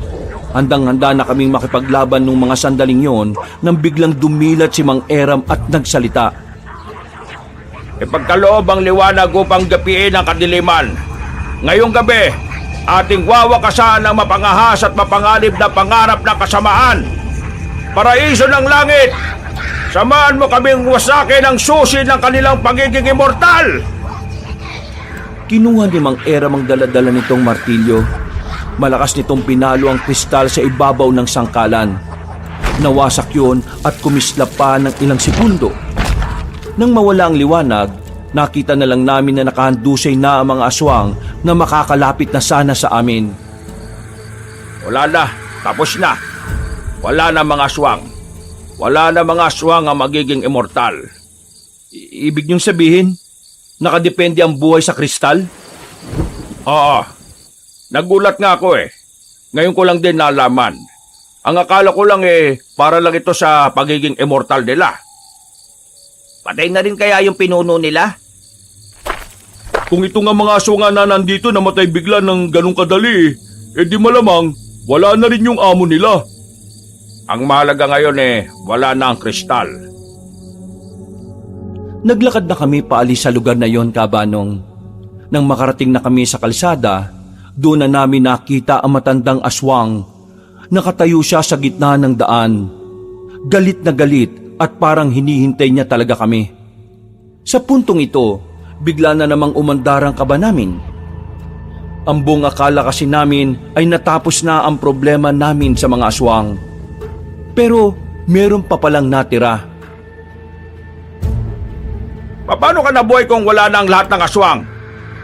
Handang-handa na kaming makipaglaban nung mga sandaling yon nang biglang dumilat si Mang Eram at nagsalita. Ipagkaloob ang liwanag upang gapiin ang kadiliman. Ngayong gabi, ating wawakasan ang mapangahas at mapanganib na pangarap ng kasamaan. Paraiso ng langit, samahan mo kaming wasakin ang susi ng kanilang pagiging immortal. Kinuha ni Mang Eram ang daladala nitong martilyo. Malakas nitong pinalo ang kristal sa ibabaw ng sangkalan. Nawasak yun at kumislap pa ng ilang segundo. Nang mawala ang liwanag, nakita na lang namin na nakahandusay na ang mga aswang na makakalapit na sana sa amin. Wala na, tapos na. Wala na mga aswang. Wala na mga aswang ang magiging immortal. Ibig niyong sabihin, nakadepende ang buhay sa kristal? Oo. Nagulat nga ako eh. Ngayon ko lang din nalaman. Ang akala ko lang para lang ito sa pagiging immortal nila. Patay na rin kaya yung pinuno nila? Kung ito nga mga aswang na nandito namatay bigla ng ganong kadali, di malamang wala na rin yung amo nila. Ang mahalaga ngayon wala na ang kristal. Naglakad na kami paalis sa lugar na yon, Kabanong. Nang makarating na kami sa kalsada, doon na namin nakita ang matandang aswang. Nakatayo siya sa gitna ng daan. Galit na galit at parang hinihintay niya talaga kami. Sa puntong ito, bigla na namang umandar ang kaba namin. Ang buong akala kasi namin ay natapos na ang problema namin sa mga aswang. Pero meron pa palang natira. Paano ka nabuhay kung wala na ang lahat ng aswang?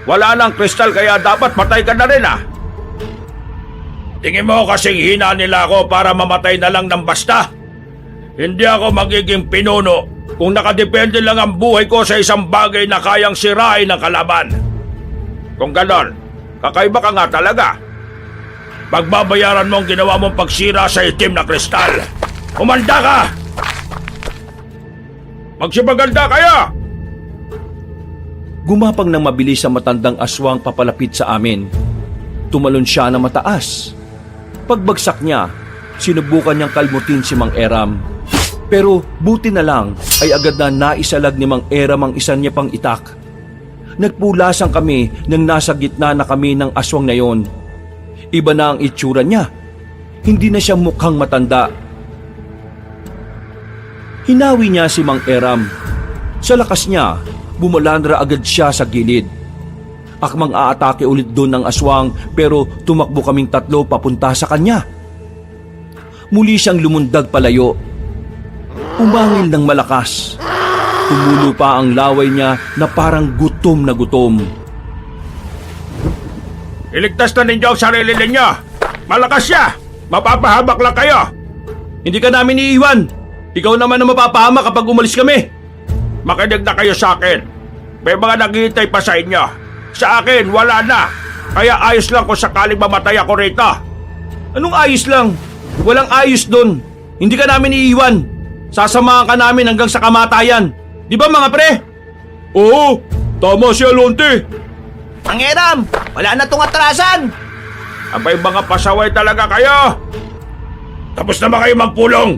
Wala na ang kristal kaya dapat patay ka na rin Tingin mo kasing hina nila ako para mamatay na lang ng basta? Hindi ako magiging pinuno kung nakadepende lang ang buhay ko sa isang bagay na kayang sirain ng kalaban. Kung ganon, kakaiba ka nga talaga. Pagbabayaran mo ang ginawa mong pagsira sa itim na kristal. Umanda ka! Magsipaganda kaya! Gumapang ng mabilis ang matandang aswang papalapit sa amin. Tumalon siya na mataas. Pagbagsak niya, sinubukan niyang kalmutin si Mang Eram. Pero buti na lang ay agad na naisalag ni Mang Eram ang isa niya pang itak. Nagpulasan kami nang nasa gitna na kami ng aswang na yon. Iba na ang itsura niya. Hindi na siya mukhang matanda. Hinawi niya si Mang Eram. Sa lakas niya, bumalandra agad siya sa gilid. Akmang aatake ulit doon ng aswang pero tumakbo kaming tatlo papunta sa kanya. Muli siyang lumundag palayo. Umangil ng malakas. Tumulo pa ang laway niya na parang gutom na gutom. Iligtas na ninyo ang sarili ninyo. Malakas siya. Mapapahamak lang kayo. Hindi ka namin iiwan. Ikaw naman ang mapapahama kapag umalis kami. Makinig na kayo sa akin. May mga naghihintay pa sa inyo. Sa akin, wala na. Kaya ayos lang kung sakaling mamatay ako rito. Anong ayos lang? Walang ayos doon. Hindi ka namin iiwan. Sasamahan ka namin hanggang sa kamatayan. Di ba mga pre? Oo, tama si Alonte. Mangeram, wala na tong atrasan. Abay mga pasaway talaga kayo. Tapos na ba kayo magpulong?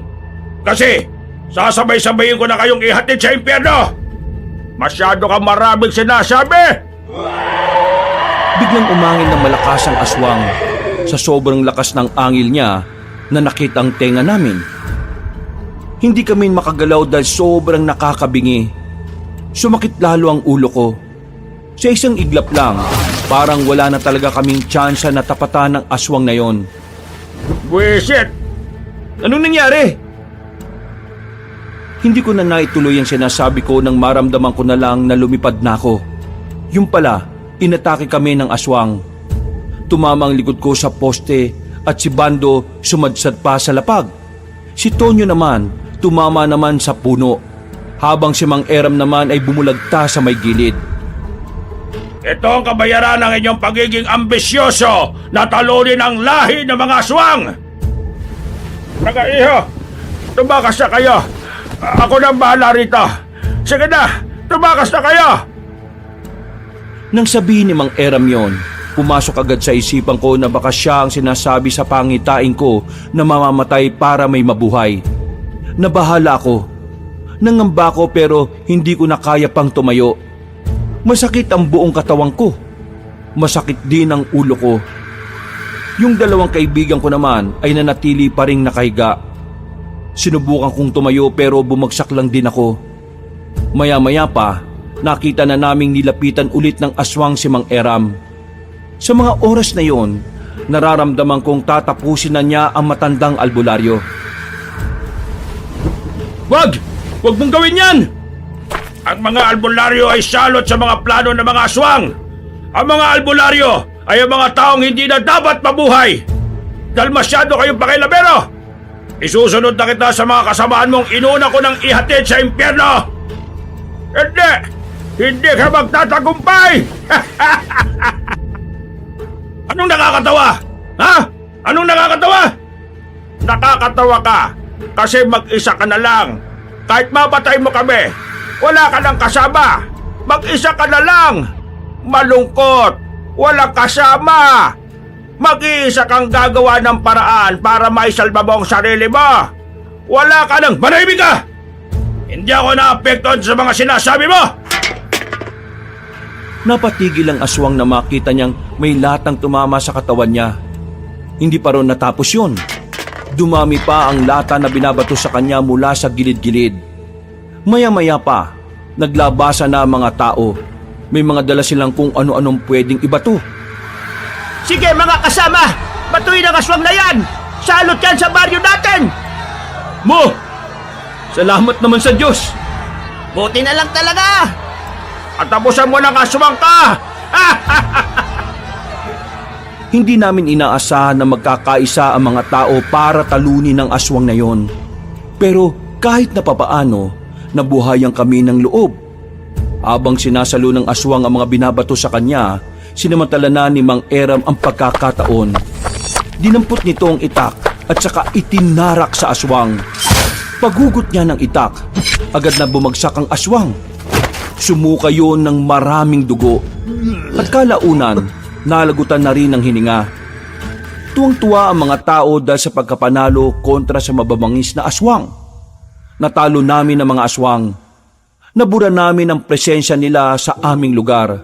Kasi sasabay-sabayin ko na kayong ihatid sa impyerno. Masyado ka maraming sinasabi. Biglang umangin ng malakas ang aswang. Sa sobrang lakas ng angil niya na nakita ang tenga namin. Hindi kami makagalaw dahil sobrang nakakabingi. Sumakit lalo ang ulo ko. Sa isang iglap lang, parang wala na talaga kaming tsansa na tapatan ng aswang na yon. Buwisit! Anong nangyari? Hindi ko na naituloy ang sinasabi ko nang maramdaman ko na lang na lumipad na ako. Yung pala, inatake kami ng aswang. Tumama ang likod ko sa poste at si Bando sumadsad pa sa lapag. Si Tonyo naman, tumama naman sa puno. Habang si Mang Eram naman ay bumulagta sa may gilid. Ito ang kabayaran ng inyong pagiging ambisyoso na talunin ang lahi ng mga aswang! Mga-iho, tumakas na kayo! Ako nang bahala rito! Sige na, tumakas na kayo! Nang sabihin ni Mang Eram yon, pumasok agad sa isipan ko na baka siya ang sinasabi sa pangitain ko na mamamatay para may mabuhay. Nabahala ako. Nangamba ko pero hindi ko na kaya pang tumayo. Masakit ang buong katawan ko. Masakit din ang ulo ko. Yung dalawang kaibigan ko naman ay nanatili pa ring nakahiga. Sinubukan kong tumayo pero bumagsak lang din ako. Maya-maya pa, nakita na naming nilapitan ulit ng aswang si Mang Eram. Sa mga oras na yon, nararamdaman kong tatapusin na niya ang matandang albularyo. Wag! Wag mong gawin yan! Ang mga albularyo ay salot sa mga plano ng mga aswang. Ang mga albularyo ay ang mga taong hindi na dapat mabuhay. Dahil masyado kayong pakilabero. Isusunod na kita sa mga kasamaan mong inuna ko ng ihatid sa impyerno. Hindi! Hindi ka magtatagumpay! Anong nakakatawa? Ha? Anong nakakatawa? Nakakatawa ka kasi mag-isa ka na lang. Kahit mapatay mo kami, wala ka nang kasama. Mag-isa ka na lang. Malungkot. Walang kasama. Mag-iisa kang gagawa ng paraan para maisalba mo ang sarili mo. Wala ka nang manahimik ka. Hindi ako naapektuhan sa mga sinasabi mo. Napatigil ang aswang na makita niyang may latang tumama sa katawan niya. Hindi pa ron natapos yun. Dumami pa ang lata na binabato sa kanya mula sa gilid-gilid. Maya-maya pa, naglabasa na ang mga tao. May mga dala silang kung ano-anong pwedeng ibato. Sige mga kasama, batuin ang aswang na yan! Salot yan sa baryo natin! Mo! Salamat naman sa Diyos! Buti na lang talaga. At tapusan mo ng aswang ka! Hindi namin inaasahan na magkakaisa ang mga tao para talunin ang aswang na yon. Pero kahit na papaano, nabuhayan kami ng loob. Habang sinasalo ng aswang ang mga binabato sa kanya, sinamantala na ni Mang Eram ang pagkakataon. Dinampot nito ang itak at saka itinarak sa aswang. Paghugot niya ng itak, agad na bumagsak ang aswang. Sumuka yun ng maraming dugo. At kalaunan, nalagutan na rin ang hininga. Tuwang-tuwa ang mga tao dahil sa pagkapanalo kontra sa mababangis na aswang. Natalo namin ang mga aswang. Nabura namin ang presensya nila sa aming lugar.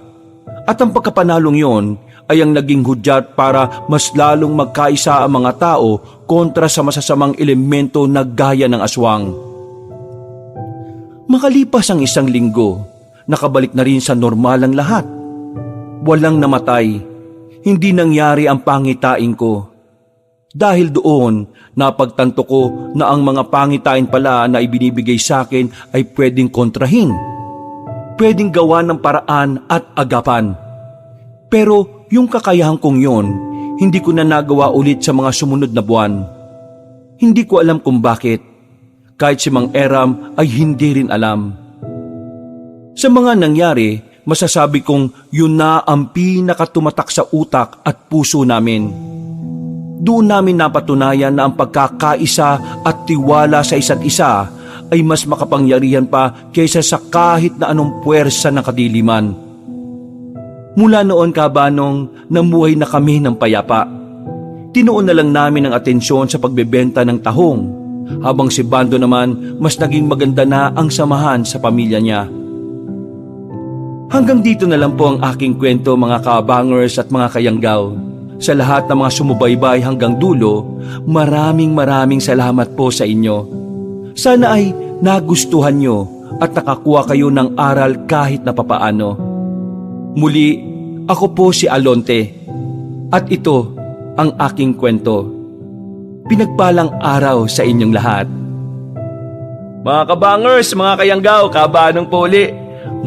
At ang pagkapanalong yon ay ang naging hudyat para mas lalong magkaisa ang mga tao kontra sa masasamang elemento na gaya ng aswang. Makalipas ang isang linggo, nakabalik na rin sa normal ang lahat. Walang namatay, hindi nangyari ang pangitain ko. Dahil doon, napagtanto ko na ang mga pangitain pala na ibinibigay sa akin ay pwedeng kontrahin. Pwedeng gawa ng paraan at agapan. Pero yung kakayahan kong yon, hindi ko na nagawa ulit sa mga sumunod na buwan. Hindi ko alam kung bakit. Kahit si Mang Eram ay hindi rin alam. Sa mga nangyari, masasabi kong yun na ang pinakatumatak sa utak at puso namin. Doon namin napatunayan na ang pagkakaisa at tiwala sa isa't isa ay mas makapangyarihan pa kaysa sa kahit na anong puwersa ng kadiliman. Mula noon, Kabanong, namuhay na kami ng payapa. Tinuon na lang namin ang atensyon sa pagbebenta ng tahong, habang si Bando naman mas naging maganda na ang samahan sa pamilya niya. Hanggang dito na lang po ang aking kwento, mga kabangers at mga kayanggaw. Sa lahat ng mga sumubaybay hanggang dulo, maraming salamat po sa inyo. Sana ay nagustuhan nyo at nakakuha kayo ng aral kahit na papaano. Muli, ako po si Alonte at ito ang aking kwento. Pinagpalang araw sa inyong lahat. Mga kabangers, mga kayanggaw, kabanong po uli.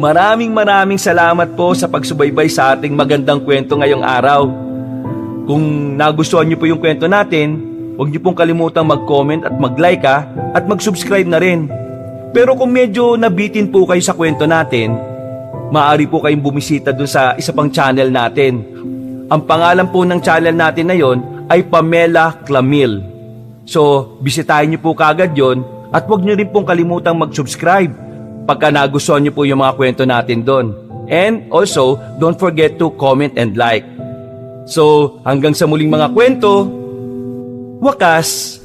Maraming salamat po sa pagsubaybay sa ating magandang kwento ngayong araw. Kung nagustuhan niyo po yung kwento natin, huwag niyo pong kalimutang mag-comment at mag-like at mag-subscribe na rin. Pero kung medyo nabitin po kayo sa kwento natin, maaari po kayong bumisita dun sa isa pang channel natin. Ang pangalan po ng channel natin na yon ay Pamela Clamil. So, bisitahin niyo po kaagad yon at huwag niyo rin pong kalimutang mag-subscribe pagka nagustuhan niyo po yung mga kwento natin doon. And also, don't forget to comment and like. So, hanggang sa muling mga kwento, wakas!